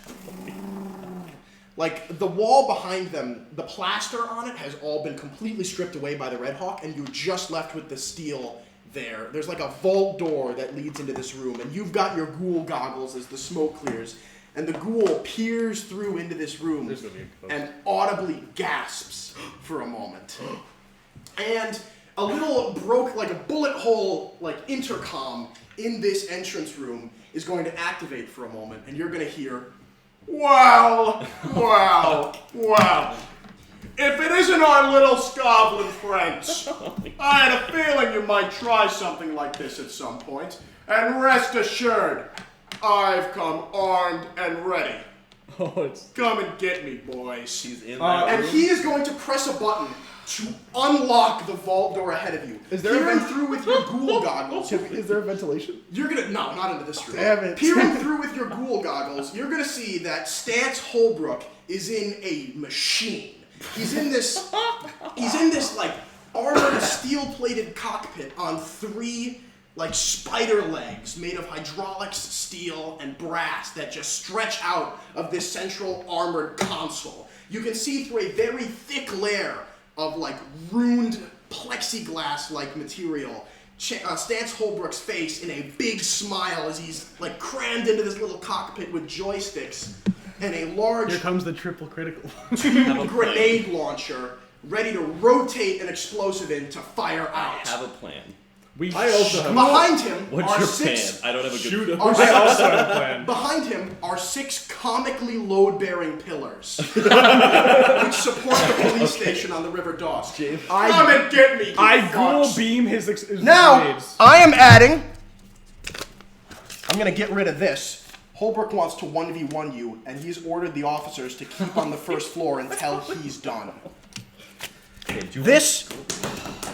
like the wall behind them, the plaster on it has all been completely stripped away by the Red Hawk, and you're just left with the steel there. There's like a vault door that leads into this room, and you've got your ghoul goggles as the smoke clears. And the ghoul peers through into this room There's gonna be a ghost. and audibly gasps for a moment. And a little like a bullet hole, like intercom in this entrance room is going to activate for a moment, and you're going to hear, "Wow, wow, wow. If it isn't our little Scotland friends, I had a feeling you might try something like this at some point. And rest assured, I've come armed and ready. Come and get me, boys." He's in that And room. he is going to press a button to unlock the vault door ahead of you. Is there a Peering through with your ghoul goggles. Is there a ventilation? You're gonna not into this room. Damn it. Peering through with your ghoul goggles, you're gonna see that Stance Holbrook is in a machine. He's in this like armored steel-plated cockpit on 3 like spider legs made of hydraulics, steel, and brass that just stretch out of this central armored console. You can see through a very thick layer of like ruined plexiglass-like material Stance Holbrook's face in a big smile as he's like crammed into this little cockpit with joysticks and a large Here comes the triple critical. grenade launcher ready to rotate an explosive in to fire out. I have a plan. I also have Behind him What's are your 6 plan? I don't have a good Shoot him. are I also have a plan. Behind him are 6 comically load-bearing pillars, which support the police station on the River Doss. Come and get me, you I ghoul fucks. beam his Now, grenades. I am adding... I'm going to get rid of this. Holbrook wants to 1v1 you, and he's ordered the officers to keep on the first floor until he's done. This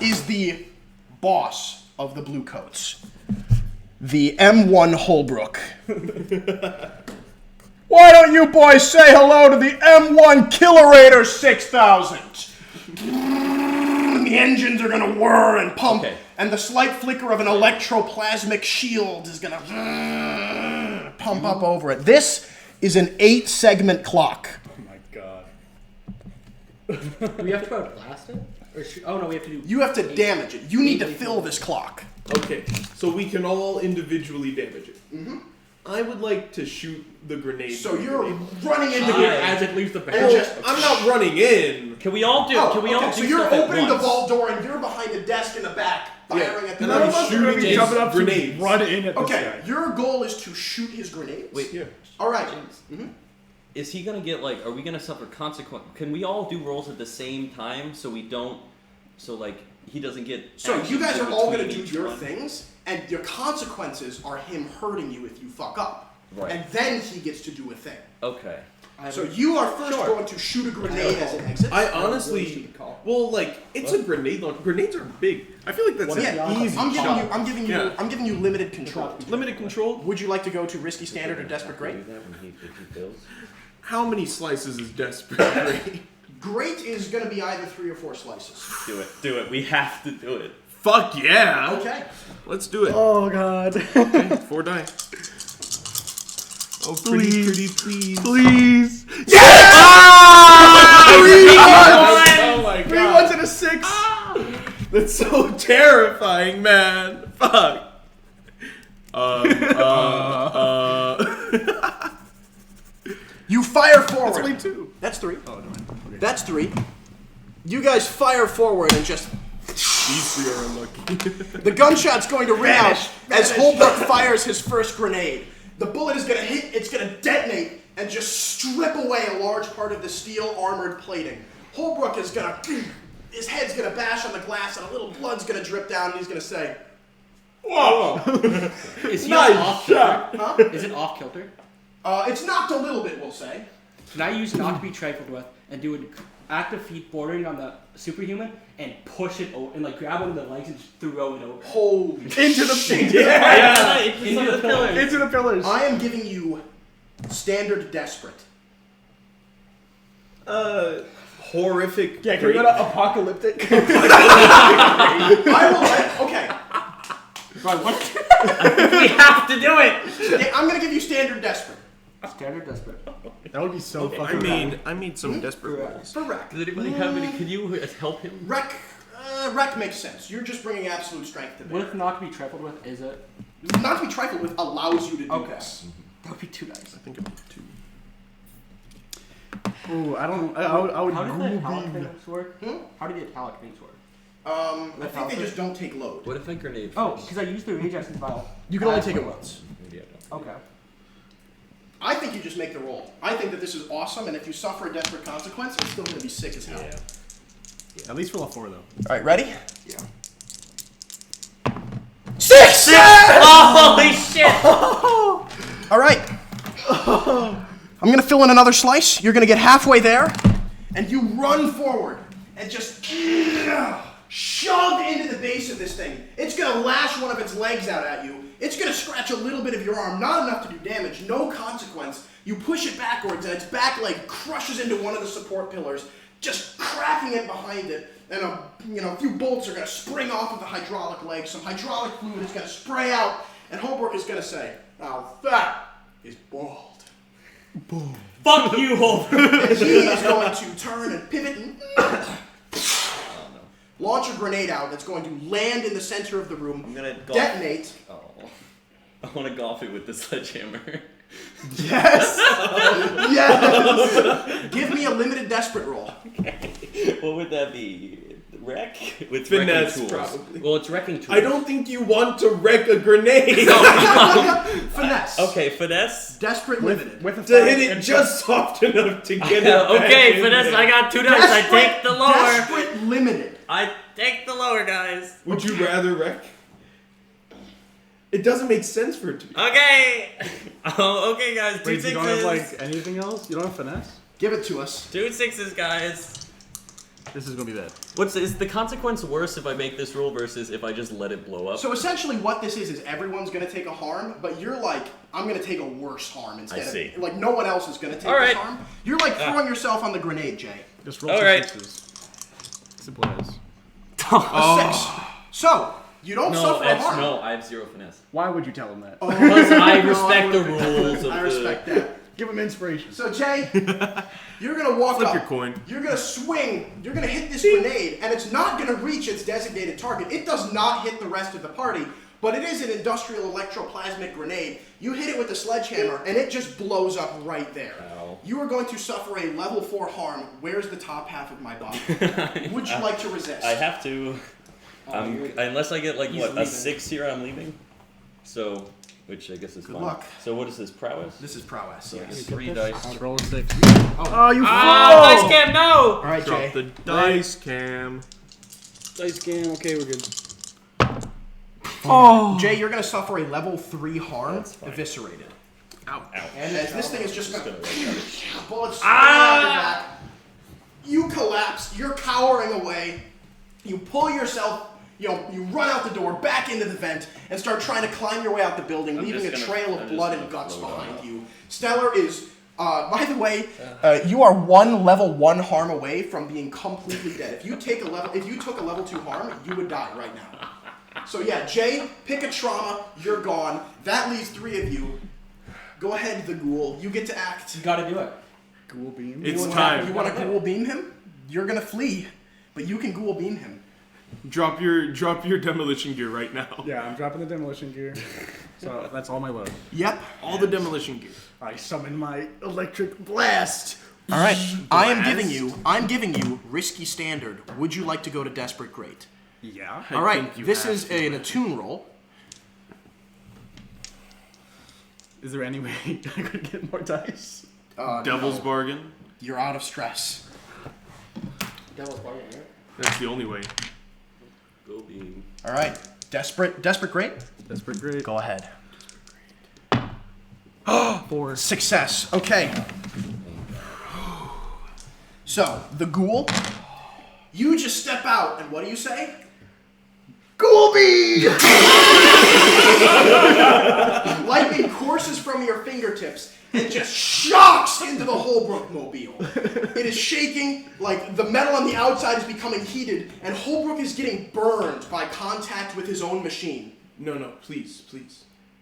is the boss of the Bluecoats. The M1 Holbrook. Why don't you boys say hello to the M1 Killerator 6000? The engines are gonna whir and pump, Okay. and the slight flicker of an electroplasmic shield is gonna pump up over it. This is an 8-segment clock. Oh my god. Do we have to go blast it? Or oh no, we have to do. You have to damage it. You need to fill this clock. Okay, so we can all individually damage it. Mm-hmm. I would like to shoot the grenade. So you're running into As it leaves the and barrel. just I'm not running in. Can we all do? Oh, Can we okay, all so do you're stuff at opening the once? vault door and you're behind a desk in the back, firing at the And None I'm of us are shooting gonna be his jumping up grenades. to run in at this Okay, guy. your goal is to shoot his grenades. Wait, Yeah. All right. is he gonna get like? Are we gonna suffer consequence? Can we all do rolls at the same time so we don't? So like he doesn't get. So you actions guys in are all gonna between do each your one? things, and your consequences are him hurting you if you fuck up. Right. And then he gets to do a thing. Okay. So you are first going to shoot a grenade as it exits. I honestly, well, like it's a grenade launcher. Grenades are big. I feel like that's Yeah, an easy I'm shot. giving you limited control. Limited control. Would you like to go to risky standard or desperate great? How many slices is desperate? Great is going to be either 3 or 4 slices. Do it. Do it. We have to do it. Fuck yeah! Okay. Let's do it. Oh god. 4 die. Oh, pretty, please. Please. Oh my 3 god. 1s and a 6. That's so terrifying, man. Fuck. You fire forward. That's only 2. That's 3. Oh no. Okay. That's 3. You guys fire forward and just... These 3 are unlucky. The gunshot's going to ring out as Holbrook fires his first grenade. The bullet is going to hit, it's going to detonate, and just strip away a large part of the steel armored plating. Holbrook is going to... His head's going to bash on the glass, and a little blood's going to drip down, and he's going to say... Whoa! Is he Nice off shot. kilter? Huh? Is it off kilter? It's knocked a little bit, we'll say. Can I use not to be trifled with and do an active feat bordering on the superhuman and push it over and like grab one of the legs and just throw it over? Holy Into the shit. Yeah. Into the pillars. Into the pillars. I am giving you standard desperate. Horrific. Yeah, can we go to apocalyptic? I will let... Okay. Right, what? We have to do it. I'm going to give you standard desperate. Standard desperate. That would be so fucking I made some desperate rolls. For Wreck. Does anybody have any? Can you help him? Wreck makes sense. You're just bringing absolute strength to bear. What if not to be trifled with is it? Not to be trifled with allows you to do Okay. this. That would be too nice. I think I'm 2. Ooh, I don't. I would How did the ghoul italic beam. things work? How did the italic things work? I think they just don't take load. What if I grenade first? Oh, because I used the rage essence vial. You can only take it once. Maybe I don't. Okay. I think you just make the roll. I think that this is awesome, and if you suffer a desperate consequence, it's still going to be sick as hell. Yeah. At least roll a 4 though. All right, ready? Yeah. 6! Holy shit! All right. I'm going to fill in another slice. You're going to get halfway there, and you run forward and just shove into the base of this thing. It's going to lash one of its legs out at you. It's going to scratch a little bit of your arm, not enough to do damage, no consequence. You push it backwards, and its back leg crushes into one of the support pillars, just cracking it behind it. And a few bolts are going to spring off of the hydraulic leg. Some hydraulic fluid is going to spray out, and Holbrook is going to say, "Now that is bald." Boom. Fuck you, Holbrook! And he is going to turn and pivot and launch a grenade out that's going to land in the center of the room, I'm gonna golf. detonate. Oh. I want to golf it with the sledgehammer. Yes! Yes! Give me a limited desperate roll. Okay. What would that be? Wreck? With Finesse, wrecking tools. probably. Well, it's wrecking tools. I don't think you want to wreck a grenade Finesse. Okay, finesse. Desperate limited. With a to hit it just soft enough to get it back Okay, in finesse. there. I got 2 dice. I take the lower. Desperate limited. I take the lower, guys. Would you rather wreck? It doesn't make sense for it to be. Okay. Oh, okay, guys. 2 Wait, you sixes. don't have like anything else? You don't have finesse? Give it to us. 2 sixes, guys. This is gonna be bad. Is the consequence worse if I make this roll versus if I just let it blow up? So essentially what this is everyone's going to take a harm, but you're like, I'm going to take a worse harm instead I see. of, like, no one else is going to take All this right. harm. You're like throwing yourself on the grenade, Jay. Just roll All 2 right. 6s. Simple as. A 6. So, you don't no, suffer a harm. no, I have 0 finesse. Why would you tell him that? Because I No, respect the wouldn't. rules of I respect that. Give him inspiration. So Jay, you're gonna walk Flip up. your coin. You're gonna swing. You're gonna hit this grenade, and it's not gonna reach its designated target. It does not hit the rest of the party, but it is an industrial electroplasmic grenade. You hit it with a sledgehammer, and it just blows up right there. Ow. You are going to suffer a level 4 harm. Where's the top half of my body? Would you like to resist? I have to. Unless I get like He's what a leaving. 6 here, I'm leaving. So, which I guess is Good fine. luck. So what is this prowess? This is prowess. So Yes. 3 dice. I'll roll a 6. Oh, you Ah, dice cam, no! All right, Jay. Drop the dice cam. Dice game. Okay, we're good. Jay, you're gonna suffer a level 3 harm, That's fine. eviscerated. Ow. And as this thing is just gonna bullets Ah! out your back, you collapse. You're cowering away. You pull yourself. You run out the door, back into the vent, and start trying to climb your way out the building, I'm leaving a just trail gonna- of I'm blood just and gonna guts float behind off. you. Stellar is, by the way, you are one level 1 harm away from being completely dead. If you took a level 2 harm, you would die right now. So yeah, Jay, pick a trauma. You're gone. That leaves 3 of you. Go ahead, the ghoul. You get to act. You gotta do it. Ghoul beam. It's You time. want to ghoul beam him? You're gonna flee, but you can ghoul beam him. Drop your demolition gear right now. Yeah, I'm dropping the demolition gear. So that's all my load. Yep. All the demolition gear. I summon my electric blast. All right. I'm giving you risky standard. Would you like to go to desperate great? Yeah. All right. think you This have is to. an attune roll. Is there any way I could get more dice? Devil's No. bargain. You're out of stress. Devil's bargain, right? That's the only way. Go beam. All right. Desperate great. Desperate great. Go ahead. 4. Success. Okay. So the ghoul. You just step out, and what do you say? Ghoul beam! Lightning courses from your fingertips and just shocks into the Holbrook mobile. It is shaking, like the metal on the outside is becoming heated, and Holbrook is getting burned by contact with his own machine. No, please.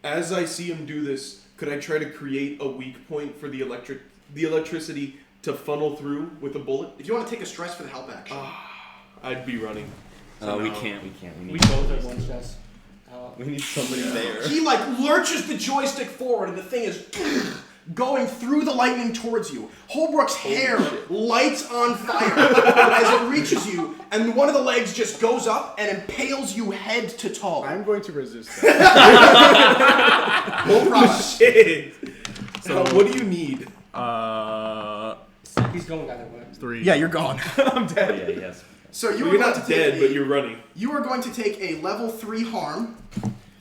As I see him do this, could I try to create a weak point for the electricity to funnel through with a bullet? If you want to take a stress for the help action. I'd be running. We no. can't. We We need. both have 1 stress. We need somebody there. He like lurches the joystick forward, and the thing is going through the lightning towards you. Holbrook's hair lights on fire as it reaches you, and one of the legs just goes up and impales you head to toe. I'm going to resist that. Roll prowess. Shit. So- So what do you need? He's going either way. 3. Yeah, you're gone. I'm Oh, dead. yeah, yes. So you You're are going not to take dead, a, but you're running. you are going to take a level 3 harm.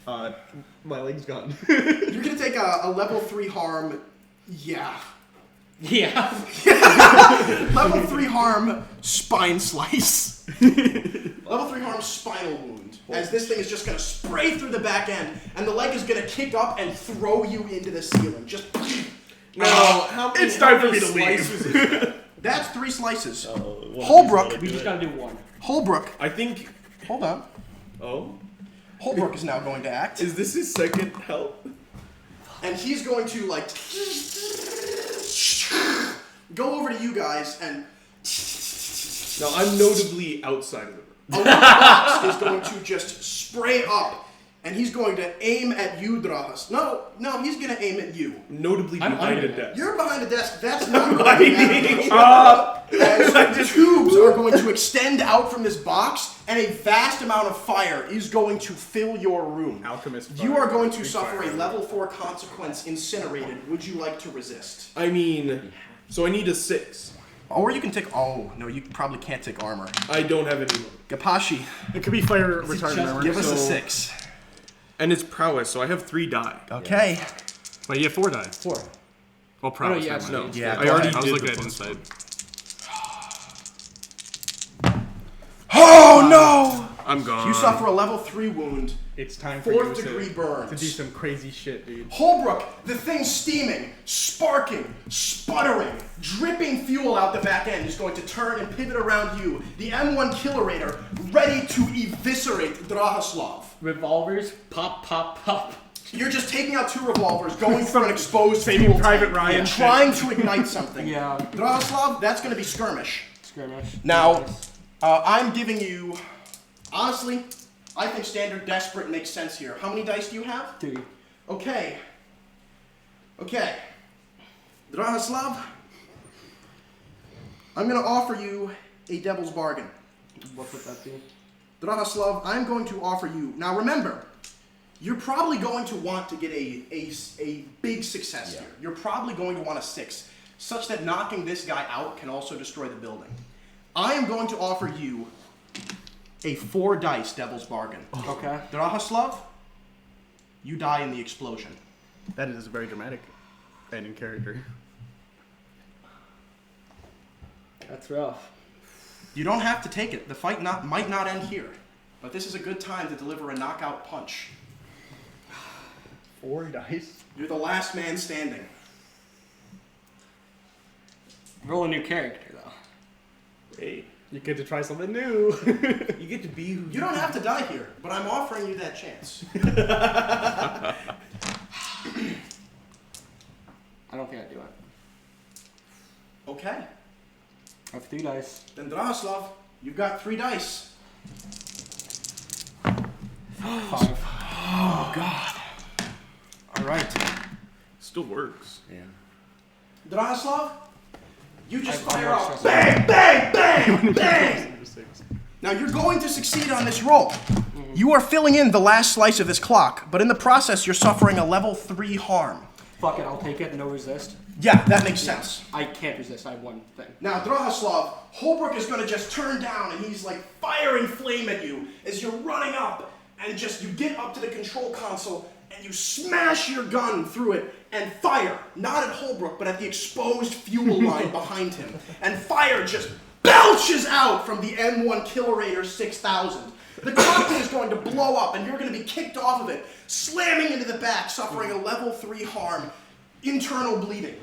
My leg's gone. You're going to take a level 3 harm. Yeah. Yeah. Level 3 harm spine slice. Level 3 harm spinal wound. As this thing is just going to spray through the back end, and the leg is going to kick up and throw you into the ceiling. Just. Now, how many, it's time how for many me to leave. slices is that? That's 3 slices. Holbrook. Holbrook. We just gotta do one. Holbrook. I think. Hold on. Oh, Holbrook is now going to act. is this his second help? And he's going to, like. Go over to you guys and. Now I'm notably outside of the room. A little box is going to just spray up, and he's going to aim at you, Drahas. No, he's going to aim at you. Notably I'm behind a under. desk. You're behind a desk. That's not going to happen. As tubes are going to extend out from this box, and a vast amount of fire is going to fill your room. Alchemist. You fire. are going to Big suffer fire. a level 4 consequence, incinerated. Would you like to resist? I mean, so I need a 6. Or you can take. Oh no, you probably can't take armor. I don't have any more. Gapashi, It could be fire retardant just- armor. give us a so- 6. And it's prowess, so I have 3 die. Okay. But you have 4 die. 4. Well, prowess. yeah, never so- mind. Yeah, I go already ahead. I was did looking the at plus inside. Oh no! I'm gone. You suffer a level 3 wound. It's time for 4th you degree to burns. do some crazy shit, dude. Holbrook, the thing steaming, sparking, sputtering, dripping fuel out the back end is going to turn and pivot around you. The M1 Killerator, ready to eviscerate Drahoslav. Revolvers, pop, pop, pop. You're just taking out 2 revolvers, going for an exposed Saving fuel Private tank, Ryan trying to ignite something. Yeah. Drahoslav, that's going to be skirmish. Skirmish. Now, I'm giving you, honestly, I think standard desperate makes sense here. How many dice do you have? 3. Okay. Drahoslav, I'm going to offer you a devil's bargain. What would that be? Drahoslav, I'm going to offer you. Now remember, you're probably going to want to get a big success here. You're probably going to want a 6, such that knocking this guy out can also destroy the building. I am going to offer you a 4 dice devil's bargain. Okay. Drahoslav, you die in the explosion. That is very dramatic and in character. That's rough. You don't have to take it. The fight might not end here. But this is a good time to deliver a knockout punch. 4 dice? You're the last man standing. Roll a new character, though. Hey, You get to try something new. you get to be who You don't have to die here, but I'm offering you that chance. I don't think I'd do it. Okay. I have 3 dice. Then Drahoslav, you've got 3 dice. 5. Oh, God. All right. Still works. Yeah. Drahoslav, you just I'm fire more off. stressed. Bang, bang, bang, bang. 6. Now, you're going to succeed on this roll. You are filling in the last slice of this clock, but in the process, you're suffering a level 3 harm. Fuck it, I'll take it. No resist. Yeah, that makes sense. I can't resist. I have 1 thing. Now, Drahoslav, Holbrook is going to just turn down, and he's like firing flame at you as you're running up, and just you get up to the control console, and you smash your gun through it and fire, not at Holbrook, but at the exposed fuel line behind him. And fire just belches out from the M1 Killerator 6000. The cockpit is going to blow up, and you're going to be kicked off of it, slamming into the back, suffering a level 3 harm, internal bleeding.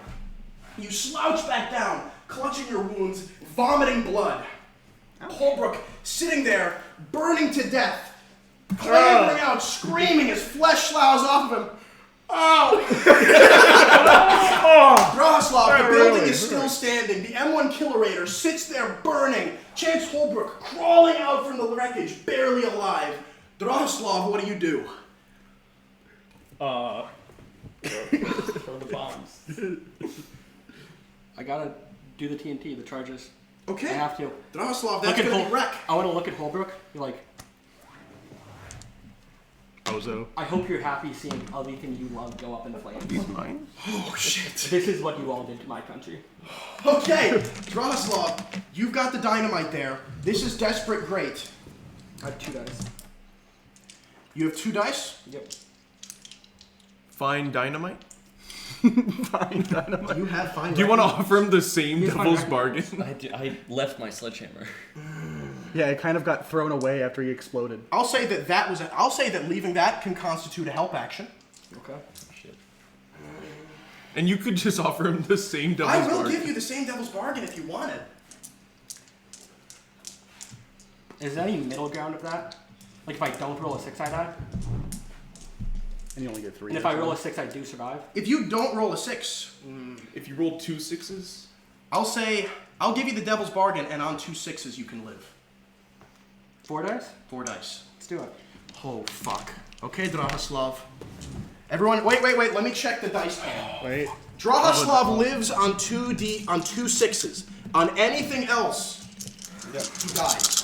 You slouch back down, clutching your wounds, vomiting blood. Holbrook sitting there, burning to death, clambering out, screaming as flesh sloughs off of him. Oh! Drahoslav, the building is still standing. The M1 Killerator sits there burning. Chance Holbrook crawling out from the wreckage, barely alive. Drahoslav, what do you do? Throw the bombs. I gotta do the TNT, the charges. I Okay. have to. Droslav, Look that's at gonna be Hol- wreck. I want to look at Holbrook. You're like, Bozo. I hope you're happy seeing everything you love go up in flames. Mine? Oh shit. This is what you all did to my country. Okay, Droslav, you've got the dynamite there. This is desperate great. I have 2 dice. You have 2 dice. Yep. Fine dynamite? Fine dynamite. You have fine. Do you want to offer him the same He's devil's fine. bargain? I left my sledgehammer. Yeah, it kind of got thrown away after he exploded. I'll say that was. I'll say that leaving that can constitute a help action. Okay. Shit. And you could just offer him the same devil's I will bargain. give you the same devil's bargain if you want it. Is there any middle ground of that? Like if I don't roll a 6, I die? And you only get 3. And if I roll a 6, I do survive? If you don't roll a 6, If you roll 2 6s, I'll say I'll give you the devil's bargain, and on 2 6s you can live. 4 dice? 4 dice. Let's do it. Oh fuck. Okay, Drahoslav. Everyone, wait. Let me check the dice hand. Wait. Drahoslav lives on 2 6s. On anything else, he dies.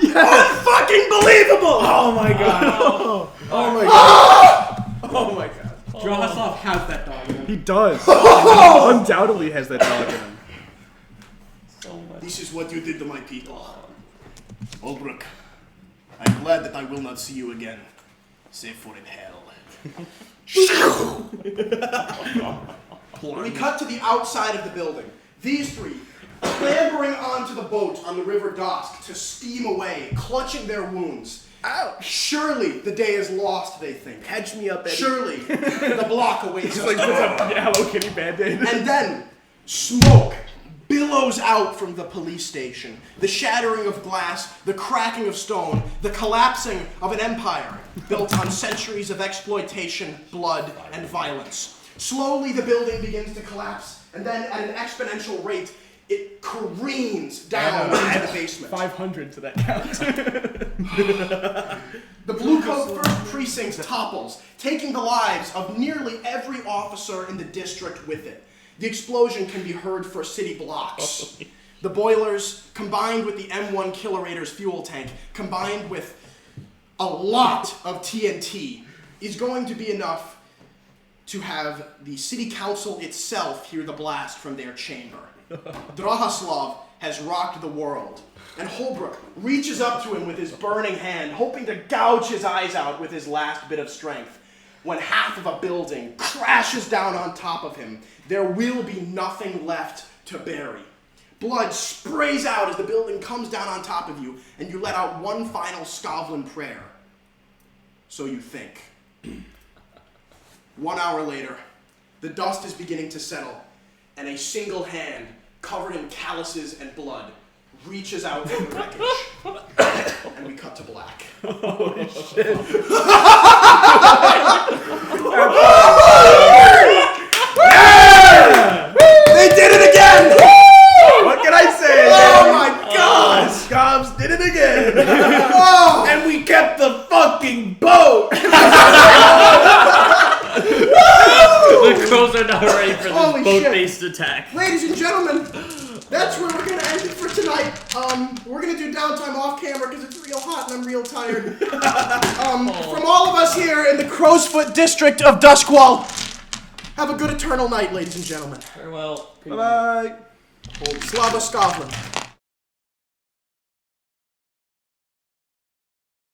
Unfucking believable! oh my god! Oh my god! Oh my god! Drohoslav has that dog in him. He does. Undoubtedly has that dog in him. So much. This is what you did to my people. Olbruk, I'm glad that I will not see you again, save for in hell. We cut to the outside of the building. These 3 clambering onto the boat on the River Dosk to steam away, clutching their wounds. Ouch! Surely the day is lost, they think. Catch me up, Eddie. Surely the block awaits Just us. like puts a Hello Kitty Band-Aid. And then smoke billows out from the police station. The shattering of glass, the cracking of stone, the collapsing of an empire built on centuries of exploitation, blood, and violence. Slowly the building begins to collapse, and then at an exponential rate, it careens down into the basement. 500 to that count. The Blue Coat First Precinct topples, taking the lives of nearly every officer in the district with it. The explosion can be heard for city blocks. The boilers, combined with the M1 Killerator's fuel tank, combined with a lot of TNT, is going to be enough to have the city council itself hear the blast from their chamber. Drahoslav has rocked the world, and Holbrook reaches up to him with his burning hand, hoping to gouge his eyes out with his last bit of strength. When half of a building crashes down on top of him, there will be nothing left to bury. Blood sprays out as the building comes down on top of you, and you let out one final Skovlin prayer. So you think. 1 hour later, the dust is beginning to settle, and a single hand, covered in calluses and blood, reaches out from the wreckage. And we cut to black. Holy shit. They did it again! What can I say? Oh my god! Scobs did it again. Oh! And we kept the fucking boat! The crows are now ready for Holy this shit. boat-based attack. Ladies and gentlemen, that's where we're gonna end it for tonight. We're gonna do downtime off camera because it's real hot and I'm real tired. From all of us here in the Crowsfoot district of Duskwall, have a good eternal night, ladies and gentlemen. Farewell. Bye-bye. Slava Skovlin.